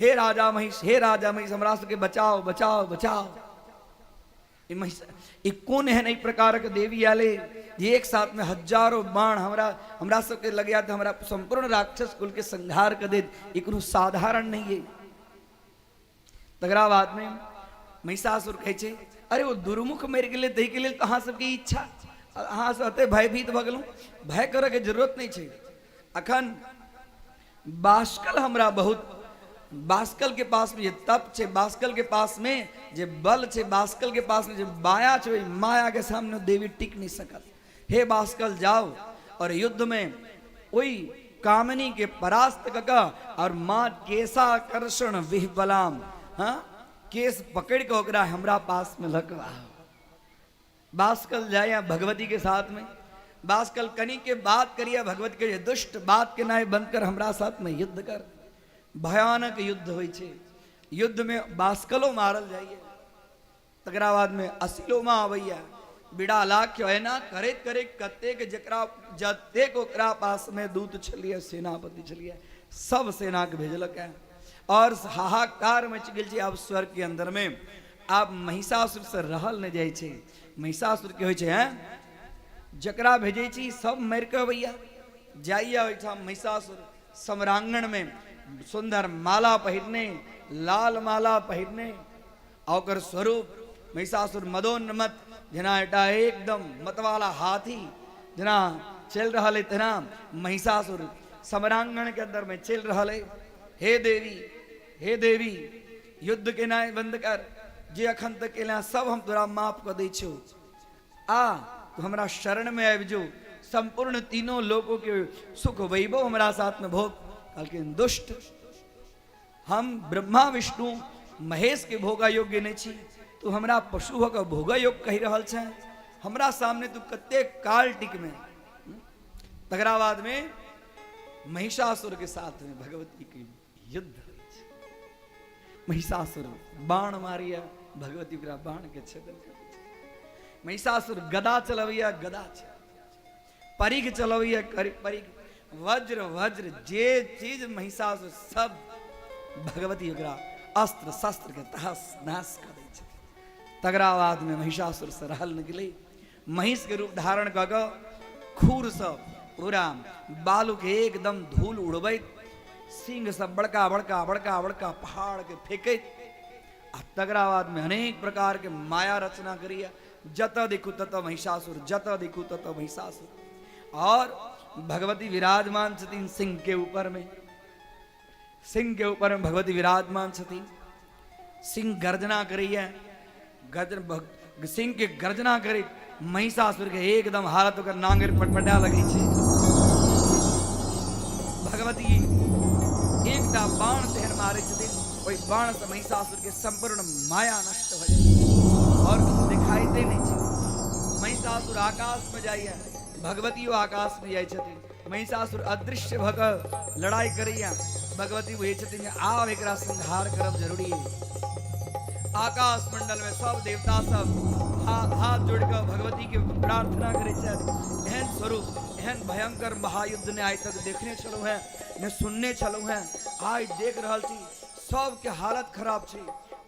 हे राजा महिष, हे राजा महिष, हमरा सबके बचाओ बचाओ बचाओ। ई कौन है नई प्रकार के देवी आले ये एक साथ में हजारों बाण हमरा सबके लग गया, तो हमरा संपूर्ण राक्षस कुल के संहार कर दे। ई कोनो साधारण नहीं है। तगड़ा बाद में महिषासुर कहे छे, अरे वो दुर्मुख मर गेले तही के लिए तो अहाँ सबके इच्छा, अहाँ सब अते भयभीत भ गेलहुँ। भय करे के जरूरत नहीं छे। अखन बाष्कल हमरा बहुत, बाष्कल के पास में ये तप छे, बाष्कल के पास में जे बल छे, बाष्कल के पास में जे माया छे, माया के सामने देवी टिक नहीं सकत। हे बाष्कल जाओ और युद्ध में वही कामनी के परास्त कका और माँ केशाकर्षण विह्वलाम, हाँ केस पकड़ के ओकरा हमरा पास में लकवा। बाष्कल जाया भगवती के साथ में, बाष्कल कनी के बात करिया भगवती के दुष्ट बात के नाय बंद कर, हमरा साथ में युद्ध कर। भयानक युद्ध होइ छे। युद्ध में बाष्कलो मारल जाइए, तकरा बाद में असिलो माँ अबैया बिड़ा लाख एना करे करे कते के जकरा जते को ओकरा पास में दूत छलिए, सेनापति छलिए, सब सेना के भेजलक है। और हाहाकार मच गेल छे। अब स्वर्ग के अंदर में आप महिषासुर से रहल न जाय छे। महिषासुर के होइ छे, हैं जकरा भेजे छी सब मर के अबैया जाइया। ओहिठाम महिषासुर सम्रांगण में सुंदर माला पहिरने, लाल माला पहिरने, और स्वरूप महिषासुर मदोन्मत जना एटा एकदम मतवाला हाथी जना चल रहा है, तना महिषासुर सम्रांगण के अंदर में चल रहा है। हे देवी, हे देवी, युद्ध के नाय बंद कर, जे अखन तक के सब हम तोरा माफ कर दै छो। आ तो हमरा शरण में आबि जो, संपूर्ण तीनों लोगों के सुख वैभव हमरा साथ में भोग। कहलखिन दुष्ट, हम ब्रह्मा विष्णु महेश के भोगा योग्य नहीं छी, तू हमरा पशु होकर भोगा योग कही रहल छे। हमरा सामने तू कते काल टिक में। तकरा बाद में महिषासुर के साथ में भगवती की युद्ध होइ छे। महिषासुर बाण मारिया, भगवती ओकरा बाण के छेदन कर दै छे। महिषासुर गदा चलबैया, गदा परिघ चलबैया, परिघ, वज्र वज्र जे चीज महिषासुर सब भगवती ओकरा अस्त्र शस्त्र के तहस नहस कर दै छे। तकरा बाद में महिषासुर से रहल न गेलै। महिष के रूप धारण क के खूर से पूरा बालू के एकदम धूल उड़बैत, सिंह सब बड़का बड़का बड़का बड़का पहाड़ के फेंकैत, आ तकरा बाद में अनेक प्रकार के माया रचना करिया। जत देखू तत महिषासुर, जत देखू तत महिषासुर। और भगवती विराजमान छथिन सिंह के ऊपर में, सिंह के ऊपर में भगवती विराजमान छथिन। सिंह गर्जना करैया, सिंह के गर्जना करे महिषासुर के एकदम हालत ओकर नांगेर पटपटा लगे छे। भगवती एकटा बाण तेहन मारे छथिन, ओहि बाण से महिषासुर के संपूर्ण माया नष्ट हो जाए और कुछ दिखाई दे नहीं छे। महिषासुर आकाश में जाइए, भगवती आकाश में जाए छथिन। महिषासुर अदृश्य भग लड़ाई करैया, भगवती वही छथिन आव एकरा संहार करब जरूरी है। आकाश मंडल में सब देवता सब हाथ जोड़ कर भगवती के प्रार्थना करे छथि। एहन स्वरूप एहन भयंकर महायुद्ध ने आज तक देखने चलो है ने सुनने चलो है। आज देख रहल छी सबके हालत खराब छै।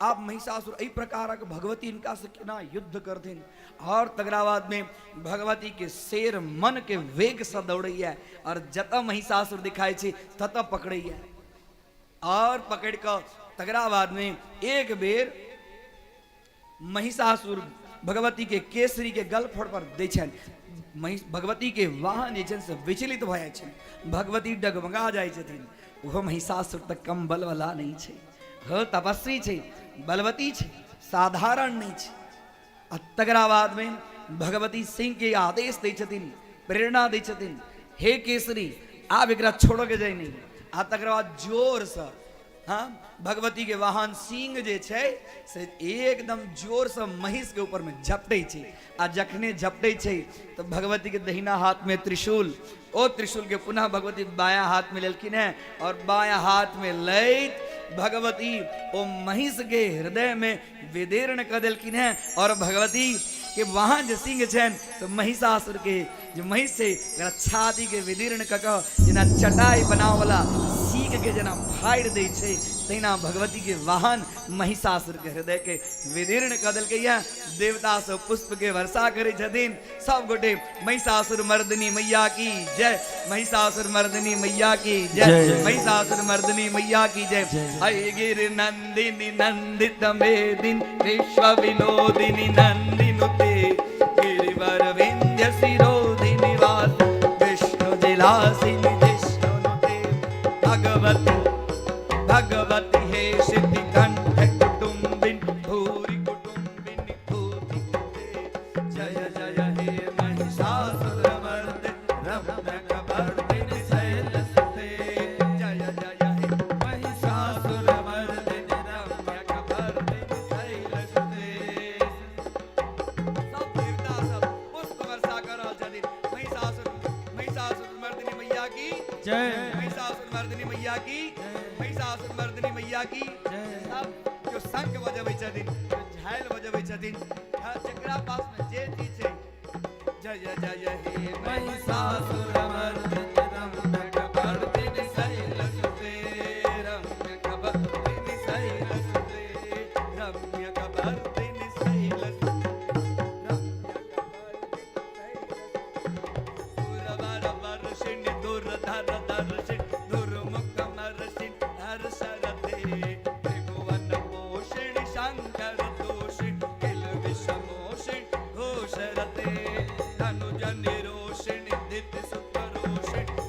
आप महिषासुर एहि प्रकार भगवती इनका से केना युद्ध करथिन और तगराबाद में भगवती के शेर मन के वेग से दौड़ैया और जत महिषासुर दिखाई छै तत पकड़ैया और पकड़ कर तगराबाद में एक बेर महिषासुर भगवती के केसरी के गलफड़ पर दै छनि। भगवती के वाहन जे छनि से विचलित भऽ जाइ छनि। भगवती डगमगा जाइ छथिन। वो महिषासुर तक कम बल वाला नहीं छै। हो तपस्वी छै, बलवती छै, साधारण नहीं छै। तगराबाद में भगवती सिंह के आदेश दै छथिन, प्रेरणा दै छथिन, हे केसरी आप एकरा छोड़ो के जाय नहीं। आ तगराबाद जोर से हाँ भगवती के वाहन सिंह जे छै से एकदम जोर से महिष के ऊपर में झपटे छै। आ जखने झपटे छै तो भगवती के दहिना हाथ में त्रिशूल, ओ त्रिशूल के पुनः भगवती बायां हाथ में लेलखिन है और बायां हाथ में लैत भगवती ओ महिष के हृदय में विदीर्ण कर देलखिन है। और भगवती के वाहन जो सिंह छन तो महिषासुर के जो महिष छै छाती के विदीर्ण क जेना चटाई बनाव वाला सीख के जेना फाड़ दै छै तहिना भगवती के वाहन महिषासुर के हृदय के विदीर्ण क देलकै। देवता सब पुष्प के वर्षा करे छथिन। सब गोटे महिषासुर मर्दिनी मैया की जय, महिषासुर मर्दिनी मैया की जय, महिषासुर मर्दिनी मैया की जय। हय गिर नंदिनी नंदित मेदिन विश्व विनोदिनी नंदिनुते गिरिवर विंध्य शिरोधिनी वास विष्णु जिलासिनी जिष्णुनुते भगवती भगवती हे सिद्धि कंठ कुटुंबिन भूरि कुटुंबिनी भूति जय जय हे महिषासुर मर्दिनी रम्यक वर्धिनी शैलसुते जय जय हे महिषासुर मर्दिनी रम्यक वर्धिनी शैलसुते। सब देवता सब पुष्प वर्षा कर रहल छथिन। महिषासुर मर्दिनी मैया की जय, महिषासुर मर्दिनी मैया की, महिषासुर मर्दिनी मैया की। सब जो शंख बजबै छथिन, जो झाइल बजबै छथिन, जकरा पास में जे चीज छै जय जय हे महिषासुर मर्दिनी रम्यक वर्धिनी शैलसुते रम्यक वर्धिनी शैलसुते रम्यक वर्धिनी शैलसुते सुरवर वर्षिणि दुर्धर दर्शिनि दुर्मुख मर्षिणि हर्षरते त्रिभुवन पोषिणि शंकर दोषिणि किल विषमोषिणि घोषरते धनुज निरोषिणि दिति सुत रोषिणि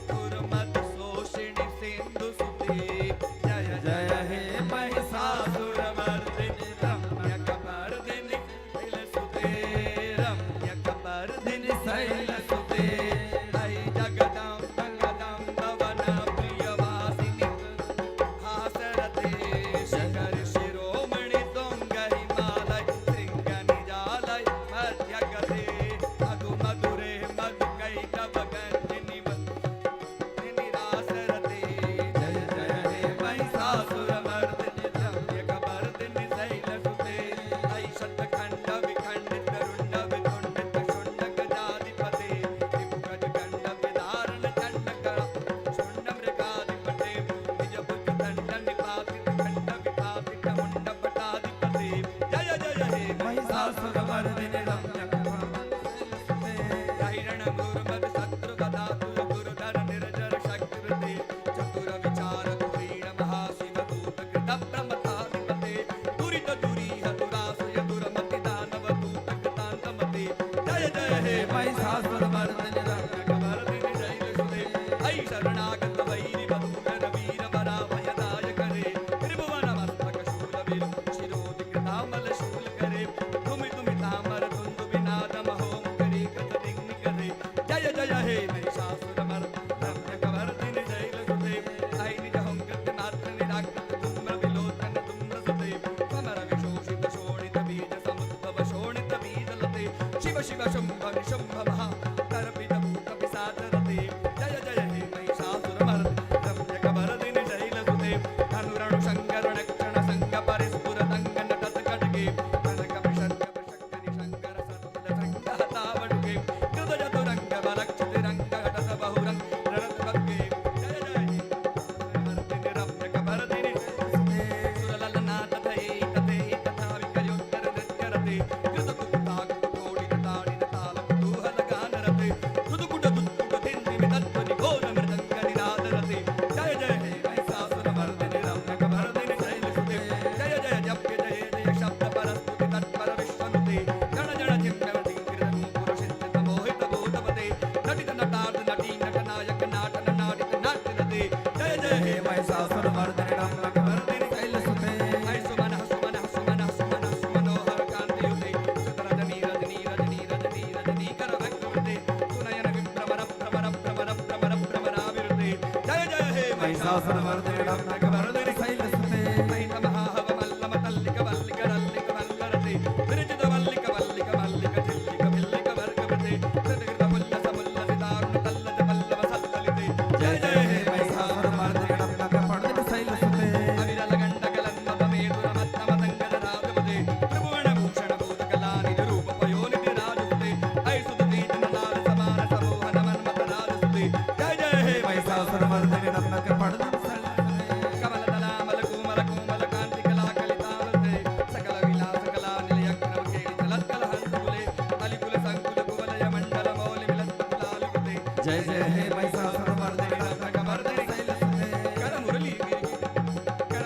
महिषासुर मर्दिनी रम्भक मर्दिनी शैलसुते ऐ सुमन सुमन सुमन सुमन सुमनोहर कांतियुते सुतरजनी रजनी रजनी रजनी रजनी कर भक्तवृते सुनयन विभ्रमर भ्रमर भ्रमर भ्रमर भ्रमराविरुते जय जय हे महिषासुर मर्दिनी रम्भक मर्दिनी शैलसुते महित महाहव मल्लम तल्लिक वल्लिक रल्लिक वल्लरते विरचित वल्लिक वल्लिक मल्लिक झिल्लिक भिल्लिक वर्गवते कृतकृत मुल्ल समुल्ल सितारुण तल्लज पल्लव सल्ललिते जय जय हे महिषासुर मर्दिनी रम्भक मर्दिनी शैलसुते अविरल गण्डकलन्नप मेधुरमत्तमतङ्गज राजपते त्रिभुवन भूषण भूतकलानिधि रूप पयोनिधि राजसुते ऐ सुतती जनलाल समान समोहन मन्मथ राजसुते जय जय हे महिषासुर मर्दिनी रम्भक मर्दिनी शैलसुते कमल दलामल कोमल कोमल कांति कला कलितालते सकल विलास कला निलय क्रम केळि चलत्कल हंसकुले अलिकुल संकुल कुवलय मंडल मौलि विलसत लालुते जय जय हे महिषासुर मर्दिनी रम्भक मर्दिनी शैलसुते कर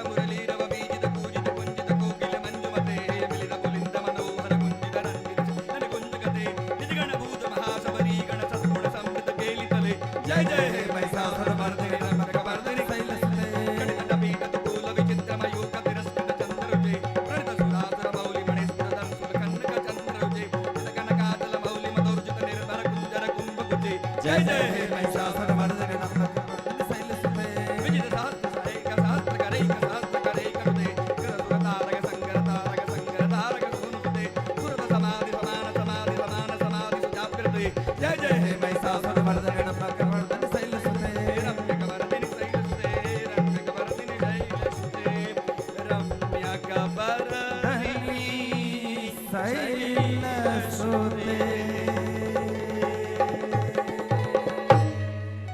मुरली रव बीजित पूजित कुंजित कोकिल मंजुमते मिलित पुलिंद मनोहर कुंजित रंजित नन कुंजगते निजगण भूत महाशबरी गण सद्गुण समृत केलितले जय जय हे महिषासुर मर्दिनी रम्भक मर्दिनी शैलसुते कटितट पीठत कूल विचित्र मयूख तिरस्कृत चंद्ररुचे प्रणित सुरासुर मौलि मणिस्फुर दंसुल कन्नक चंद्ररुचे चित कनकाचल मौलि मदोर्जित निर्भर कुंजर कुंभकुचे जय जय हे महिषासुर मर्दिनी रम्भक मर्दिनी शैलसुते विजित सहस्त्र सहस्त्र करैक करुते कृत सुर तारक संगर तारक सोनुते सुरत समाधि समान समाधि समान समाधि सुजाप्यते जय जय हे हे महिषासुर मर्दिनी रम्भक मर्दिनी शैलसुते रम्यक वरदिनि शैलसुते रम्यक वरदिनि शैलसुते रम्यक वरदिनि शैलसुते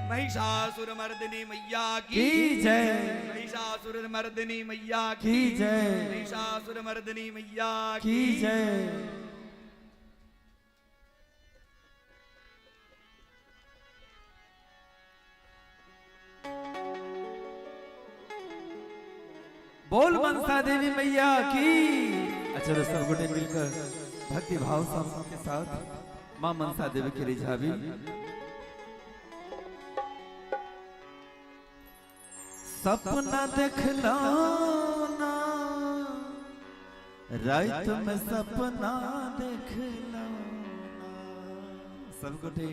महिषासुर मर्दिनी मैया की जय महिषासुर मर्दिनी मैया की जय महिषासुर मर्दिनी मैया की जय बोल मनसा देवी मैया की। अच्छा तो सब गोटे मिलकर भक्ति भाव के साथ मां मनसा देवी के रिझावी। सपना देखला ना रात में सपना देखला सब गोटे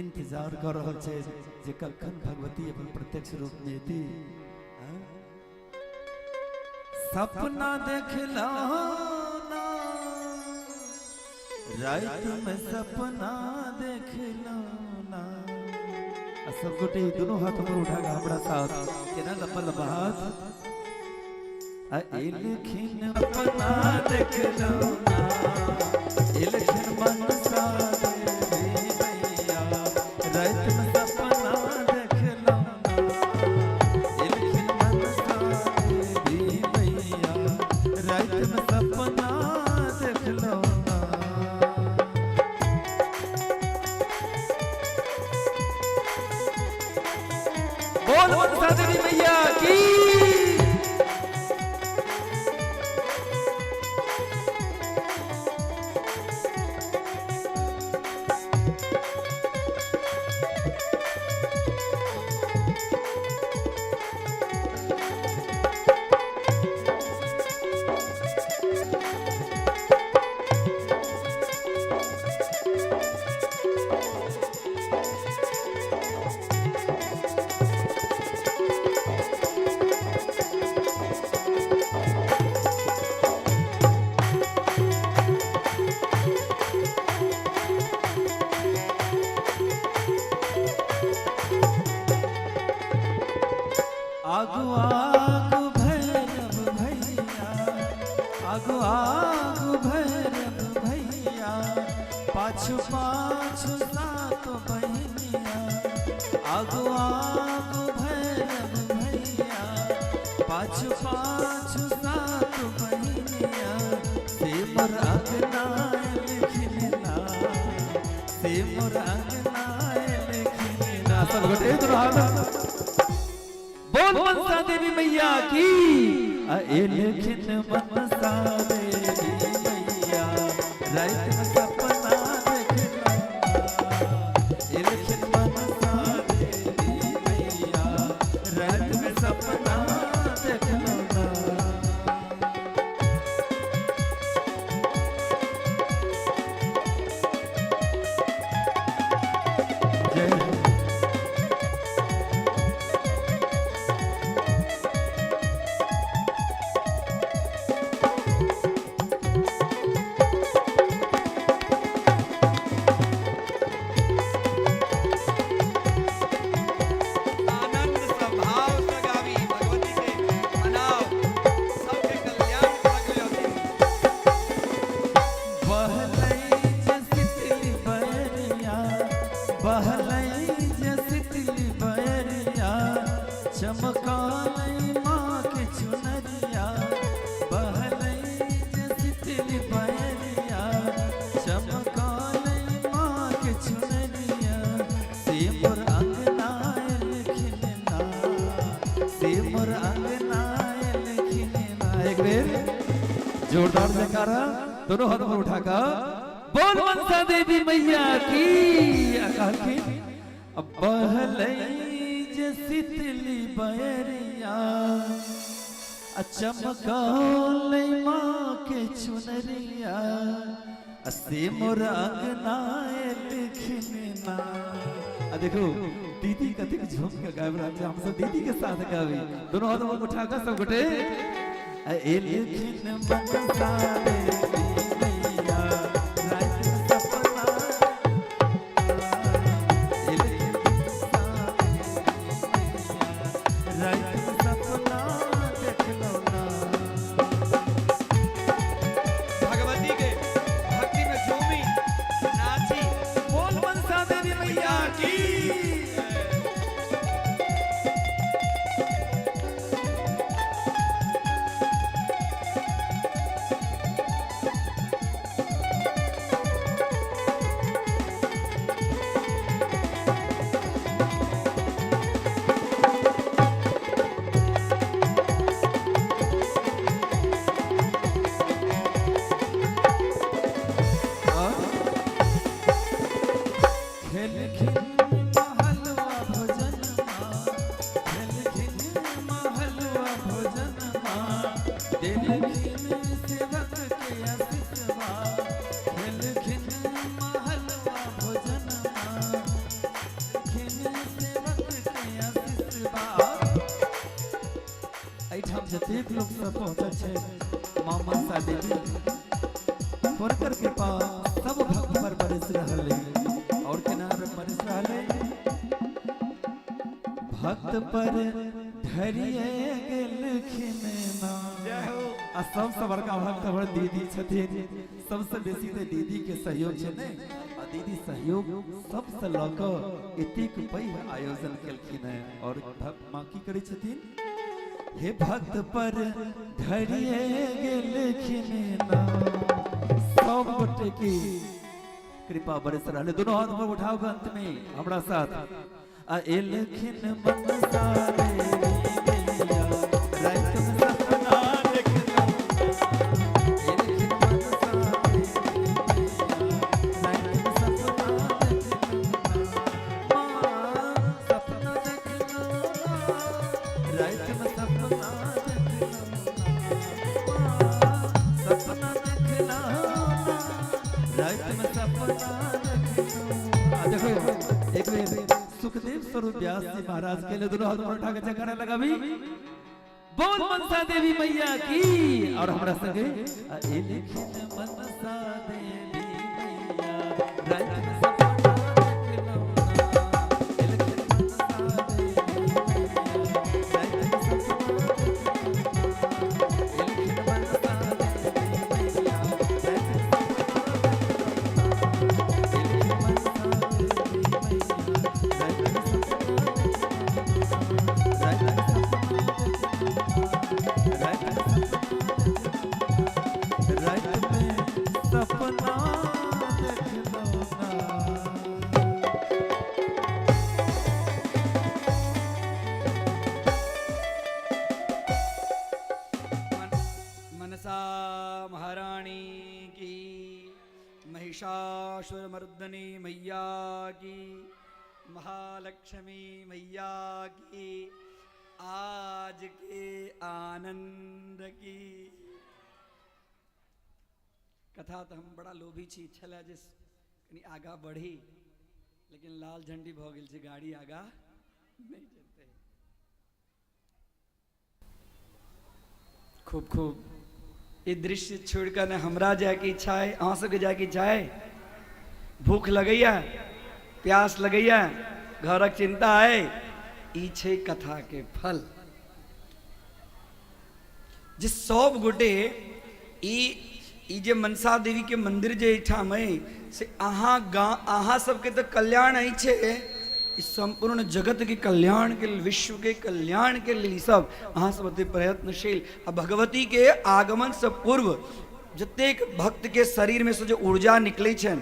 इंतजार कर रहल छै जे कखन भगवती अपन प्रत्यक्ष रूप में एती। सपना देखला ना रात में सपना देखला ना। सब गोटे दोनों हाथ ऊपर उठा के हमारा साथ केना लंबा लंबा हाथ एलखिन अपना देखलो ना एलखिन मनसा देवी मैया रात में सपना देखलो ना एलखिन मनसा देवी मैया रात में सपना देखलो ना। बोल मनसा देवी मैया की। आगु आगु भैरव भैया आगु आगु भैरव भैया पाछू पाछू सात बहनिया आगु आगु भैरव भैया पाछू पाछू सात बहनिया से मोर अंगना लिखना से मोर अंगना लिखना। सब गोटे दुराना बोल मनसा देवी मैया की। एलखिन मनसा देवी मैया रात में सपना देखला एलखिन मनसा देवी मैया रात में सपना देख लो ना। जय हो। आनंद स्वभाव सगावी भगवती के मनाओ सबके कल्याण भगवती बहलई जसितली बहरिया, बहलई जसितली बहरिया, चमकालई माँ के चुनरिया। बहलई जसितली बहरिया, चमकालई माँ के चुनरिया। सिमर अंगनायल खिलना, सिमर अंगनायल खिलना। एक बेर जोरदार जयकारा दोनों हाथों पर उठाकर बोल मनसा देवी मैया की। अकाल की अब बहलई जसितली बहरिया, चमकालई माँ के चुनरिया। सिमर अंगनायल खिलना। देखो दीदी कतिक झूम के गायब रहा हम सब दीदी के साथ गावी। दोनों हाथों पर उठाकर सब गोटे एलखिन मनसा देवी मैया, रात में सपना। एलखिन मनसा देवी मैया, रात में सपना देख लो ना। भगवती के भक्ति में झूमी नाची बोल मनसा देवी मैया की। खेलखिन महलवा भोजनमा, खेलखिन महलवा भोजनमा। देलखिन सेवक के आशीषवा, खेलखिन महलवा भोजनमा। खेलखिन सेवक के आशीषवा। एहिठाम जतेक लोक सब पहुँचल छै माँ मनसा देवी हुनकर कृपा सब भक्त पर बरस रहल है। और केना बरस रहल है? भक्त पर धरिए गेलखिन ना। आ सबसे बड़का भक्त हमर दीदी छथिन। सबसे बेसी तो दीदी के सहयोग छै ने। आ दीदी सहयोग सबसे लऽ कऽ एतेक पैघ आयोजन केलखिन है। और भक्त माँ की करै छथिन? हे भक्त पर धरिए गेलखिन ना। सब गोटे की कृपा बरस रहल है। दोनों हाथ पर उठाओ अंत में हमरा साथ। आ एलखिन मनसा देवी मैया, रात में सपना देख लो। एलखिन मनसा देवी मैया, रात में सपना देख लो। माँ सपना देख लो, रात में सपना देख लो। माँ सपना देख लो, रात में सपना देख लो। देखो एक बेर सुखदेव स्वरूप व्यास जी महाराज के लिए दोनों हाथ पर उठा के जयकारा लगावी। बोल मनसा देवी मैया की। और हमरा संगे एलखिन मनसा देवी मैया, रात में सपना देख लो ना। एलखिन मनसा देवी मैया, रात में सपना देख लो ना। एलखिन मनसा देवी मैया, रात में सपना देख लो ना। मनसा महारानी की, महिषासुरमर्दनी मैया की, महालक्ष्मी मैया की। के आनंद की। कथा तो हम बड़ा लोभी छी, छला जे कनी आगा बढ़ी, लेकिन लाल झंडी भ गेल छै, गाड़ी आगा नहीं चलते। खूब खूब ये दृश्य छोड़कर ने हमरा जाए के इच्छा है, अहाँ सबके जाए के इच्छा है। भूख लगैया, प्यास लगैया, घरक चिंता है, ई छै कथा के फल। जे सब गोटे ई जे मनसा देवी के मंदिर जे एठाम है से अहाँ सबके तो कल्याण है छे, इस संपूर्ण जगत के कल्याण के लेल, विश्व के कल्याण के लिए सब अहाँ सब अति प्रयत्नशील। आ भगवती के आगमन से पूर्व जतेक भक्त के शरीर में से जो ऊर्जा निकले छन,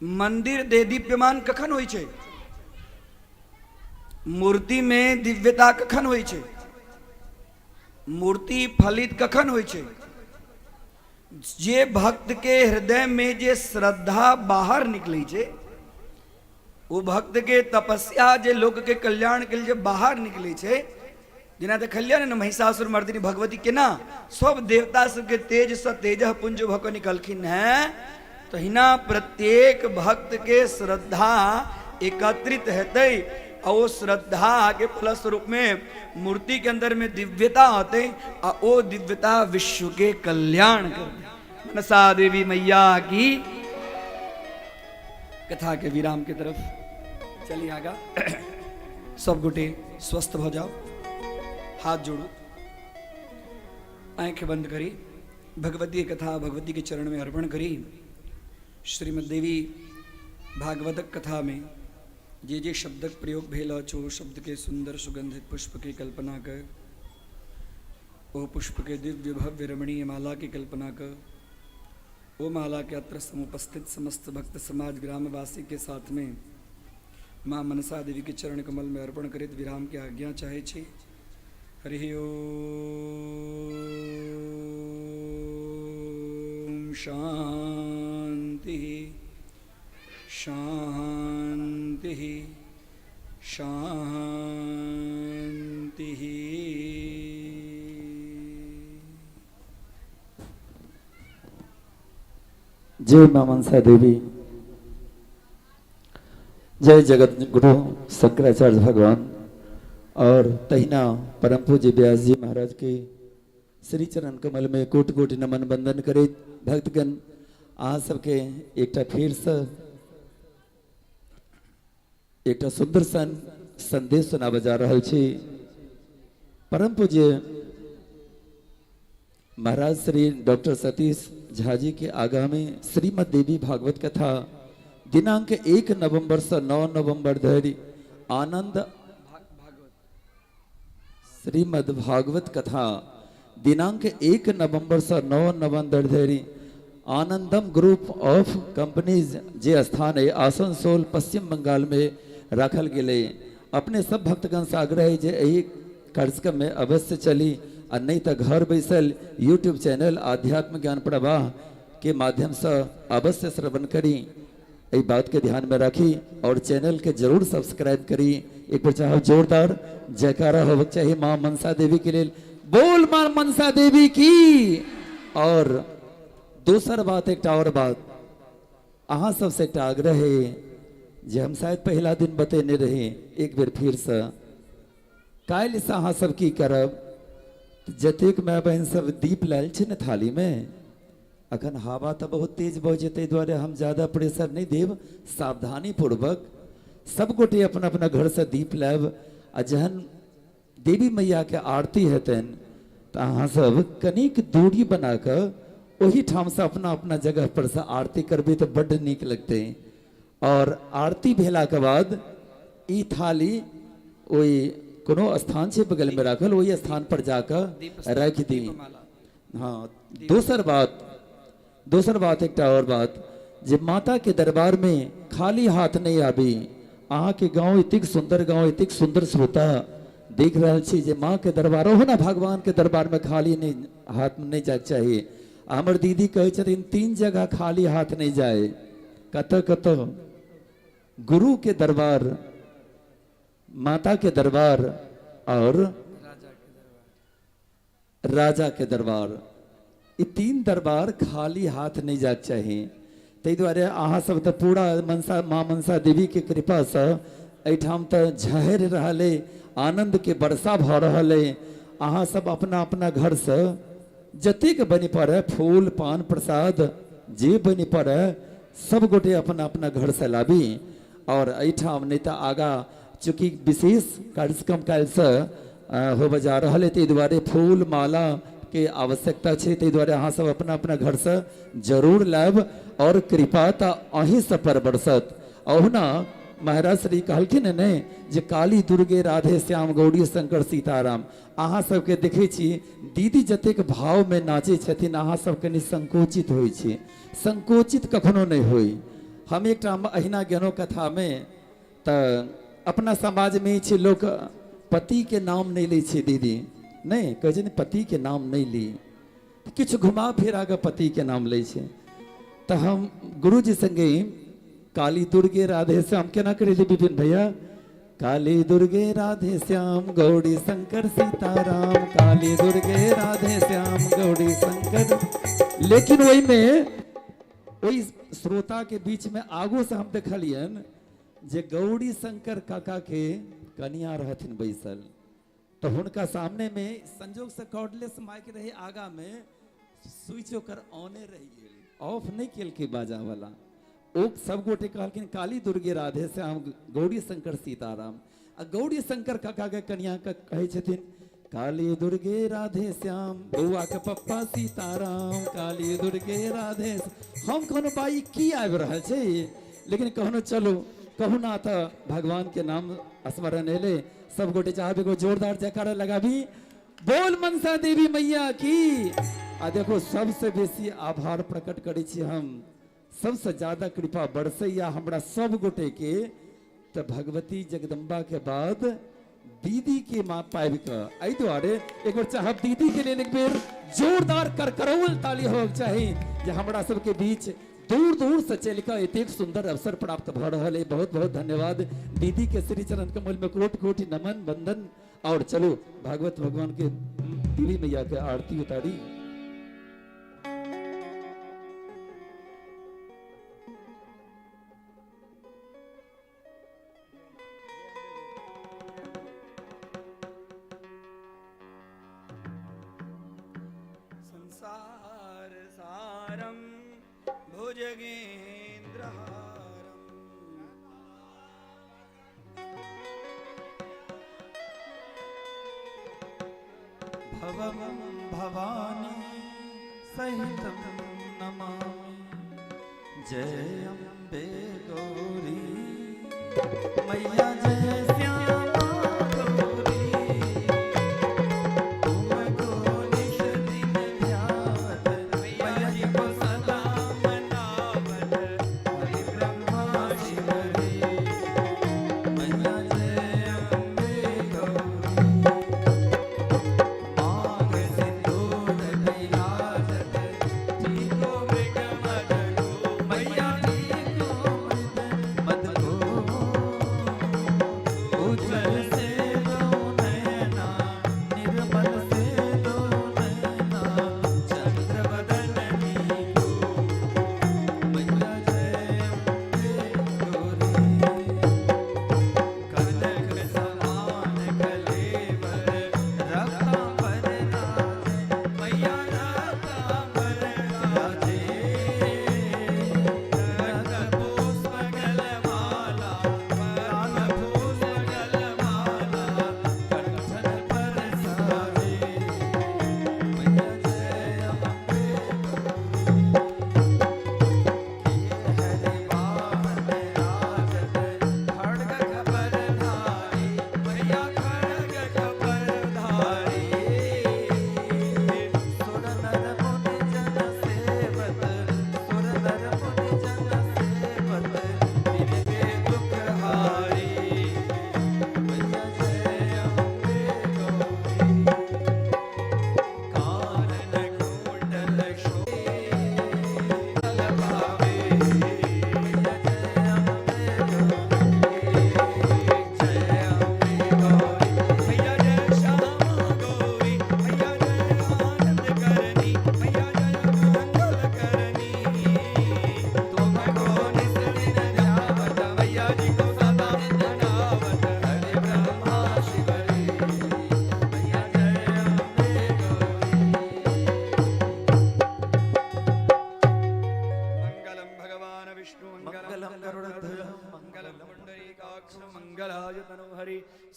मंदिर दे दीप्यमान कखन होइ छै, मूर्ति में दिव्यता कखन होइ छै, मूर्ति फलित कखन होइ छै, जे भक्त के हृदय में जे श्रद्धा बाहर निकले छै, वो भक्त के तपस्या जे लोक के कल्याण के लिए बाहर निकले छे। जेना देखलिए ने महिषासुर मर्दिनी भगवती केना सब देवता सबके तेज से तेज पुंज भऽ कऽ निकलखिन हैं, तहिना प्रत्येक भक्त के श्रद्धा एकत्रित हेतै और वो श्रद्धा के फलस्वरूप में मूर्ति के अंदर में दिव्यता होते और वो दिव्यता विश्व के कल्याण करते। मनसा देवी मैया की। कथा के विराम की तरफ चलिए आगा। सब गोटे स्वस्थ हो जाओ, हाथ जोड़ो, आंखें बंद करी, भगवती की कथा भगवती के चरण में अर्पण करी। श्रीमद् देवी भागवत कथा में जे शब्दक प्रयोग भेल छो, शब्द के सुंदर सुगंधित पुष्प की कल्पना कर, ओ पुष्प के दिव्य भव्य रमणीय माला की कल्पना कर, ओ माला के अत्र समुपस्थित समस्त भक्त समाज ग्रामवासी के साथ में माँ मनसा देवी के चरण कमल में अर्पण करित विराम की आज्ञा चाहे छे। हरि ओम शांति शांति शांति। जय मां मनसा देवी, जय जगत गुरु शंकराचार्य भगवान और तहिना परम पूज्य व्यास जी महाराज के श्री चरण कमल में कोटि कोटि नमन बंदन करे। भक्तगण अहाँ सबके एकटा फिर से एकटा सुंदर सन संदेश सुनाबे जा रहल छी। परम पूज्य महाराज श्री डॉक्टर सतीश झा जी के आगामी श्रीमद् देवी भागवत कथा दिनांक 1 नवंबर से 9 नवंबर धरि आनंद श्रीमद् भागवत कथा दिनांक 1 नवंबर से 9 नवंबर धरि आनंदम ग्रुप ऑफ कंपनीज जे स्थान है आसनसोल पश्चिम बंगाल में रखल गेले। अपने सब भक्तगण से आग्रह है जे एही कार्यक्रम में अवश्य चली, और नहीं तो घर बैसल यूट्यूब चैनल आध्यात्म ज्ञान प्रवाह के माध्यम से अवश्य श्रवण करी। ये बात के ध्यान में रखी और चैनल के जरूर सब्सक्राइब करी। एक बार चाहे जोरदार जयकारा हो चाहिए माँ मनसा देवी के लिए। बोल माँ मनसा देवी की। और दूसर बात एक और बात अहाँ सबसे एक आग्रह है जे हम शायद पहला दिन बतेने रहे, एक बेर फिर से काल्हि से अहाँ सब की करब, जतेक माय बहन सब दीप लायल छै ने थाली में, अखन हवा तो बहुत तेज बह जेते द्वारे हम ज्यादा प्रेशर नहीं देव, सावधानी पूर्वक सब गोटे अपना अपना घर से दीप लायब। आ जहन देवी मैया के आरती हेतन तो अहाँ सब कनिक दूरी बनाकर वही ठाम से अपना अपना जगह पर से आरती करबे तो बड़ नीक लगते। और आरती भेला के बाद ई थाली ओई कोनो स्थान से बगल में रखल, वही स्थान पर जाकर रख दी। हाँ, दूसर बात एक और बात जे माता के दरबार में खाली हाथ नहीं आबी। अहाँ के गांव इतिक सुंदर श्रोता देख रहा छी जे माँ के दरबार हो ना, भगवान के दरबार में खाली नहीं हाथ में नहीं जाए चाहिए। हमर दीदी कहे छथिन 3 जगह खाली हाथ नहीं जाए, कत गुरु के दरबार, माता के दरबार और राजा के दरबार। ये तीन दरबार खाली हाथ नहीं जाके चाहिए। ताहि दुआरे अहाँ सब तो पूरा मनसा माँ मनसा देवी के कृपा से एठाम तो झहर रहले, आनंद के वर्षा भ रहले। अहाँ सब अपना अपना घर से जतेक बनी पड़े फूल पान प्रसाद जे बनी पड़े सब गोटे अपना अपना घर से लाबी। और एठाम नहीं तो आगा चूँकि विशेष कार्यक्रम काल से हो जा रहा है, ताहि दुआरे फूल माला के आवश्यकता है। ताहि दुआरे अहाँ सब अपना अपना घर से जरूर लाब और कृपा तो अहीं सब पर बरसत। अहुना महाराज श्री कहलखिन ने जे काली दुर्गे राधे श्याम गौरी शंकर सीताराम। अहाँ सबके देखे छी दीदी जतेक भाव में नाचे छथिन, अहाँ सब कनि संकोचित होइ छी। संकोचित कखनो नहीं होई। हम एक अहिना गेनो कथा में तो अपना समाज में छे लोग पति के नाम नहीं लै छे दीदी, नहीं कहे छै पति के नाम नहीं ली, किछ घुमा फिरा के पति के नाम लै छे। तो हम गुरु जी संगे काली दुर्गे राधे श्याम केना करे विपिन भैया, काली दुर्गे राधे श्याम गौरी शंकर सीताराम, काली दुर्गे राधे श्याम गौरी शंकर। लेकिन वही में वही श्रोता के बीच में आगू से हम देखलियन जे गौरी शंकर काका के कनिया रहथिन बैसल। तो हुनका सामने में संजोग से कॉर्डलेस माइक रहे, आगा में स्विच ओकर ऑने रही गेल, ऑफ नहीं केल के बाजा वाला। ओ सब गोटे कहलखिन काली दुर्गे राधे श्याम गौरी शंकर सीताराम। आ गौरी शंकर काका के कनिया के कहे छथिन काली दुर्गे राधे श्याम बउआ के पप्पा सीताराम, काली दुर्गे राधे। हम कहनो बाई की आबि रहल छै, लेकिन कहनो चलो कहू ना तो भगवान के नाम स्मरण एले। सब गोटे चाहब एगो जोरदार जयकारा लगाबी, बोल मनसा देवी मैया की। आ देखो सबसे बेसी आभार प्रकट करे छी हम, सबसे ज्यादा कृपा बरसैया हमरा सब गोटे के तो भगवती जगदम्बा के बाद दीदी के माँ पाबि के। एहि दुआरे एक बार चाहब दीदी के लिए एक बेर जोरदार करकरौल ताली होक चाही जे हमरा सबके बीच दूर दूर से चल कर एक सुंदर अवसर प्राप्त भ रहा है। बहुत बहुत धन्यवाद दीदी के श्री चरण कमल में कोटि कोटि नमन वंदन। और चलो भागवत भगवान के देवी मैया के आरती उतारी। संसार सारम भुजगेन्द्रहारम भवम भवानी सहितं नमामि, जय अम्बे गौरी मैया जय श्यामा गौरी। तुमको निज दिन ध्यावत मैया जी को सदा मनावत, हरि ब्रह्मा शिवरी मैया जय अम्बे गौरी। मांग सिंदूर विराजत जी को मृग मद को, मैया जी को मृग मद को।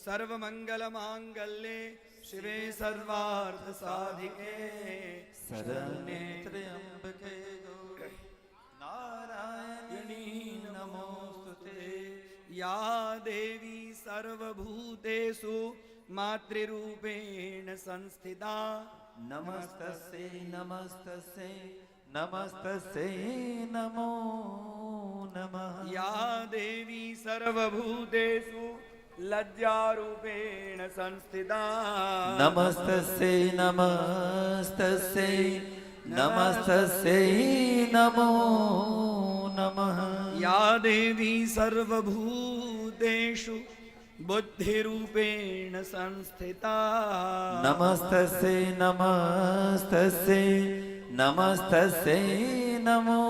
सर्वमंगल मांगल्ये शिवे सर्वार्थ साधिके शरण्ये त्र्यंबके गौरी नारायणी नमोस्तुते। या देवी सर्वभूतेषु मातृरूपेण संस्थिता नमस्तस्यै नमस्तस्यै नमस्तस्यै नमो नमः। या देवी सर्वभूतेषु लज्जारूपेण संस्थिता नमस्तस्यै नमस्तस्यै नमस्तस्यै नमो नमः। या देवी सर्वभूतेषु बुद्धिरूपेण संस्थिता नमस्तस्यै नमस्तस्यै नमस्तस्यै नमो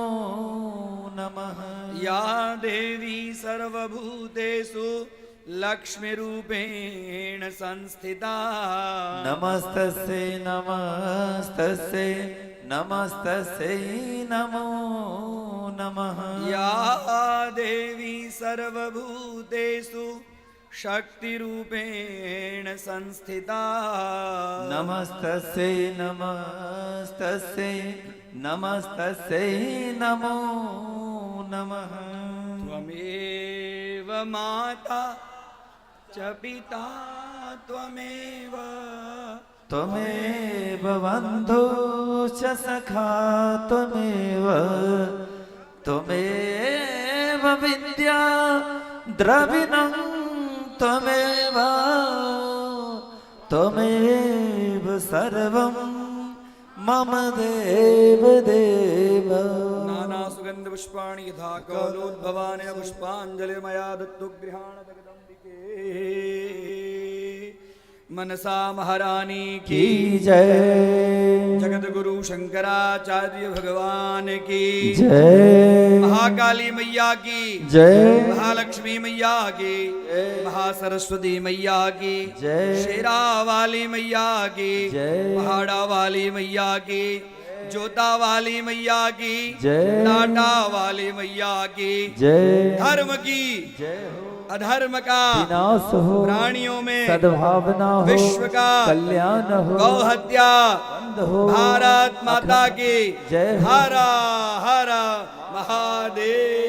नमः। या देवी सर्वभूतेषु लक्ष्मीरूपेण संस्थिता नमस्तस्यै नमस्तस्यै नमस्तस्यै नमो नमः। या देवी सर्वभूतेषु शक्तिरूपेण संस्थिता नमस्तस्यै नमस्तस्यै नमस्तस्यै नमो नमः। त्वमेव माता च पिता त्वमेव त्वमेव बन्धो च सखा त्वमेव त्वमेव विद्या द्रविणं त्वमेव त्वमेव सर्वं मम देव देव। नाना सुगंध पुष्पाणि यथा कौलोद्भवानि पुष्पांजलिर्मया दत्तु गृहाणदगदम्बिके मनसा महारानी की की जय जगतगुरु शंकराचार्य भगवान की जय महाकाली मैया की जय महालक्ष्मी मैया की महासरस्वती मैया की जय शेरा वाली मैया की जय पहाड़ा वाली मैया की जोता वाली मैया की जय टाटा वाली मैया की जय धर्म की जय हो अधर्म का विनाश हो प्राणियों में सद्भावना हो विश्व का कल्याण हो गौ हत्या बंद हो भारत माता की जय हो। हर हर महादेव।